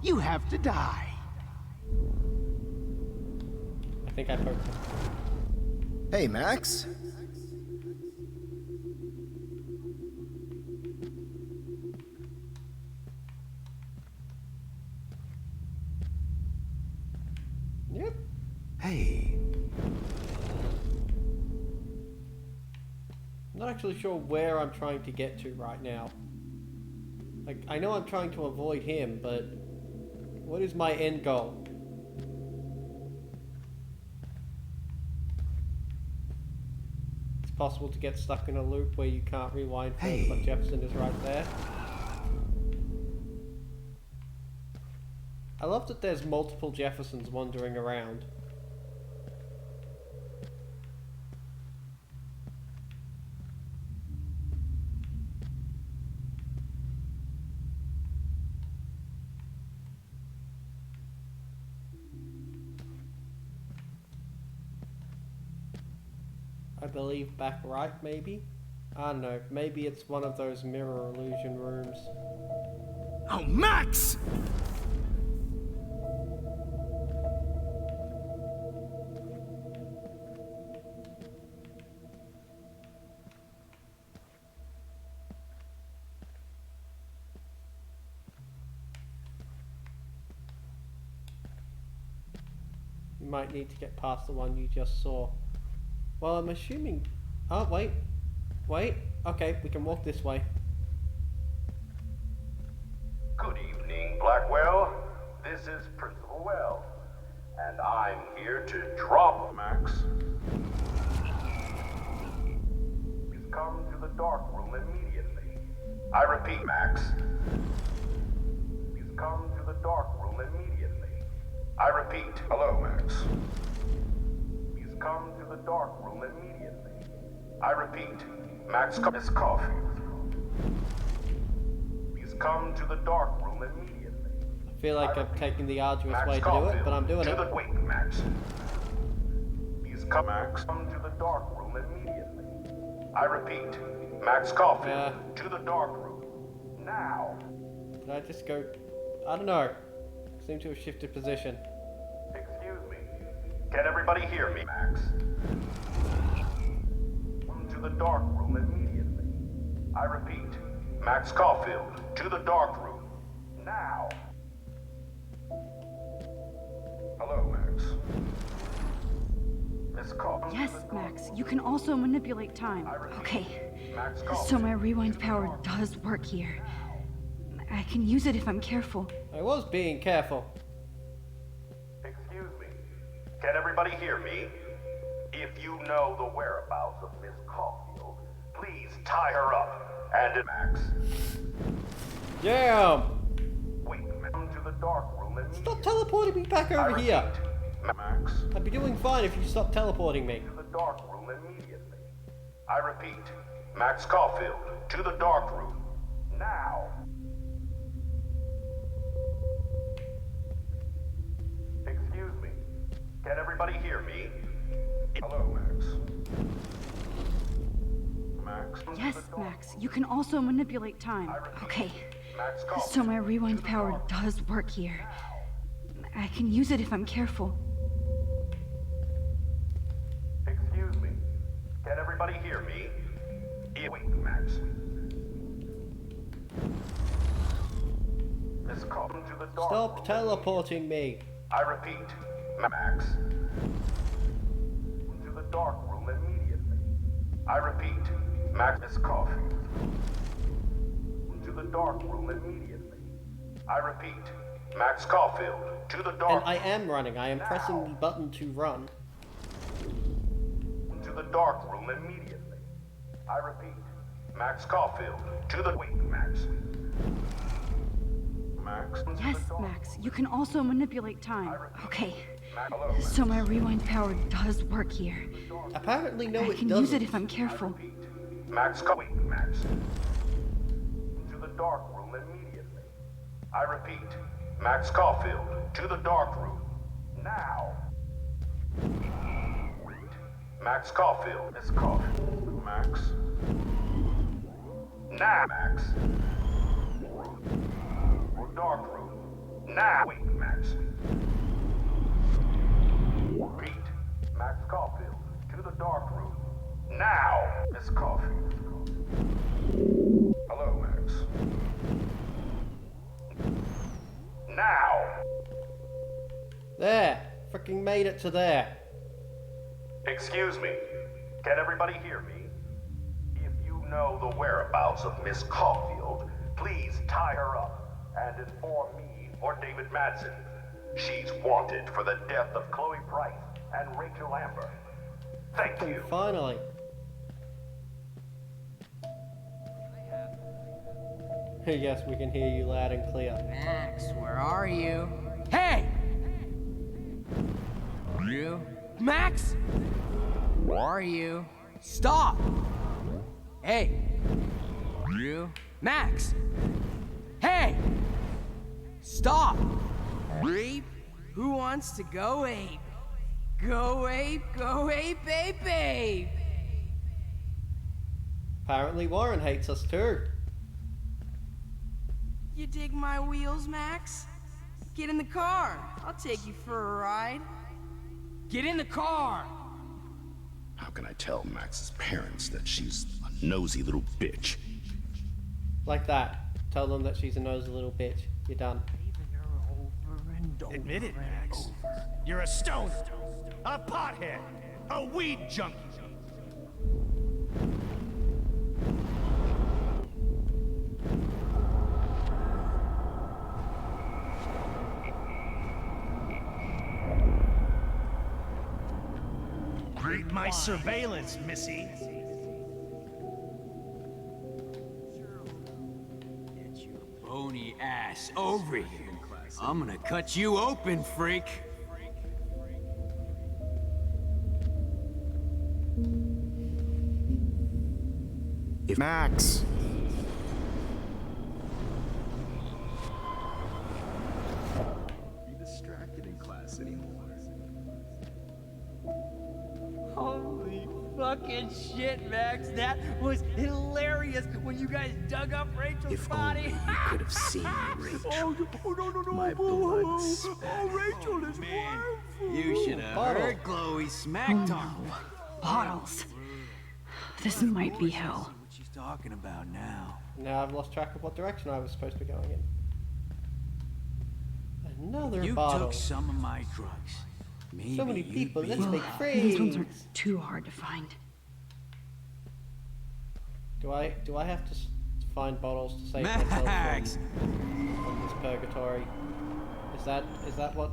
Speaker 3: you have to die.
Speaker 1: I think I poked him.
Speaker 12: Hey, Max?
Speaker 1: Yep.
Speaker 12: Hey.
Speaker 1: I'm not actually sure where I'm trying to get to right now. Like, I know I'm trying to avoid him, but what is my end goal? It's possible to get stuck in a loop where you can't rewind further, but Jefferson is right there. I love that there's multiple Jeffersons wandering around. I believe back right, maybe? I don't know, maybe it's one of those mirror illusion rooms.
Speaker 3: Oh, Max!
Speaker 1: You might need to get past the one you just saw. Well, I'm assuming... Oh, wait. Wait. Okay, we can walk this way.
Speaker 22: Good evening, Blackwell. This is Principal Well, and I'm here to drop Max. Please come to the dark room immediately. I repeat, Max. Please come to the dark room immediately. I repeat. Hello, Max. Please come to the dark room immediately. I repeat. Max, Miss Caulfield. Please come to the dark room immediately.
Speaker 1: I feel like I'm taking the arduous way to do it, but I'm doing it.
Speaker 22: Wait, Max. Please come, Max. Come to the dark room immediately. I repeat. Max Caulfield. To the dark room. Now.
Speaker 1: Did I just go... I don't know. Seem to have shifted position.
Speaker 22: Excuse me. Can everybody hear me, Max? Come to the dark room immediately. I repeat. Max Caulfield. To the dark room. Now. Hello, Max. Miss Caulfield.
Speaker 2: Yes, Max, you can also manipulate time. Okay, so my rewind power does work here. I can use it if I'm careful.
Speaker 1: I was being careful.
Speaker 22: Can everybody hear me? If you know the whereabouts of Miss Caulfield, please tie her up. And Max.
Speaker 1: Damn!
Speaker 22: Wait, come to the dark room and
Speaker 1: stop teleporting me back over here.
Speaker 22: Max.
Speaker 1: I'd be doing fine if you stopped teleporting me.
Speaker 22: To the dark room immediately. I repeat, Max Caulfield, to the dark room. Now. Excuse me. Can everybody hear me? Hello, Max. Max?
Speaker 2: Yes, Max. You can also manipulate time. Okay. So my rewind power does work here. I can use it if I'm careful.
Speaker 22: Excuse me. Can everybody hear me? Wait, Max. Miss Caulfield, to the dark
Speaker 1: Stop
Speaker 22: room.
Speaker 1: teleporting me.
Speaker 22: I repeat, Max. To the dark room immediately. I repeat, Max. Miss Caulfield. To the dark room immediately. I repeat, Max Caulfield. To the dark.
Speaker 1: And I am running. I am pressing the button to run.
Speaker 22: To the dark room immediately. I repeat, Max Caulfield. To the wait, Max. Max.
Speaker 2: Yes, Max. You can also manipulate time. Okay.
Speaker 22: Hello,
Speaker 2: So my rewind power does work here.
Speaker 1: Apparently, no,
Speaker 2: I
Speaker 1: it
Speaker 2: can
Speaker 1: doesn't.
Speaker 2: use it if I'm careful.
Speaker 22: Max, wait, Max. To the dark room immediately. I repeat, Max Caulfield, to the dark room. Now. Wait. Max Caulfield, Miss Caulfield. Max. Now, Max. Dark room. Now. Wait, Max. Repeat. Max Caulfield, to the dark room. Now, Miss Caulfield. Hello, Max. Now.
Speaker 1: There. Freaking made it to there.
Speaker 22: Excuse me. Can everybody hear me? If you know the whereabouts of Miss Caulfield, please tie her up and inform me or David Madsen. She's wanted for the death of Chloe Price and Rachel Amber. Thank you.
Speaker 1: Finally. Yes, we can hear you loud and clear.
Speaker 9: Max, where are you? Hey! You? Max? Where are you? Stop! Hey! You? Max! Hey! Stop! Ape? Who wants to go ape? Go ape, ape, ape!
Speaker 1: Apparently Warren hates us too.
Speaker 9: You dig my wheels, Max? Get in the car. I'll take you for a ride. Get in the car!
Speaker 10: How can I tell Max's parents that she's a nosy little bitch?
Speaker 1: Like that. Tell them that she's a nosy little bitch. You're done.
Speaker 13: Admit it, Max. You're a stoner, a pothead, a weed junkie. Read my surveillance, missy.
Speaker 23: Get your bony ass over here. I'm gonna cut you open, freak.
Speaker 12: If Max.
Speaker 10: Be distracted in class anymore.
Speaker 23: Holy fucking shit, Max. That was hilarious when you guys dug up Rachel's body.
Speaker 8: If only you could have seen Rachel.
Speaker 23: no,
Speaker 8: My blood
Speaker 23: Oh, Rachel is wonderful. You should have
Speaker 1: Bottle.
Speaker 23: heard Chloe smack talk.
Speaker 2: Bottles. This might be hell.
Speaker 23: What she's talking about now.
Speaker 1: Now I've lost track of what direction I was supposed to be going in. Another
Speaker 23: You
Speaker 1: bottle.
Speaker 23: took some of my drugs. Maybe
Speaker 1: So many
Speaker 23: you'd
Speaker 1: people,
Speaker 23: be-
Speaker 1: let's make
Speaker 2: These ones
Speaker 1: friends.
Speaker 2: aren't too hard to find.
Speaker 1: Do I have to find bottles to save myself
Speaker 23: Max!
Speaker 1: from this purgatory? Is that what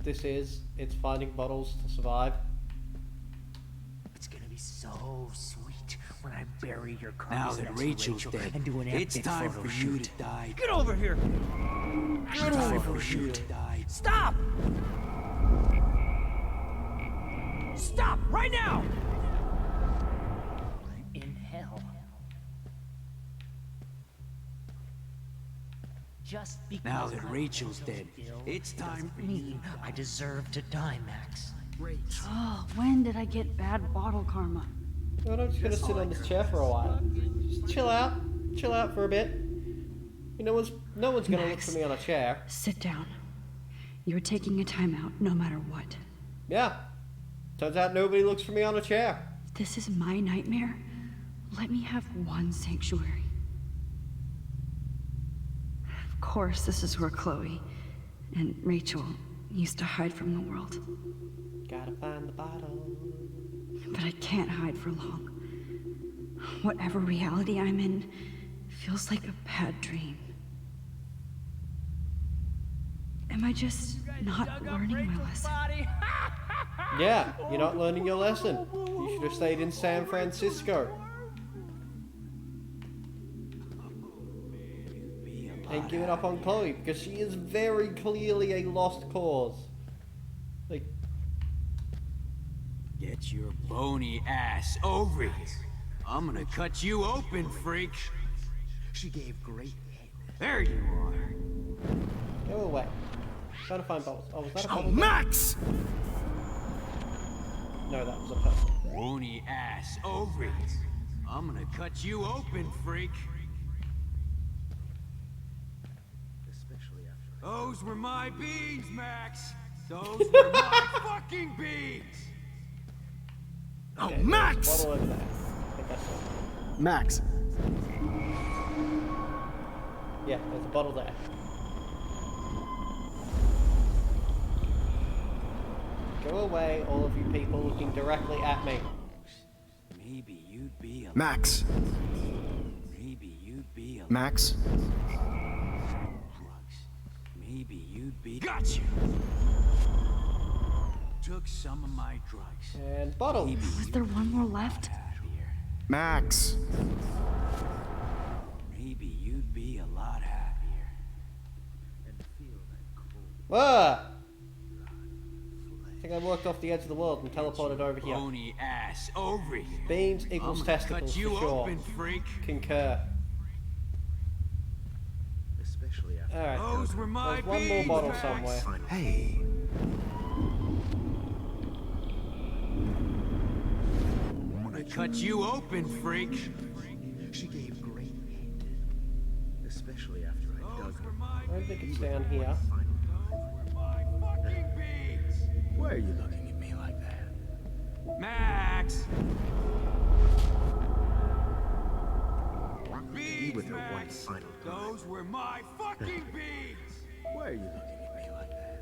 Speaker 1: this is. It's finding bottles to survive.
Speaker 3: It's gonna be so sweet when I bury your
Speaker 8: Now
Speaker 3: carcass
Speaker 8: that
Speaker 3: next to
Speaker 8: Rachel's
Speaker 3: Rachel
Speaker 8: dead,
Speaker 3: and do an
Speaker 8: it's
Speaker 3: epic
Speaker 8: time
Speaker 3: photo
Speaker 8: for you
Speaker 3: shoot.
Speaker 8: to die.
Speaker 23: Get over here! Get over here! Stop! Stop! Right now!
Speaker 3: In hell. Just because
Speaker 8: Now that
Speaker 3: I
Speaker 8: Rachel's
Speaker 3: was
Speaker 8: dead,
Speaker 3: ill
Speaker 8: it's time for
Speaker 3: doesn't mean I deserve to die, Max.
Speaker 2: Oh, when did I get bad bottle karma?
Speaker 1: Well, I'm just gonna sit on this chair for a while. Just chill out for a bit. No one's gonna look for me on a chair.
Speaker 2: Sit down. You're taking a timeout no matter what.
Speaker 1: Yeah. Turns out nobody looks for me on a chair.
Speaker 2: This is my nightmare. Let me have one sanctuary. Of course, this is where Chloe and Rachel used to hide from the world.
Speaker 1: Gotta find the bottle.
Speaker 2: But I can't hide for long. Whatever reality I'm in feels like a bad dream. Am I just not learning my lesson?
Speaker 1: Yeah, you're not learning your lesson. You should have stayed in San Francisco. And given up on Chloe, because she is very clearly a lost cause. Like,
Speaker 8: Get your bony ass over here. I'm gonna cut you open, freak.
Speaker 3: She gave great hit.
Speaker 8: There you are.
Speaker 1: go away. Trying to find bottles. Oh, was that a bottle?
Speaker 8: Max!
Speaker 1: No, that was a person.
Speaker 8: Bony ass over here. I'm gonna cut you open, freak. Those were my beans, Max. Those were my fucking beans.
Speaker 1: Okay,
Speaker 8: Max!
Speaker 1: Bottle over there. I think I saw it.
Speaker 12: Max.
Speaker 1: Yeah, there's a bottle there. Go away, all of you people looking directly at me.
Speaker 8: Maybe you'd be a
Speaker 12: Max.
Speaker 8: Maybe you'd be a
Speaker 12: Max.
Speaker 8: Maybe you'd be Gotcha! Took some of my drugs.
Speaker 1: And bottle.
Speaker 2: Was there one more left?
Speaker 12: Max.
Speaker 8: Maybe you'd be a lot happier.
Speaker 1: Whoa! I think I walked off the edge of the world and teleported over here.
Speaker 8: Bony ass over here.
Speaker 1: Beans equals
Speaker 8: I'm gonna
Speaker 1: testicles
Speaker 8: cut you
Speaker 1: for sure.
Speaker 8: open, freak.
Speaker 1: Concur.
Speaker 12: Especially after.
Speaker 1: Alright.
Speaker 8: Those were my
Speaker 1: There's one more
Speaker 8: beans,
Speaker 1: bottle
Speaker 8: Max.
Speaker 1: somewhere.
Speaker 12: Hey.
Speaker 8: I'm gonna cut you open, freak.
Speaker 12: She gave great hit. Especially after I dug her.
Speaker 1: I don't think it's down here.
Speaker 12: Why are you looking at me like that?
Speaker 8: Max!
Speaker 12: Be with her one final time.
Speaker 8: Those were my fucking beans!
Speaker 12: Why are you looking at me like that?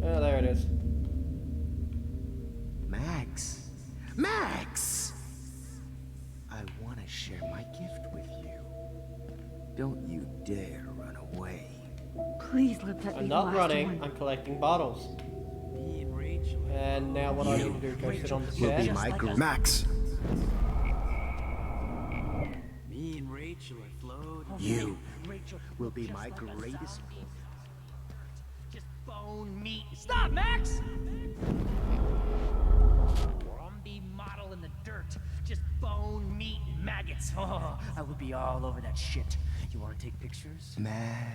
Speaker 1: Oh, there it is.
Speaker 12: Max. Max! I want to share my gift with you. Don't you dare run away.
Speaker 2: Please let that be
Speaker 1: I'm
Speaker 2: the
Speaker 1: not
Speaker 2: last
Speaker 1: running,
Speaker 2: one.
Speaker 1: I'm collecting bottles. And now what I need to do, go sit on the chair.
Speaker 12: Will be my Max.
Speaker 8: Me and Rachel are floating.
Speaker 12: You will be my greatest.
Speaker 23: Just bone meat. Stop, Max! Zombie model in the dirt. Just bone meat and maggots. Oh, I would be all over that shit. You want to take pictures?
Speaker 12: Max.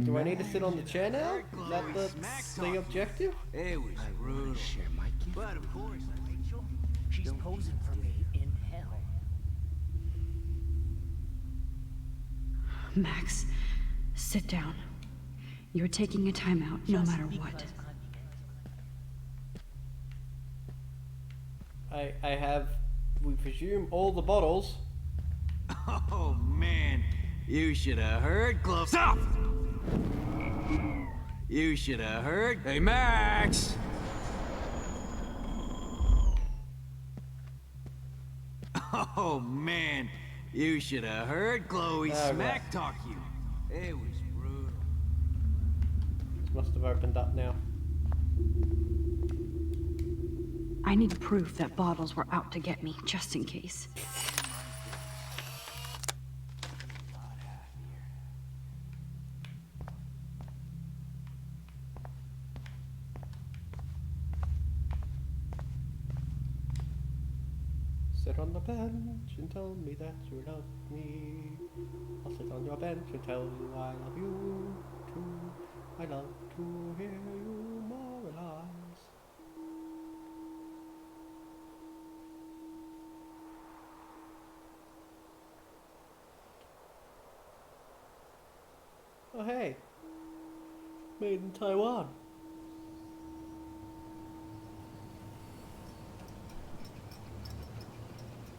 Speaker 1: Do I need to sit on the chair now? Is that the objective?
Speaker 8: It was brutal.
Speaker 12: Share my gift.
Speaker 8: But of course,
Speaker 23: Rachel, she's posing for me in hell.
Speaker 2: Max, sit down. You're taking a timeout no matter what.
Speaker 1: We presume all the bottles.
Speaker 8: Oh man, you should have heard Glove. Stop! You should have heard. Hey, Max! Oh man,
Speaker 6: You should have heard Chloe smack talk you. It was brutal.
Speaker 1: This must have opened up now.
Speaker 2: I need proof that bottles were out to get me, just in case.
Speaker 1: Sit on the bench and tell me that you love me. I'll sit on your bench and tell you I love you too. I love to hear you moralize. Oh hey, made in Taiwan.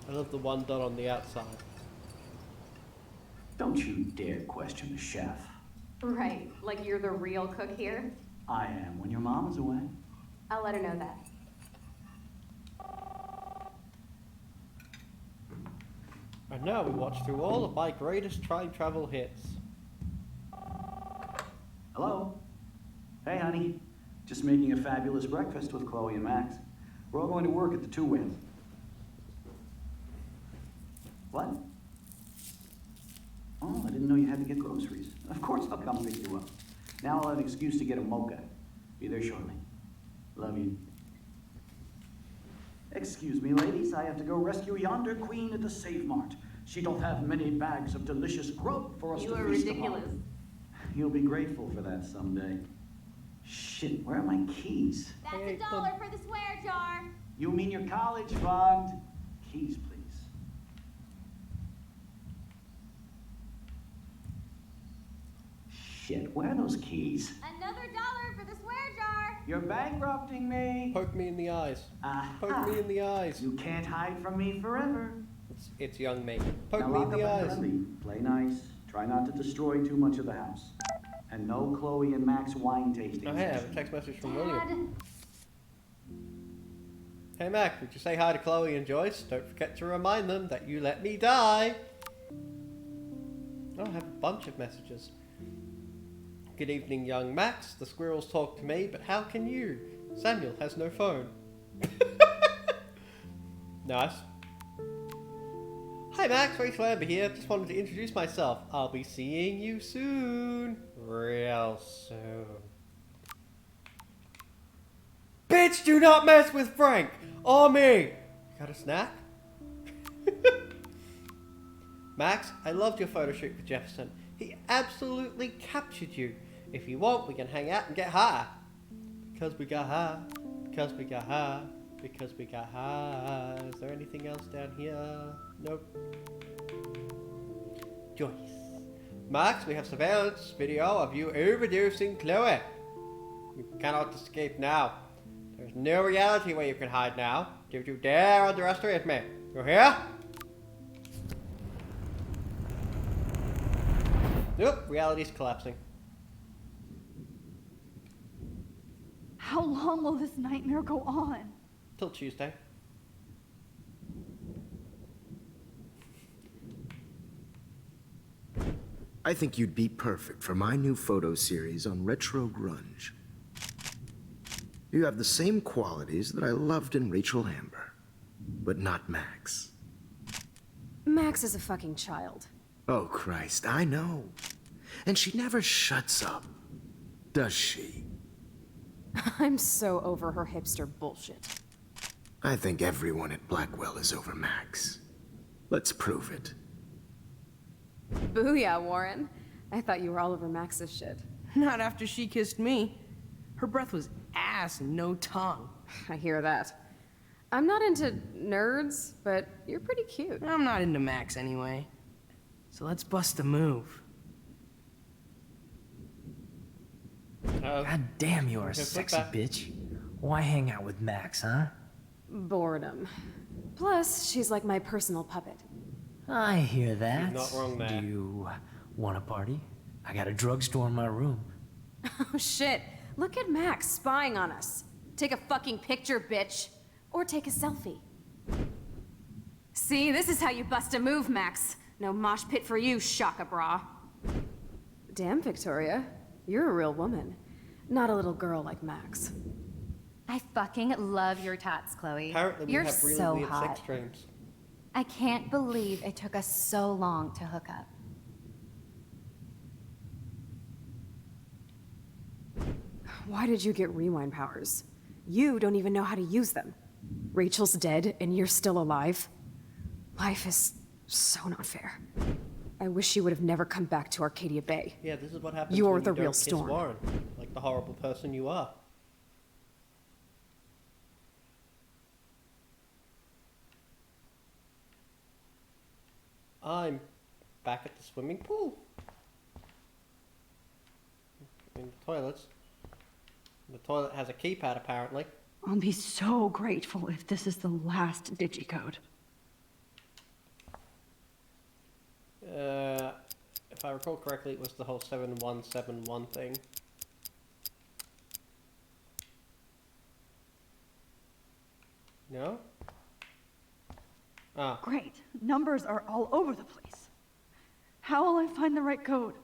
Speaker 1: I love the one dot on the outside.
Speaker 11: Don't you dare question the chef.
Speaker 5: Right, like you're the real cook here?
Speaker 11: I am when your mom is away.
Speaker 5: I'll let her know that.
Speaker 1: And now we watch through all of my greatest time travel hits.
Speaker 11: Hello? Hey, honey. Just making a fabulous breakfast with Chloe and Max. We're all going to work at the Two Whale. What? Oh, I didn't know you had to get groceries. Of course I'll come pick you up. Now I'll have an excuse to get a mocha. Be there shortly. Love you. Excuse me, ladies. I have to go rescue yonder queen at the Save Mart. She don't have many bags of delicious grub for us to feast upon.
Speaker 5: You are ridiculous.
Speaker 11: You'll be grateful for that someday. Shit, where are my keys?
Speaker 20: That's $1 for the swear jar.
Speaker 11: You mean your college fund? Keys, please. Shit, where are those keys?
Speaker 20: Another $1 for the swear jar.
Speaker 11: You're bankrupting me.
Speaker 1: Poke me in the eyes. Poke me in the eyes.
Speaker 11: You can't hide from me forever.
Speaker 1: It's young me. Poke
Speaker 11: Now
Speaker 1: me in
Speaker 11: lock
Speaker 1: the
Speaker 11: up and
Speaker 1: eyes.
Speaker 11: leave. Play nice. Try not to destroy too much of the house. And no Chloe and Max wine tasting.
Speaker 1: Oh, hey, I have a text message from William. Hey Mac, would you say hi to Chloe and Joyce? Don't forget to remind them that you let me die. Oh, I have a bunch of messages. Good evening, young Max. The squirrels talk to me, but how can you? Samuel has no phone. Nice. Hi Max, Rachel Amber here. Just wanted to introduce myself. I'll be seeing you soon. Real soon. Bitch, do not mess with Frank! Or me! Got a snack? Max, I loved your photo shoot for Jefferson. He absolutely captured you. If you want, we can hang out and get high. Because we got high. Because we got high. Because we got high. Is there anything else down here? Nope. Joyce. Max, we have surveillance video of you overdosing Chloe. You cannot escape now. There's no reality where you can hide now. Don't you dare underestimate me. You hear? Nope, reality's collapsing.
Speaker 2: How long will this nightmare go on?
Speaker 1: Till Tuesday.
Speaker 12: I think you'd be perfect for my new photo series on retro grunge. You have the same qualities that I loved in Rachel Amber, but not Max.
Speaker 5: Max is a fucking child.
Speaker 12: Oh, Christ, I know. And she never shuts up, does she?
Speaker 5: I'm so over her hipster bullshit.
Speaker 12: I think everyone at Blackwell is over Max. Let's prove it.
Speaker 5: Booyah, Warren. I thought you were all over Max's shit.
Speaker 9: Not after she kissed me. Her breath was ass and no tongue.
Speaker 5: I hear that. I'm not into nerds, but you're pretty cute.
Speaker 9: I'm not into Max anyway. So let's bust a move.
Speaker 6: God damn, you're a sexy bitch. Why hang out with Max, huh?
Speaker 5: Boredom. Plus, she's like my personal puppet.
Speaker 6: I hear that.
Speaker 1: You're not wrong there.
Speaker 6: Do you want a party? I got a drugstore in my room.
Speaker 5: Oh shit. Look at Max spying on us. Take a fucking picture, bitch. Or take a selfie. See, this is how you bust a move, Max. No mosh pit for you, Shaka Bra. Damn, Victoria. You're a real woman. Not a little girl like Max.
Speaker 21: I fucking love your tats, Chloe.
Speaker 1: Apparently we
Speaker 21: You're
Speaker 1: have really
Speaker 21: so
Speaker 1: weird
Speaker 21: hot.
Speaker 1: sex dreams.
Speaker 21: I can't believe it took us so long to hook up.
Speaker 5: Why did you get rewind powers? You don't even know how to use them. Rachel's dead and you're still alive. Life is so not fair. I wish you would have never come back to Arcadia Bay.
Speaker 1: Yeah, this is what happens
Speaker 5: You're
Speaker 1: when
Speaker 5: the
Speaker 1: you don't
Speaker 5: real
Speaker 1: kiss
Speaker 5: Storm.
Speaker 1: Warren, like the horrible person you are. I'm back at the swimming pool. In the toilets. The toilet has a keypad, apparently.
Speaker 2: I'll be so grateful if this is the last digicode.
Speaker 1: If I recall correctly, it was the whole 7171 thing. No? Ah.
Speaker 2: Great. Numbers are all over the place. How will I find the right code?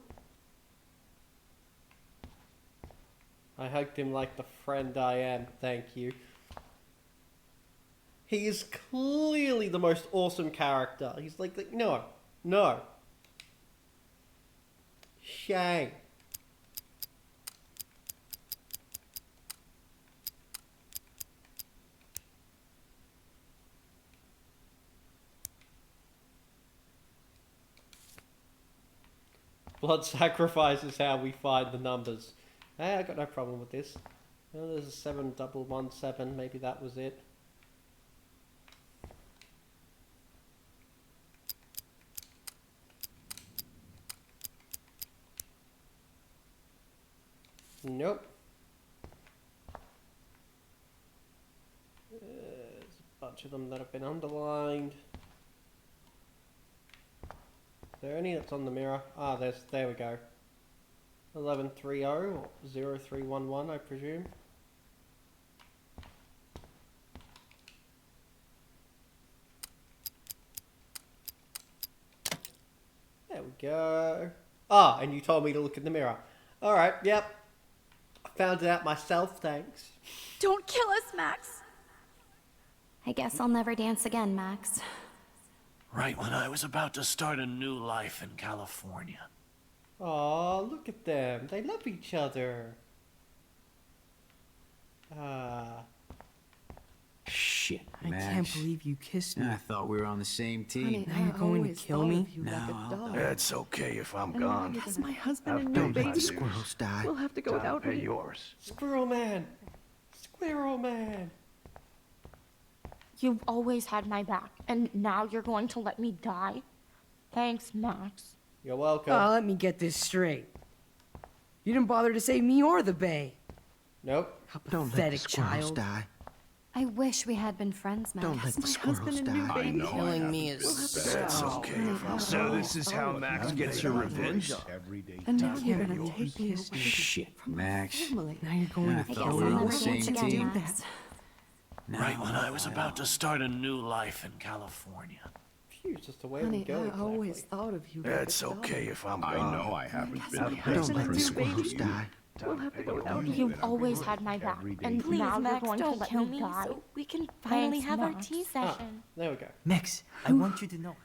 Speaker 1: I hugged him like the friend I am, thank you. He is clearly the most awesome character. He's like no. Shame. Blood sacrifice is how we find the numbers. Hey, I got no problem with this. Oh, there's a 7117, maybe that was it. Nope. There's a bunch of them that have been underlined. Is there any that's on the mirror? Ah, there we go. 1130 or 0311, I presume. There we go. Ah, and you told me to look in the mirror. Alright, yep. I found it out myself, thanks.
Speaker 2: Don't kill us, Max!
Speaker 21: I guess I'll never dance again, Max.
Speaker 4: Right when I was about to start a new life in California.
Speaker 1: Aw, look at them. They love each other. Ah.
Speaker 8: Shit,
Speaker 9: I
Speaker 8: Max.
Speaker 9: can't believe you kissed me.
Speaker 8: I thought we were on the same team.
Speaker 7: Honey,
Speaker 9: Now you're
Speaker 7: I
Speaker 9: going to
Speaker 7: always
Speaker 9: kill
Speaker 7: thought
Speaker 9: me?
Speaker 7: of you like a dog.
Speaker 10: It's okay if I'm
Speaker 7: And
Speaker 10: gone.
Speaker 7: because my husband and new
Speaker 10: Don't
Speaker 7: baby,
Speaker 10: let the
Speaker 12: Squirrels die.
Speaker 7: we'll have to go without
Speaker 10: Pay
Speaker 7: me.
Speaker 10: yours.
Speaker 1: Squirrel Man! Squirrel Man!
Speaker 14: You've always had my back, and now you're going to let me die? Thanks, Max.
Speaker 1: You're welcome.
Speaker 9: Let me get this straight. You didn't bother to save me or the Bay.
Speaker 1: Nope.
Speaker 9: How
Speaker 12: Don't let the
Speaker 9: pathetic
Speaker 12: squirrels
Speaker 9: child.
Speaker 12: die.
Speaker 21: I wish we had been friends, Max.
Speaker 12: Don't let the
Speaker 7: My
Speaker 12: squirrels
Speaker 7: husband and new
Speaker 12: die.
Speaker 10: I
Speaker 7: baby.
Speaker 10: know
Speaker 9: Killing me
Speaker 7: We'll have
Speaker 9: is
Speaker 7: to
Speaker 10: That's
Speaker 7: go.
Speaker 10: okay if I'm
Speaker 13: So
Speaker 10: gone.
Speaker 13: this is how Max gets her revenge?
Speaker 7: And now you're
Speaker 9: Can't
Speaker 7: gonna
Speaker 9: believe
Speaker 7: take
Speaker 9: you
Speaker 7: me
Speaker 9: kissed
Speaker 7: away
Speaker 9: me.
Speaker 8: Shit,
Speaker 7: from
Speaker 8: Max.
Speaker 7: my family.
Speaker 9: Now you're going
Speaker 8: I
Speaker 9: to
Speaker 21: I guess
Speaker 8: thought
Speaker 21: I'll
Speaker 8: we were on
Speaker 21: never
Speaker 8: the same
Speaker 21: dance again,
Speaker 8: team.
Speaker 21: Max.
Speaker 4: Right when I was about to start a new life in California.
Speaker 1: Confused as to where
Speaker 7: Honey,
Speaker 1: we go
Speaker 7: I
Speaker 1: exactly.
Speaker 7: always thought of you like
Speaker 10: It's
Speaker 7: a dog.
Speaker 10: okay if I'm gone. I know I haven't been the
Speaker 7: my
Speaker 10: best
Speaker 7: husband
Speaker 12: Don't let
Speaker 7: and
Speaker 12: the
Speaker 7: new
Speaker 12: squirrels
Speaker 7: baby.
Speaker 12: die.
Speaker 7: We'll have to go without me.
Speaker 14: You've always had my back, and
Speaker 21: Please,
Speaker 14: now
Speaker 21: Max,
Speaker 14: you're going
Speaker 21: don't
Speaker 14: to let
Speaker 21: kill
Speaker 14: me
Speaker 21: me
Speaker 14: die?
Speaker 21: so we can finally
Speaker 14: Thanks,
Speaker 21: have our
Speaker 14: Max.
Speaker 21: tea session.
Speaker 1: There we go.
Speaker 6: Max, I want you to know.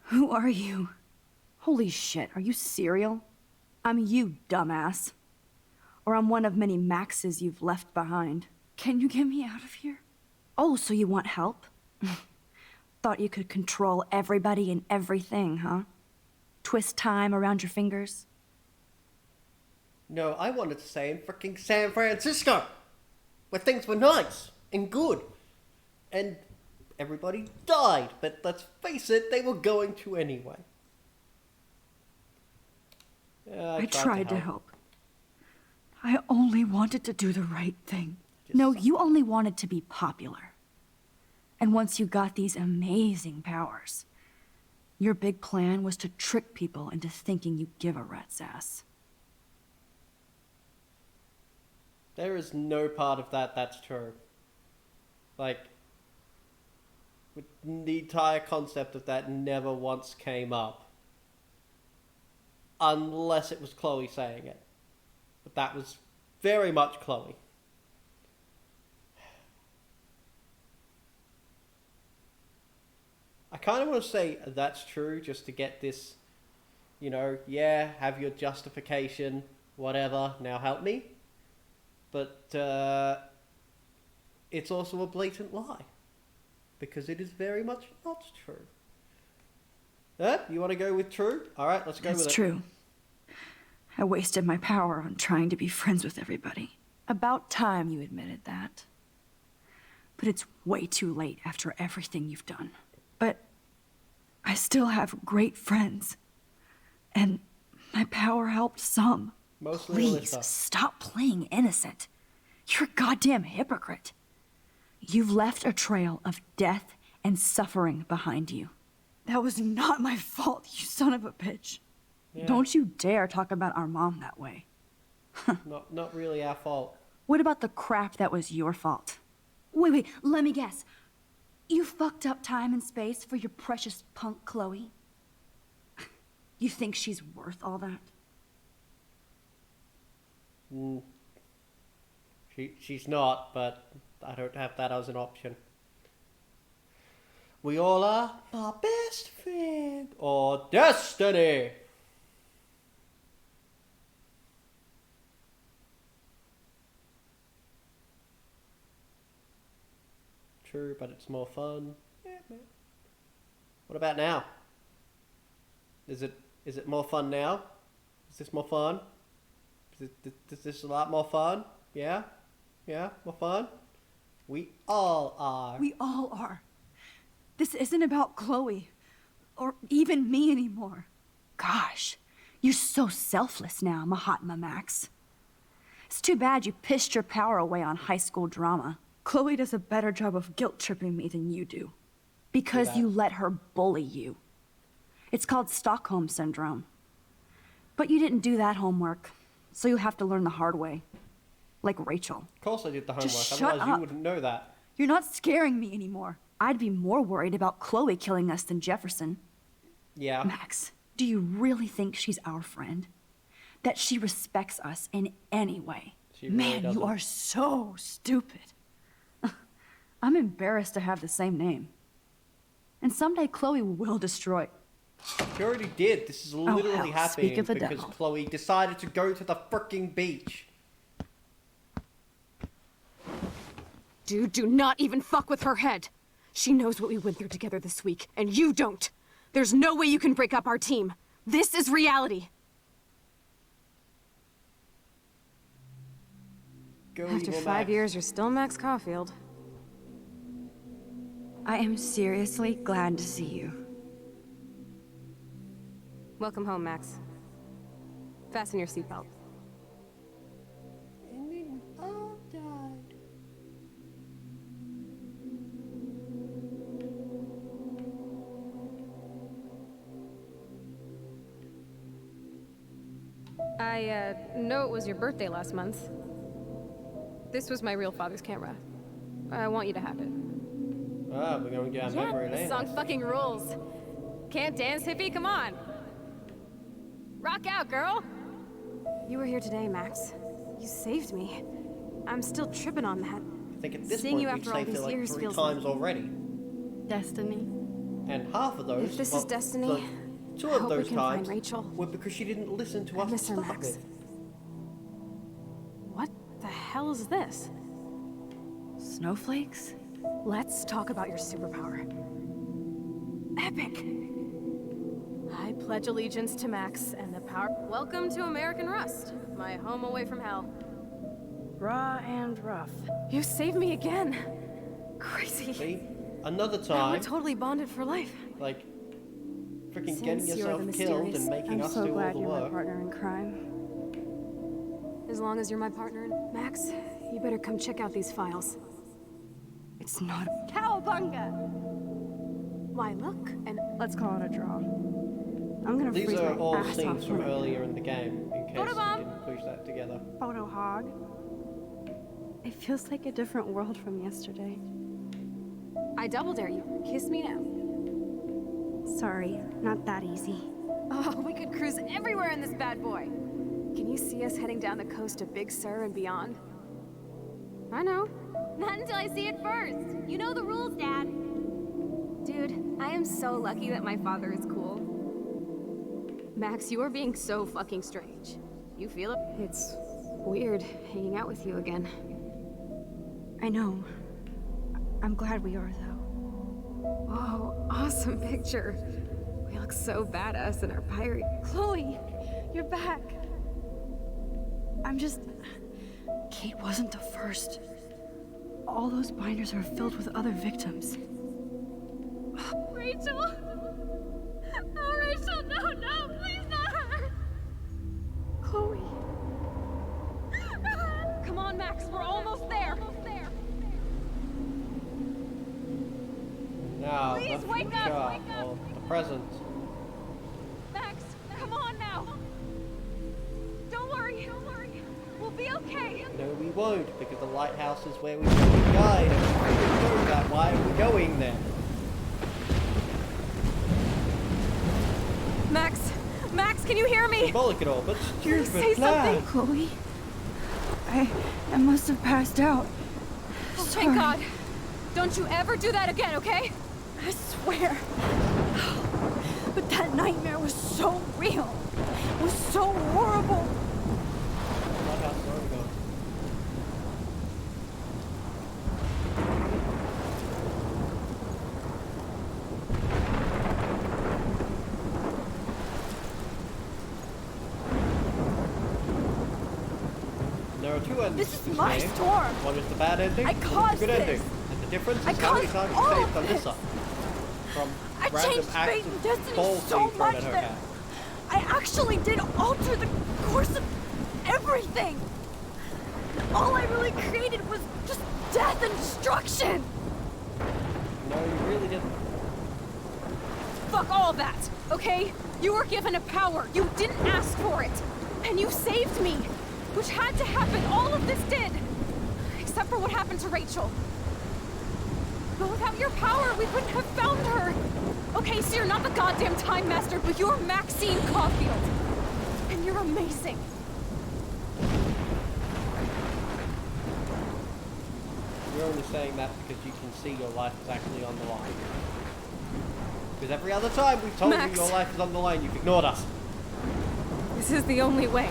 Speaker 2: Who are you? Holy shit, are you serial? I'm you, dumbass. Or I'm one of many Maxes you've left behind. Can you get me out of here? Oh, so you want help? Thought you could control everybody and everything, huh? Twist time around your fingers?
Speaker 1: No, I wanted to say in frickin' San Francisco, where things were nice and good, and everybody died. But let's face it, they were going to anyway.
Speaker 2: I tried to help. I only wanted to do the right thing. No, you only wanted to be popular. And once you got these amazing powers, your big plan was to trick people into thinking you give a rat's ass.
Speaker 1: There is no part of that that's true. Like, the entire concept of that never once came up. unless it was Chloe saying it. But that was very much Chloe. I kind of want to say that's true just to get this, you know, yeah, have your justification, whatever, now help me. But it's also a blatant lie. Because it is very much not true. You want to go with true? Alright, let's go with it.
Speaker 2: It's true. I wasted my power on trying to be friends with everybody. About time you admitted that. But it's way too late after everything you've done. But I still have great friends. And my power helped some.
Speaker 1: Mostly
Speaker 2: Please,
Speaker 1: Alyssa.
Speaker 2: stop playing innocent. You're a goddamn hypocrite. You've left a trail of death and suffering behind you. That was not my fault, you son of a bitch.
Speaker 1: Yeah.
Speaker 2: Don't you dare talk about our mom that way.
Speaker 1: Not really our fault.
Speaker 2: What about the crap that was your fault? Wait, let me guess. You fucked up time and space for your precious punk Chloe? You think she's worth all that?
Speaker 1: She's not, but I don't have that as an option. We all are our best friend or destiny. True, but it's more fun. Yeah, man. What about now? Is it more fun now? Is this more fun? Is this a lot more fun? Yeah? Yeah? More fun? We all are.
Speaker 2: We all are. This isn't about Chloe. Or even me anymore. Gosh, you're so selfless now, Mahatma Max. It's too bad you pissed your power away on high school drama. Chloe does a better job of guilt-tripping me than you do. Because you let her bully you. It's called Stockholm Syndrome. But you didn't do that homework, so you'll have to learn the hard way. Like Rachel.
Speaker 1: Of course I did the homework,
Speaker 2: Just shut
Speaker 1: otherwise you
Speaker 2: up.
Speaker 1: wouldn't know that.
Speaker 2: You're not scaring me anymore. I'd be more worried about Chloe killing us than Jefferson.
Speaker 1: Yeah.
Speaker 2: Max, do you really think she's our friend? That she respects us in any way?
Speaker 1: She really
Speaker 2: Man,
Speaker 1: doesn't.
Speaker 2: you are so stupid. I'm embarrassed to have the same name. And someday Chloe will destroy.
Speaker 1: She already did. This is literally
Speaker 2: hell, speak
Speaker 1: happening
Speaker 2: of the
Speaker 1: because
Speaker 2: devil.
Speaker 1: Chloe decided to go to the frickin' beach.
Speaker 5: Dude, do not even fuck with her head. She knows what we went through together this week, and you don't. There's no way you can break up our team. This is reality.
Speaker 1: Go
Speaker 5: After
Speaker 1: evil
Speaker 5: 5
Speaker 1: Max.
Speaker 5: years, you're still Max Caulfield.
Speaker 2: I am seriously glad to see you.
Speaker 5: Welcome home, Max. Fasten your seatbelt.
Speaker 1: And then we all died.
Speaker 5: I know it was your birthday last month. This was my real father's camera. I want you to have it.
Speaker 1: Ah, we're gonna get our memory
Speaker 5: The
Speaker 1: lane.
Speaker 5: song fucking rules. Can't dance, hippie? Come on. Rock out, girl. You were here today, Max. You saved me. I'm still tripping on that.
Speaker 1: I think at this
Speaker 5: Seeing
Speaker 1: point
Speaker 5: you
Speaker 1: we've
Speaker 5: after all
Speaker 1: saved it
Speaker 5: these
Speaker 1: like
Speaker 5: years
Speaker 1: 3
Speaker 5: feels
Speaker 1: times already.
Speaker 2: Destiny.
Speaker 1: And half of those,
Speaker 5: If this is
Speaker 1: well,
Speaker 5: destiny,
Speaker 1: two
Speaker 5: I
Speaker 1: of
Speaker 5: hope we
Speaker 1: those
Speaker 5: can
Speaker 1: times
Speaker 5: find Rachel.
Speaker 1: were because she didn't listen to
Speaker 5: I
Speaker 1: us to
Speaker 5: miss her,
Speaker 1: start
Speaker 5: Max.
Speaker 1: with.
Speaker 5: What the hell is this?
Speaker 2: Snowflakes?
Speaker 5: Let's talk about your superpower. Epic! I pledge allegiance to Max and the power. Welcome to American Rust, my home away from hell.
Speaker 9: Raw and rough.
Speaker 5: You saved me again. Crazy.
Speaker 1: See? Another
Speaker 5: Now
Speaker 1: time,
Speaker 5: we're totally bonded for life.
Speaker 1: like, freaking
Speaker 5: Since
Speaker 1: getting
Speaker 5: you're
Speaker 1: yourself
Speaker 5: the
Speaker 1: killed
Speaker 5: mysterious,
Speaker 1: and making
Speaker 2: I'm
Speaker 1: us
Speaker 2: so
Speaker 1: do all
Speaker 2: glad
Speaker 1: the
Speaker 2: you're my
Speaker 1: work.
Speaker 2: partner in crime.
Speaker 5: As long as you're my partner, Max, you better come check out these files.
Speaker 2: It's not a...
Speaker 5: Cowabunga! Why, look, and
Speaker 2: Let's call it a draw. I'm gonna
Speaker 1: These
Speaker 2: freeze
Speaker 1: are
Speaker 2: my
Speaker 1: all
Speaker 2: ass
Speaker 1: scenes
Speaker 2: off
Speaker 1: from
Speaker 2: right now.
Speaker 1: earlier in the game, in case you
Speaker 5: Photobomb!
Speaker 1: didn't push that together.
Speaker 2: Photo hog. It feels like a different world from yesterday.
Speaker 5: I double dare you. Kiss me now.
Speaker 2: Sorry, not that easy.
Speaker 5: Oh, we could crews everywhere in this bad boy. Can you see us heading down the coast to Big Sur and beyond? I know.
Speaker 20: Not until I see it first. You know the rules, Dad.
Speaker 5: Dude, I am so lucky that my father is cool. Max, you are being so fucking strange. You feel it? It's weird hanging out with you again.
Speaker 2: I know. I'm glad we are, though.
Speaker 5: Whoa, awesome picture. We look so badass in our pirate.
Speaker 2: Chloe, you're back. I'm just... Kate wasn't the first. All those binders are filled with other victims.
Speaker 20: Rachel! Oh, Rachel, no, please not her!
Speaker 2: Chloe.
Speaker 5: Come on, Max, we're almost there.
Speaker 1: Now,
Speaker 5: Please
Speaker 1: the
Speaker 5: wake
Speaker 1: future,
Speaker 5: up,
Speaker 1: or the present.
Speaker 5: Max, come on now. Don't worry. We'll be okay.
Speaker 1: No, we won't, because the lighthouse is where we should die. And if we didn't know that, why are we going there?
Speaker 5: Max, can you hear me?
Speaker 1: Symbolic at all, but stupid
Speaker 5: Say
Speaker 1: plan.
Speaker 5: something.
Speaker 2: Chloe. I must have passed out.
Speaker 5: Oh,
Speaker 2: Sorry.
Speaker 5: thank God. Don't you ever do that again, okay?
Speaker 2: I swear. But that nightmare was so real. It was so horrible.
Speaker 1: Lighthouse, where are we going? There are two endings.
Speaker 2: This
Speaker 1: to
Speaker 2: is my
Speaker 1: game.
Speaker 2: storm.
Speaker 1: One is the bad ending,
Speaker 2: I
Speaker 1: one is the
Speaker 2: caused
Speaker 1: good
Speaker 2: this.
Speaker 1: ending. And the difference
Speaker 2: I
Speaker 1: is how many
Speaker 2: caused
Speaker 1: times
Speaker 2: all
Speaker 1: you saved
Speaker 2: of this.
Speaker 1: Alyssa from
Speaker 2: I
Speaker 1: random
Speaker 2: changed
Speaker 1: acts
Speaker 2: fate and
Speaker 1: of
Speaker 2: destiny
Speaker 1: ball
Speaker 2: so
Speaker 1: being thrown
Speaker 2: much
Speaker 1: at her
Speaker 2: that
Speaker 1: head.
Speaker 2: I actually did alter the course of everything. All I really created was just death and destruction.
Speaker 1: No, you really didn't.
Speaker 5: Fuck all that, okay? You were given a power. You didn't ask for it. And you saved me, which had to happen. All of this did. Except for what happened to Rachel. But without your power, we wouldn't have found her. Okay, so you're not the goddamn Time Master, but you're Maxine Caulfield. And you're amazing.
Speaker 1: You're only saying that because you can see your life is actually on the line. Because every other time we've told
Speaker 5: Max.
Speaker 1: you your life is on the line, you've ignored us.
Speaker 5: This is the only way.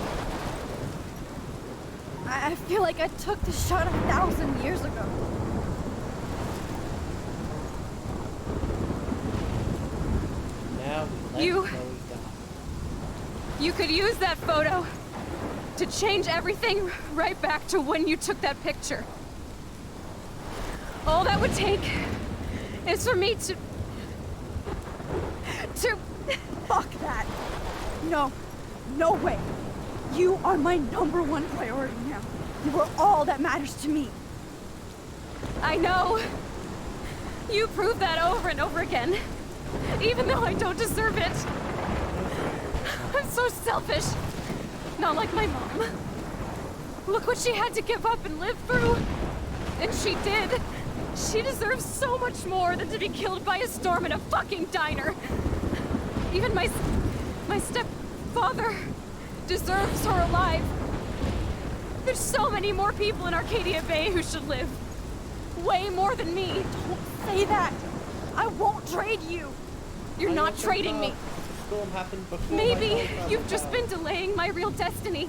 Speaker 2: I feel like I took the shot 1,000 years ago.
Speaker 1: Now we let
Speaker 5: You-
Speaker 1: Chloe die.
Speaker 5: You could use that photo to change everything right back to when you took that picture. All that would take is for me to...
Speaker 2: Fuck that. No. No way. You are my #1 priority now. You are all that matters to me.
Speaker 5: I know. You prove that over and over again. Even though I don't deserve it. I'm so selfish. Not like my mom. Look what she had to give up and live through. And she did. She deserves so much more than to be killed by a storm in a fucking diner. Even my stepfather deserves her alive. There's so many more people in Arcadia Bay who should live. Way more than me.
Speaker 2: Don't say that. I won't trade you.
Speaker 5: You're not trading me.
Speaker 1: The storm happened before
Speaker 5: Maybe
Speaker 1: my
Speaker 5: you've just been delaying my real destiny.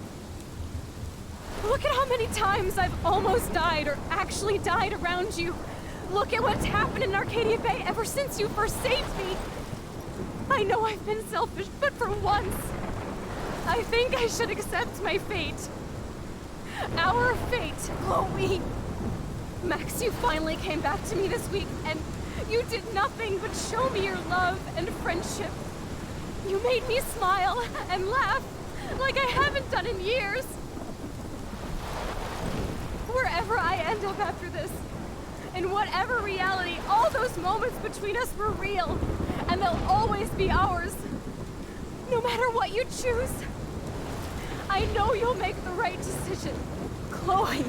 Speaker 5: Look at how many times I've almost died or actually died around you. Look at what's happened in Arcadia Bay ever since you first saved me. I know I've been selfish, but for once, I think I should accept my fate. Our fate.
Speaker 2: Chloe.
Speaker 5: Max, you finally came back to me this week, and you did nothing but show me your love and friendship. You made me smile and laugh like I haven't done in years. Wherever I end up after this, in whatever reality, all those moments between us were real, and they'll always be ours. No matter what you choose, I know you'll make the right decision.
Speaker 2: Chloe,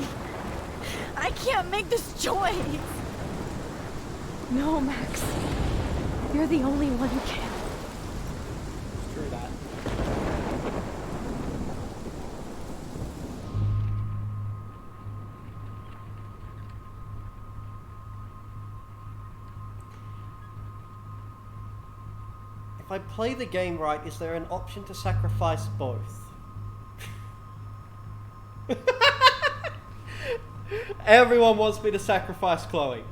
Speaker 2: I can't make this choice.
Speaker 5: No, Max. You're the only one who can.
Speaker 1: True that. I play the game right, is there an option to sacrifice both? Everyone wants me to sacrifice Chloe.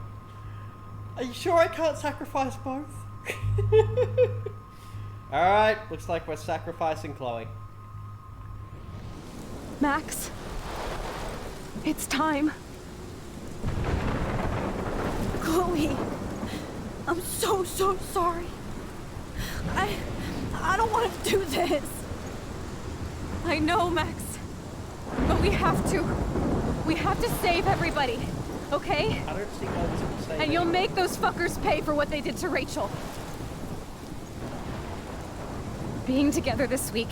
Speaker 1: Are you sure I can't sacrifice both? Alright, looks like we're sacrificing Chloe.
Speaker 5: Max, it's time.
Speaker 2: Chloe, I'm so sorry. I don't want to do this.
Speaker 5: I know, Max, but we have to. We have to save everybody, okay?
Speaker 1: I don't see why this would save
Speaker 5: And you'll
Speaker 1: anyone.
Speaker 5: make those fuckers pay for what they did to Rachel. Being together this week,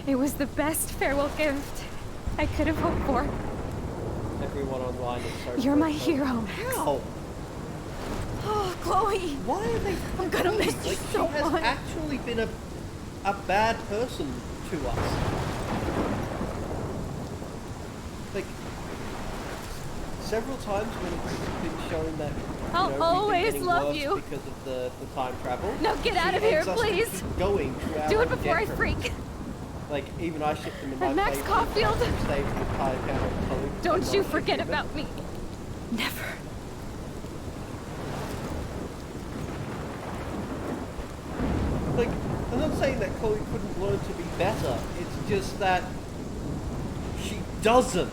Speaker 5: it was the best farewell gift I could have hoped for.
Speaker 1: Everyone online is so
Speaker 5: You're my
Speaker 1: frustrated.
Speaker 5: hero, Max.
Speaker 1: How?
Speaker 2: Oh, Chloe.
Speaker 1: Why are they
Speaker 2: I'm gonna miss you
Speaker 1: like,
Speaker 2: so
Speaker 1: she has
Speaker 2: much.
Speaker 1: actually been a bad person to us. Like, several times when it's been shown that
Speaker 5: I'll
Speaker 1: we've been
Speaker 5: always
Speaker 1: getting
Speaker 5: love
Speaker 1: worse
Speaker 5: you.
Speaker 1: because of the time travel.
Speaker 5: Now get out
Speaker 1: she
Speaker 5: of here,
Speaker 1: ends us to
Speaker 5: please.
Speaker 1: keep going to our
Speaker 5: Do it
Speaker 1: own
Speaker 5: before I
Speaker 1: detriment.
Speaker 5: freak.
Speaker 1: Like, even I shipped them in my
Speaker 5: And Max
Speaker 1: favour.
Speaker 5: Caulfield,
Speaker 1: Saved the entire town of Chloe.
Speaker 5: don't you forget about me.
Speaker 2: Never.
Speaker 1: Like, I'm not saying that Chloe couldn't learn to be better. It's just that she doesn't.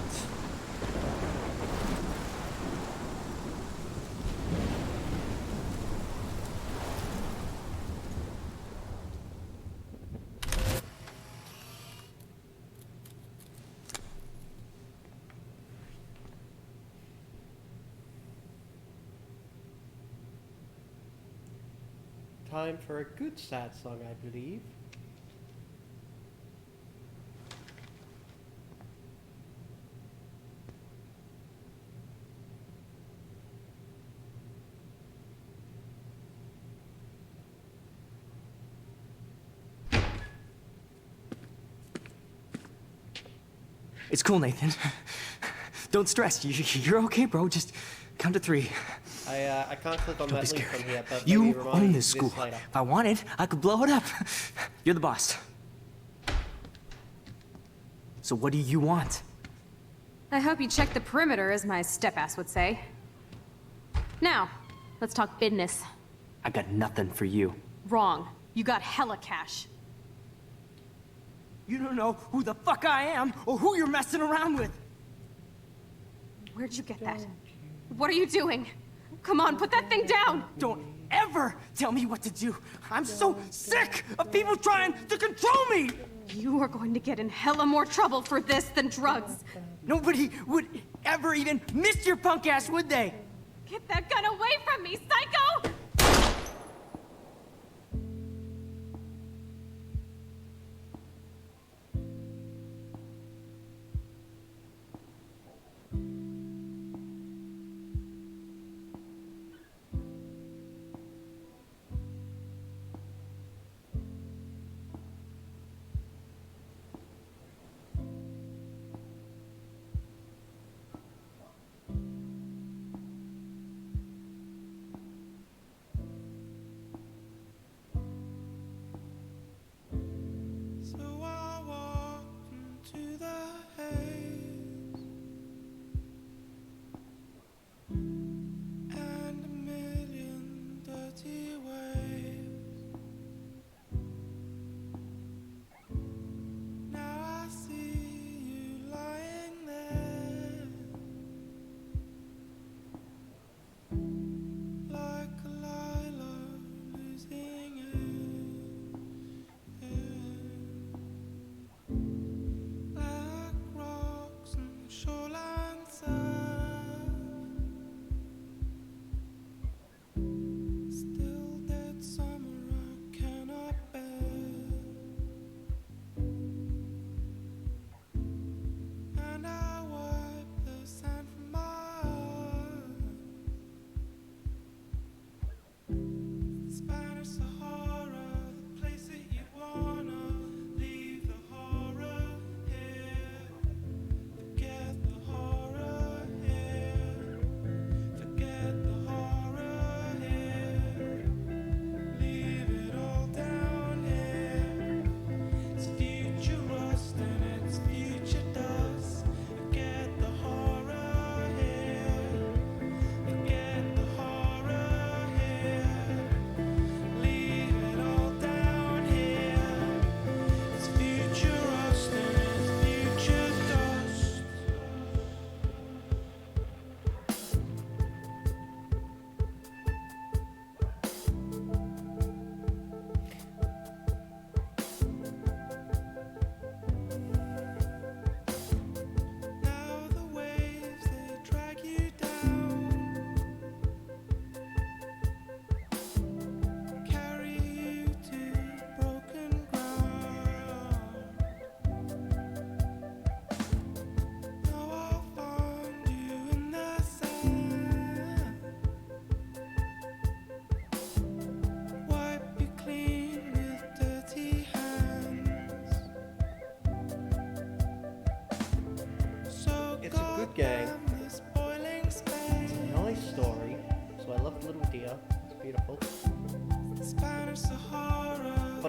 Speaker 1: Time for a good sad song, I believe.
Speaker 9: It's cool, Nathan. Don't stress. You're okay, bro. Just count to 3.
Speaker 1: I can't click on
Speaker 9: Don't
Speaker 1: that
Speaker 9: be
Speaker 1: link
Speaker 9: scared.
Speaker 1: from here, but
Speaker 9: You
Speaker 1: maybe remind
Speaker 9: own
Speaker 1: me
Speaker 9: this school.
Speaker 1: later.
Speaker 9: If I wanted, I could blow it up. You're the boss. So what do you want?
Speaker 5: I hope you check the perimeter, as my step-ass would say. Now, let's talk business.
Speaker 9: I got nothing for you.
Speaker 5: Wrong. You got hella cash.
Speaker 9: You don't know who the fuck I am or who you're messing around with.
Speaker 5: Where'd you get that? What are you doing? Come on, put that thing down!
Speaker 9: Don't ever tell me what to do. I'm so sick of people trying to control me.
Speaker 5: You are going to get in hella more trouble for this than drugs.
Speaker 9: Nobody would ever even miss your punk ass, would they?
Speaker 5: Get that gun away from me, psycho!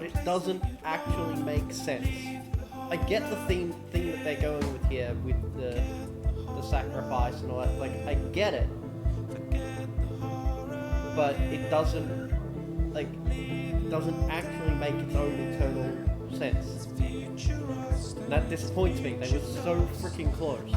Speaker 1: it doesn't actually make sense. I get the thing that they're going with here, with the sacrifice and all that. Like, I get it, but it doesn't actually make its own internal sense. And that disappoints me. They were so freaking close.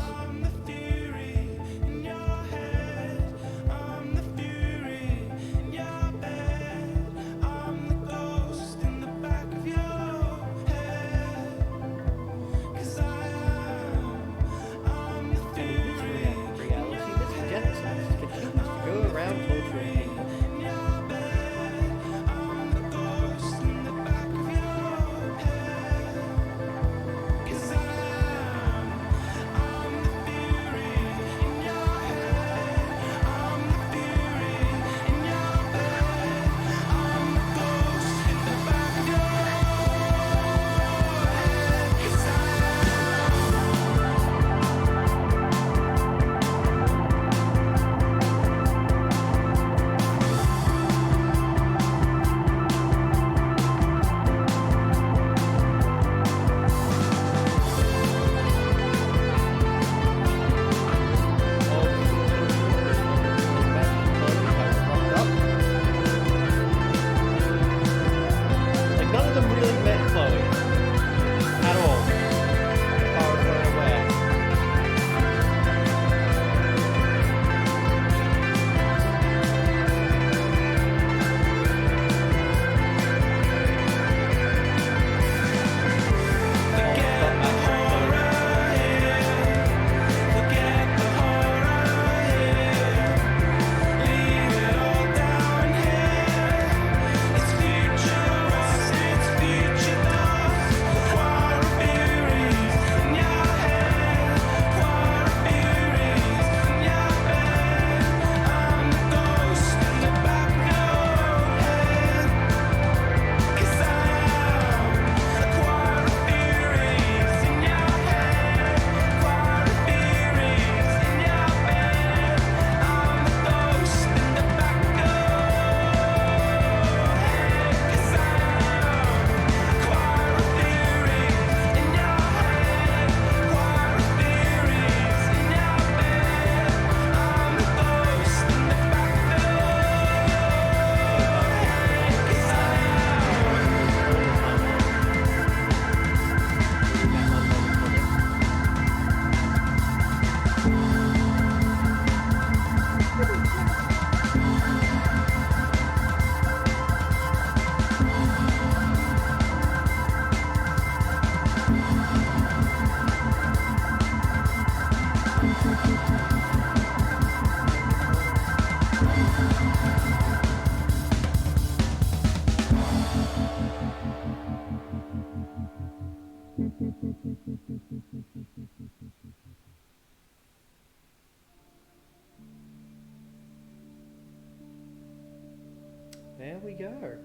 Speaker 1: There we go.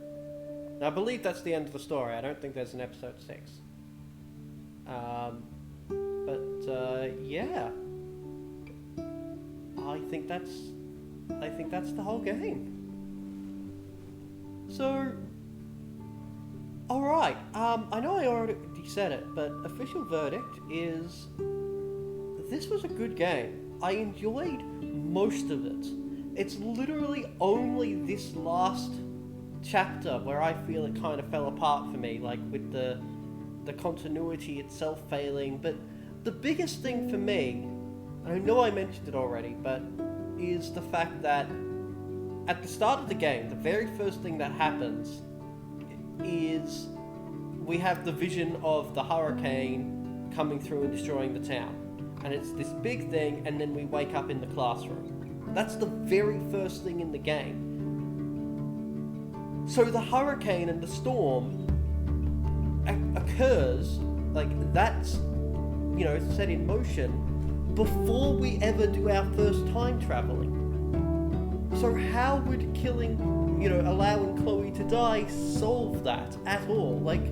Speaker 1: Now, I believe that's the end of the story. I don't think there's an episode 6. Yeah. I think that's the whole game. So, alright, I know I already said it, but official verdict is this was a good game. I enjoyed most of it. It's literally only this last chapter where I feel it kind of fell apart for me, like with the continuity itself failing. But the biggest thing for me, I know I mentioned it already, but is the fact that at the start of the game, the very first thing that happens is we have the vision of the hurricane coming through and destroying the town. And it's this big thing, and then we wake up in the classroom. That's the very first thing in the game. So the hurricane and the storm occurs, like that's, you know, set in motion before we ever do our first time traveling. So how would killing, you know, allowing Chloe to die solve that at all? Like,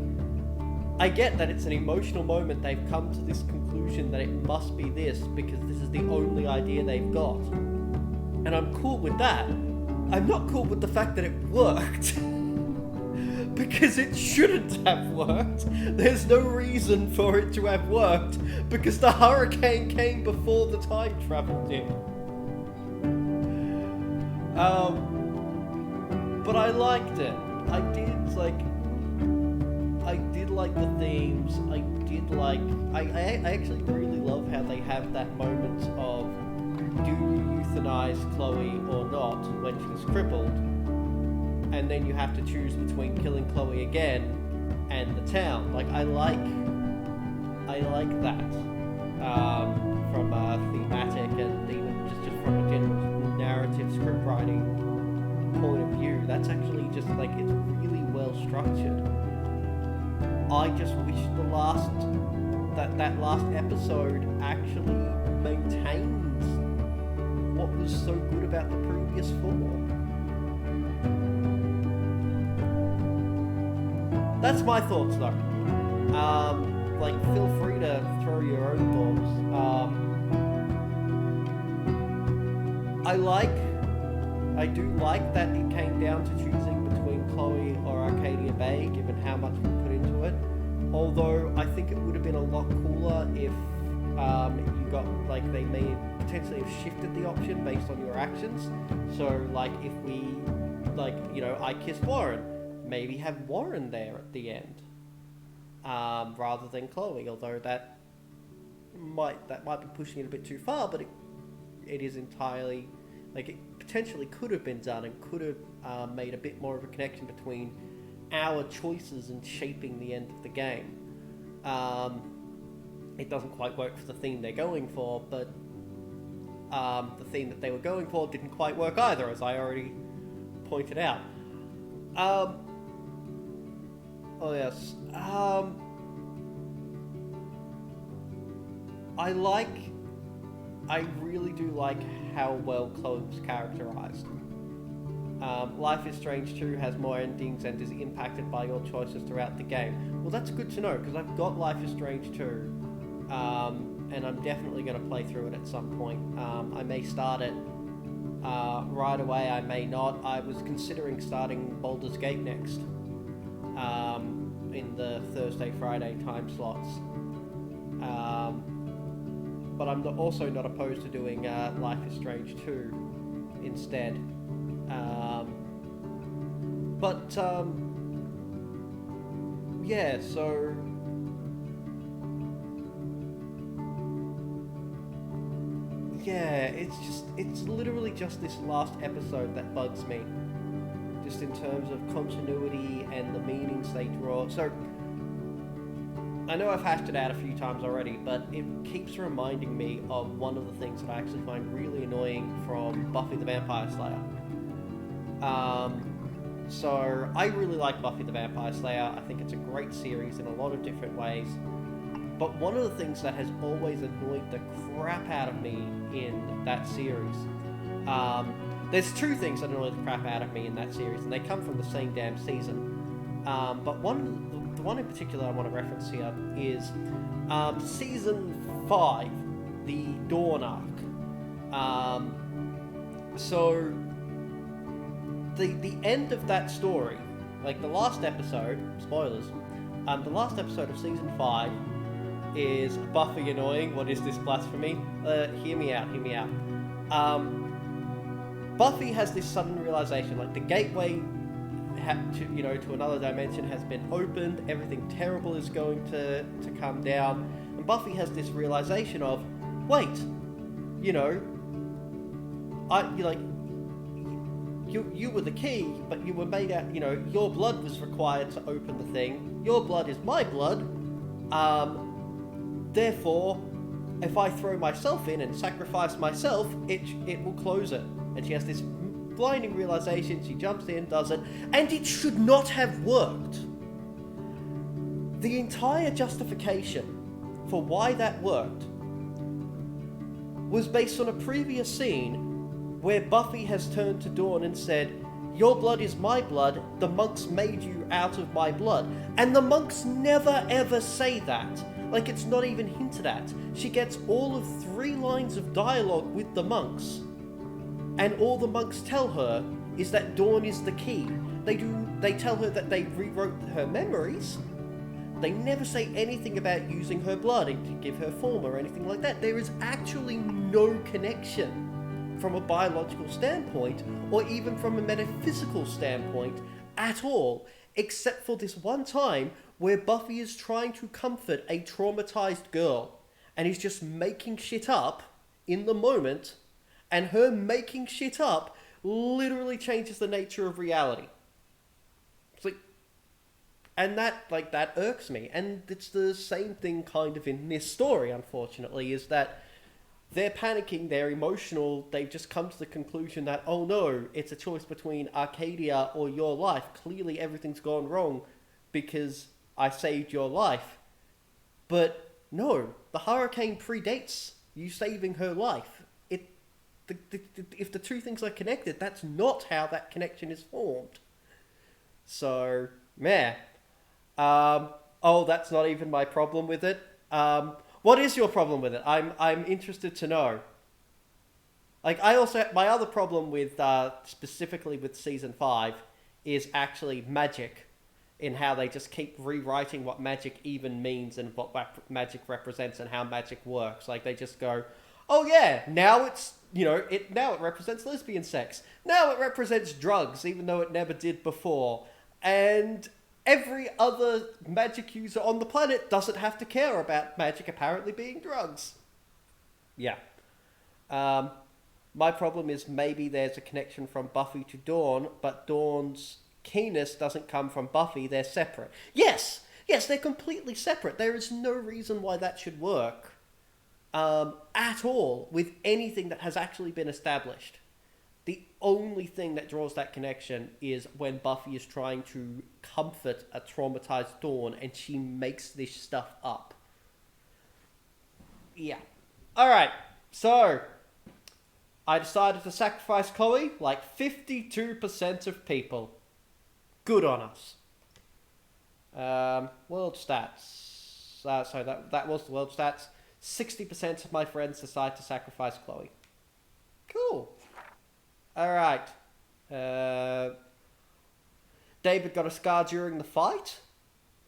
Speaker 1: I get that it's an emotional moment. They've come to this conclusion that it must be this because this is the only idea they've got. And I'm cool with that. I'm not cool with the fact that it worked. because it shouldn't have worked. There's no reason for it to have worked because the hurricane came before the time travel did. But I liked it. I did like the themes. I actually really love how they have that moment of, do you euthanize Chloe or not when she's crippled? And then you have to choose between killing Chloe again and the town. Like, I like that. From a thematic and even just from a general narrative script writing point of view. That's actually just like, it's really well structured. I just wish that last episode actually maintains what was so good about the previous four. That's my thoughts, though. Like, feel free to throw your own thoughts. I do like that it came down to choosing between Chloe or Arcadia Bay, given how much we put into it. Although, I think it would have been a lot cooler if you got, like, they may potentially have shifted the option based on your actions. So, like, if we, like, you know, I kissed Warren, maybe have Warren there at the end, rather than Chloe. Although that might be pushing it a bit too far, but it is entirely, like, it potentially could have been done and could have made a bit more of a connection between our choices in shaping the end of the game. It doesn't quite work for the theme they're going for, but the theme that they were going for didn't quite work either, as I already pointed out. Oh yes. I really do like how well Chloe was characterized. Life is Strange 2 has more endings and is impacted by your choices throughout the game. Well, that's good to know, because I've got Life is Strange 2, and I'm definitely going to play through it at some point. I may start it right away, I may not. I was considering starting Baldur's Gate next, in the Thursday-Friday time slots. But I'm also not opposed to doing Life is Strange 2 instead. Yeah, so... Yeah, it's literally just this last episode that bugs me. Just in terms of continuity and the meanings they draw. So, I know I've hashed it out a few times already, but it keeps reminding me of one of the things that I actually find really annoying from Buffy the Vampire Slayer. So, I really like Buffy the Vampire Slayer. I think it's a great series in a lot of different ways. But one of the things that has always annoyed the crap out of me in that series, there's two things that annoy the crap out of me in that series, and they come from the same damn season. But the one in particular I want to reference here is Season 5, the Dawn arc. So, the end of that story, like the last episode, spoilers, the last episode of Season 5 is Buffy annoying, what is this blasphemy? Hear me out. Buffy has this sudden realization, like the gateway to another dimension has been opened, everything terrible is going to come down, and Buffy has this realization of, wait, you were the key, but you were made out, your blood was required to open the thing, your blood is my blood, therefore, if I throw myself in and sacrifice myself, it will close it. And she has this blinding realization, she jumps in, does it, and it should not have worked. The entire justification for why that worked was based on a previous scene where Buffy has turned to Dawn and said, your blood is my blood, the monks made you out of my blood. And the monks never ever say that. Like, it's not even hinted at. She gets all of 3 lines of dialogue with the monks, and all the monks tell her is that Dawn is the key. They tell her that they rewrote her memories. They never say anything about using her blood to give her form or anything like that. There is actually no connection from a biological standpoint or even from a metaphysical standpoint at all, except for this one time where Buffy is trying to comfort a traumatized girl and he's just making shit up in the moment, and her making shit up literally changes the nature of reality. It's like, and that irks me. And it's the same thing kind of in this story, unfortunately, is that they're panicking, they're emotional, they've just come to the conclusion that, oh no, it's a choice between Arcadia or your life. Clearly everything's gone wrong because I saved your life. But no, the hurricane predates you saving her life. If the two things are connected, that's not how that connection is formed. So, meh. Oh, that's not even my problem with it. What is your problem with it? I'm interested to know. Like, my other problem with, specifically with Season 5 is actually magic, in how they just keep rewriting what magic even means and what magic represents and how magic works. Like, they just go, oh yeah, now it's, now it represents lesbian sex. Now it represents drugs, even though it never did before. And every other magic user on the planet doesn't have to care about magic apparently being drugs. Yeah. My problem is maybe there's a connection from Buffy to Dawn, but Dawn's keenness doesn't come from Buffy, they're separate. Yes, they're completely separate. There is no reason why that should work at all with anything that has actually been established. The only thing that draws that connection is when Buffy is trying to comfort a traumatized Dawn and she makes this stuff up. Yeah. Alright, so I decided to sacrifice Chloe like 52% of people. Good on us. World stats. So that was the world stats. 60% of my friends decide to sacrifice Chloe. Cool. Alright. David got a scar during the fight.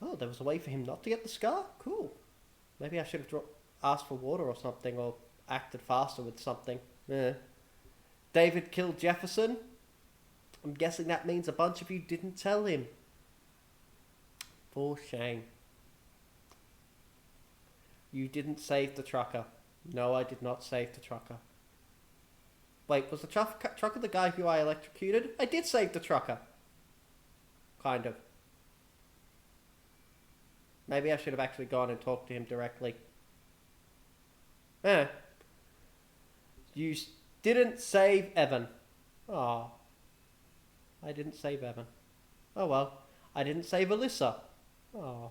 Speaker 1: Oh, there was a way for him not to get the scar? Cool. Maybe I should have asked for water or something, or acted faster with something. Yeah. David killed Jefferson. I'm guessing that means a bunch of you didn't tell him. For shame. You didn't save the trucker. No, I did not save the trucker. Wait, was the trucker the guy who I electrocuted? I did save the trucker. Kind of. Maybe I should have actually gone and talked to him directly. You didn't save Evan. Aw. I didn't save Evan. Oh well. I didn't save Alyssa. Oh.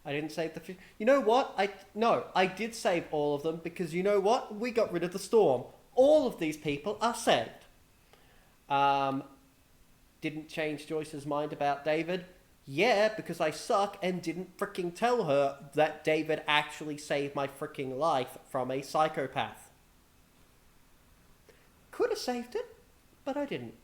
Speaker 1: I didn't save the... You know what? I did save all of them because you know what? We got rid of the storm. All of these people are saved. Didn't change Joyce's mind about David. Yeah, because I suck and didn't freaking tell her that David actually saved my freaking life from a psychopath. Could have saved it, but I didn't.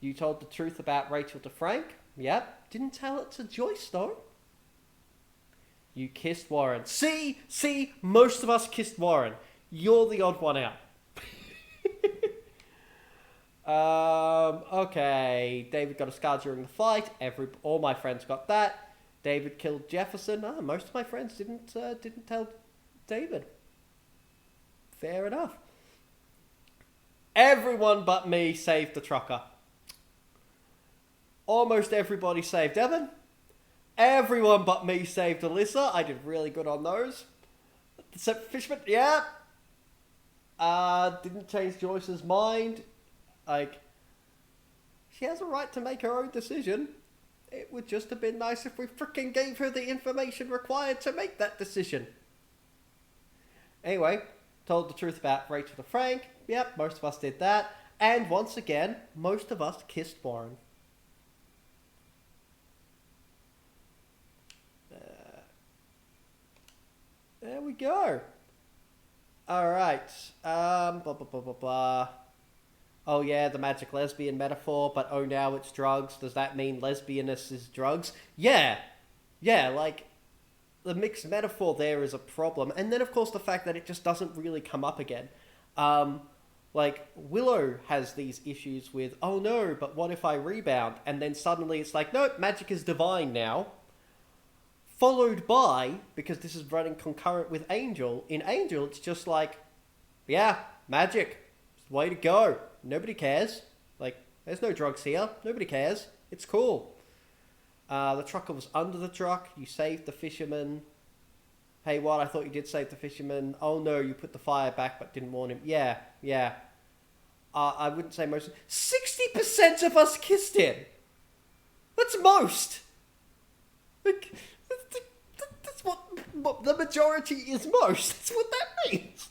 Speaker 1: You told the truth about Rachel to Frank. Yep. Didn't tell it to Joyce, though. You kissed Warren. See? Most of us kissed Warren. You're the odd one out. Okay. David got a scar during the fight. All my friends got that. David killed Jefferson. Most of my friends didn't tell David. Fair enough. Everyone but me saved the trucker. Almost everybody saved Evan. Everyone but me saved Alyssa. I did really good on those. Except Fishman, yeah. Didn't change Joyce's mind. Like, she has a right to make her own decision. It would just have been nice if we freaking gave her the information required to make that decision. Anyway, told the truth about Rachel to Frank. Yep, most of us did that. And once again, most of us kissed Warren. There we go. Alright. Blah, blah, blah, blah, blah. oh yeah, the magic lesbian metaphor, but oh now it's drugs. Does that mean lesbianness is drugs? Yeah. Yeah, like, the mixed metaphor there is a problem. And then, of course, the fact that it just doesn't really come up again. Like, Willow has these issues with, oh no, but what if I rebound? And then suddenly it's like, nope, magic is divine now. Followed by, because this is running concurrent with Angel, in Angel it's just like, yeah, magic. Way to go. Nobody cares. Like, there's no drugs here. Nobody cares. It's cool. The trucker was under the truck. You saved the fisherman. Hey, what? I thought you did save the fisherman. Oh no, you put the fire back but didn't warn him. Yeah, yeah. I wouldn't say most. 60% of us kissed him. That's most. Like, that's what the majority is most. That's what that means.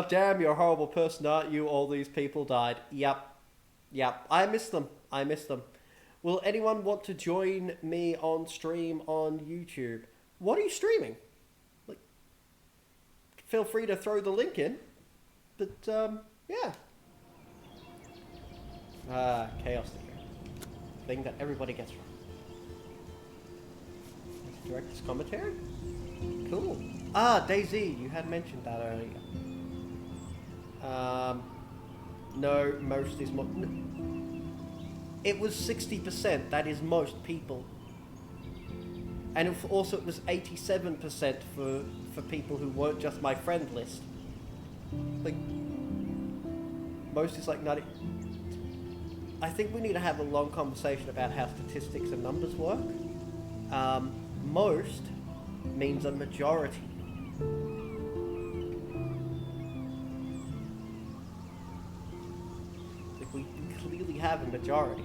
Speaker 1: Damn, you're a horrible person, aren't you? All these people died. Yep. I miss them. Will anyone want to join me on stream on YouTube? What are you streaming? Like, feel free to throw the link in. But, yeah. Chaos sticker. Thing that everybody gets wrong. Director's commentary? Cool. Daisy, you had mentioned that earlier. No, most is more. It was 60%. That is most people. And it was 87% for people who weren't just my friend list. Like, most is like 90. I think we need to have a long conversation about how statistics and numbers work. Most means a majority. Like, we clearly have a majority.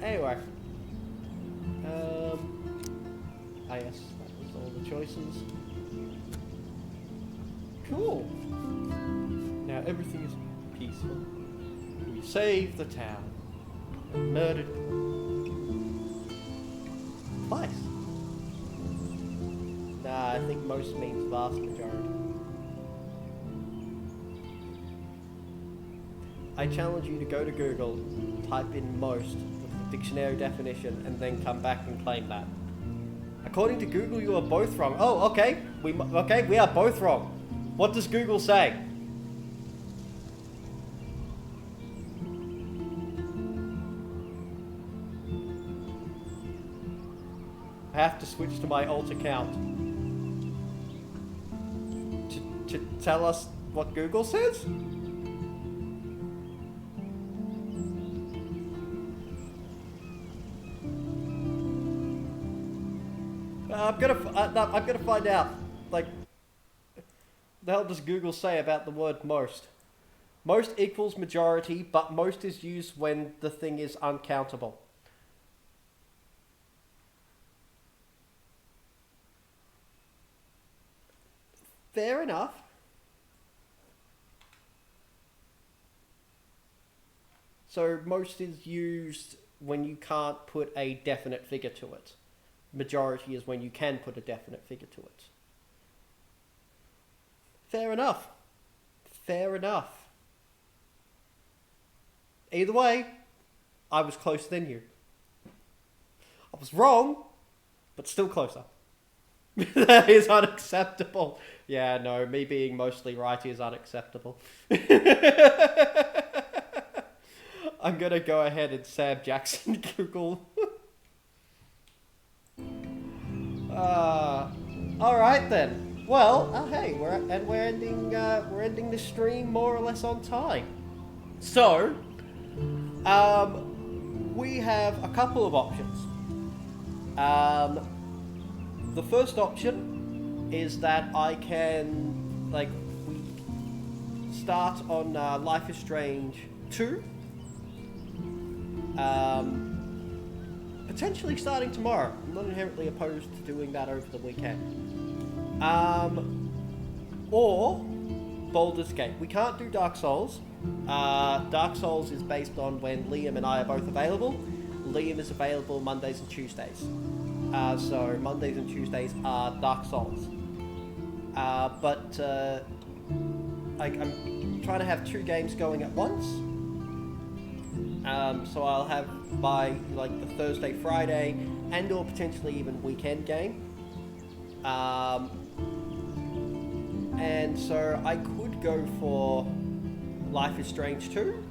Speaker 1: Anyway. Yes, that was all the choices. Cool. Now everything is peaceful. We saved the town. And murdered twice. Nah, I think most means vast majority. I challenge you to go to Google, type in most with the dictionary definition, and then come back and claim that. According to Google, you are both wrong. Oh, okay. We are both wrong. What does Google say? I have to switch to my alt account to tell us what Google says? I'm gonna find out. Like, the hell does Google say about the word most? Most equals majority, but most is used when the thing is uncountable. Fair enough. So most is used when you can't put a definite figure to it. Majority is when you can put a definite figure to it. Fair enough. Fair enough. Either way, I was closer than you. I was wrong, but still closer. That is unacceptable. Yeah, no, me being mostly right is unacceptable. I'm gonna go ahead and Sam Jackson Google. Alright then. Well, hey, we're ending the stream more or less on time. So, we have a couple of options. The first option is that I can, like, we start on Life is Strange 2. Potentially starting tomorrow. I'm not inherently opposed to doing that over the weekend. Or Baldur's Gate. We can't do Dark Souls. Dark Souls is based on when Liam and I are both available. Liam is available Mondays and Tuesdays. So Mondays and Tuesdays are Dark Souls. But I'm trying to have 2 games going at once. So I'll have by like the Thursday, Friday, and or potentially even weekend game. And so I could go for Life is Strange 2.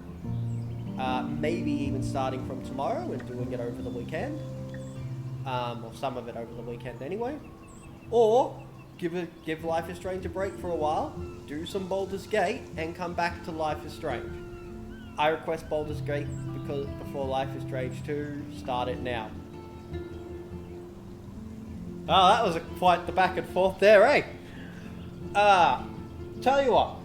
Speaker 1: Maybe even starting from tomorrow and doing it over the weekend. Or some of it over the weekend anyway. Or give Life is Strange a break for a while, do some Baldur's Gate, and come back to Life is Strange. I request Baldur's Gate before Life is Strange 2, start it now. Oh, that was quite the back and forth there, eh? Tell you what.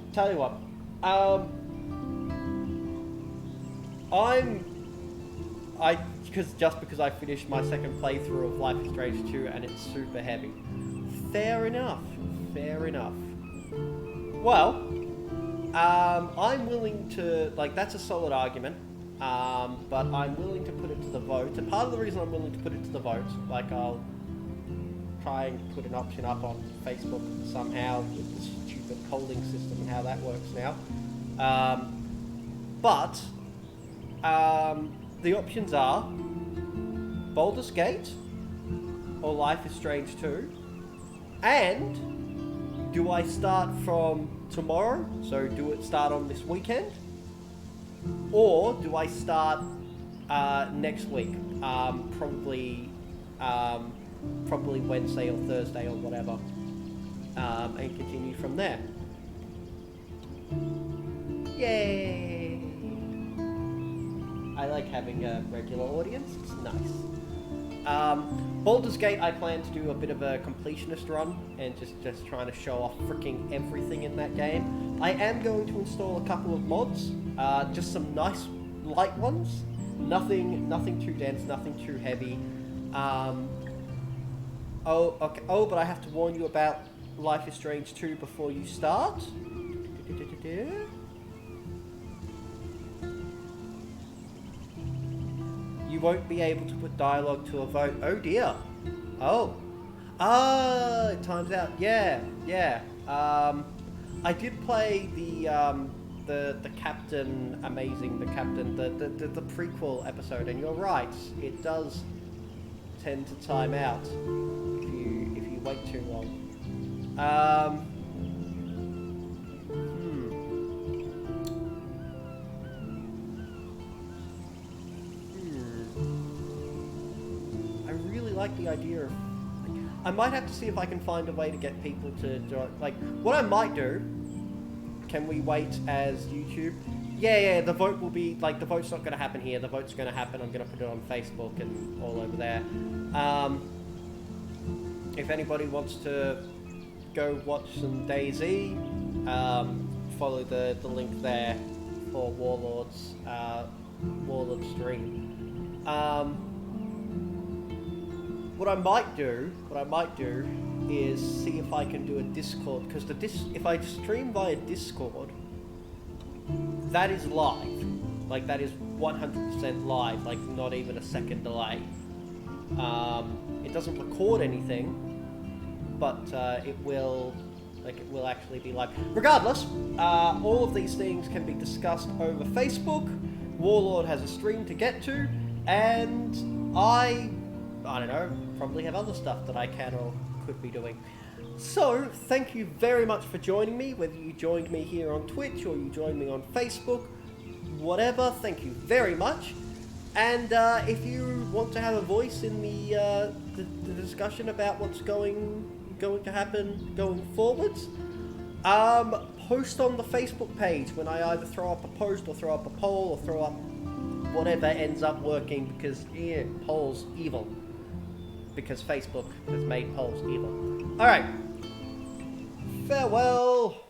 Speaker 1: Because I finished my second playthrough of Life is Strange 2 and it's super heavy. Fair enough. Well, I'm willing to, like, that's a solid argument, but I'm willing to put it to the vote, and part of the reason I'm willing to put it to the vote, like, I'll try and put an option up on Facebook somehow with the stupid polling system and how that works now, but the options are Baldur's Gate or Life is Strange 2, and do I start from tomorrow, so start on this weekend, or do I start next week, probably Wednesday or Thursday or whatever, and continue from there. Yay! I like having a regular audience, it's nice. Baldur's Gate, I plan to do a bit of a completionist run and just trying to show off freaking everything in that game. I am going to install a couple of mods, just some nice light ones, nothing too dense, nothing too heavy. But I have to warn you about Life is Strange 2 before you start. You won't be able to put dialogue to a vote. Oh dear. It times out. Yeah. I did play the Captain Amazing, the prequel episode, and you're right. It does tend to time out if you wait too long. Like the idea of, I might have to see if I can find a way to get people to join. Like, what I might do, can we wait as YouTube? Yeah, the vote will be, like, the vote's not going to happen here, the vote's going to happen, I'm going to put it on Facebook and all over there. If anybody wants to go watch some DayZ, follow the link there for Warlord stream. What I might do is see if I can do a Discord, because if I stream via Discord, that is live. Like, that is 100% live, like, not even a second delay. It doesn't record anything, but it will actually be live. Regardless, all of these things can be discussed over Facebook. Warlord has a stream to get to, and I don't know, probably have other stuff that I can or could be doing. So, thank you very much for joining me, whether you joined me here on Twitch or you joined me on Facebook, whatever, thank you very much. And if you want to have a voice in the discussion about what's going to happen going forwards, post on the Facebook page when I either throw up a post or throw up a poll or throw up whatever ends up working, because polls evil. Because Facebook has made polls evil. Alright. Farewell.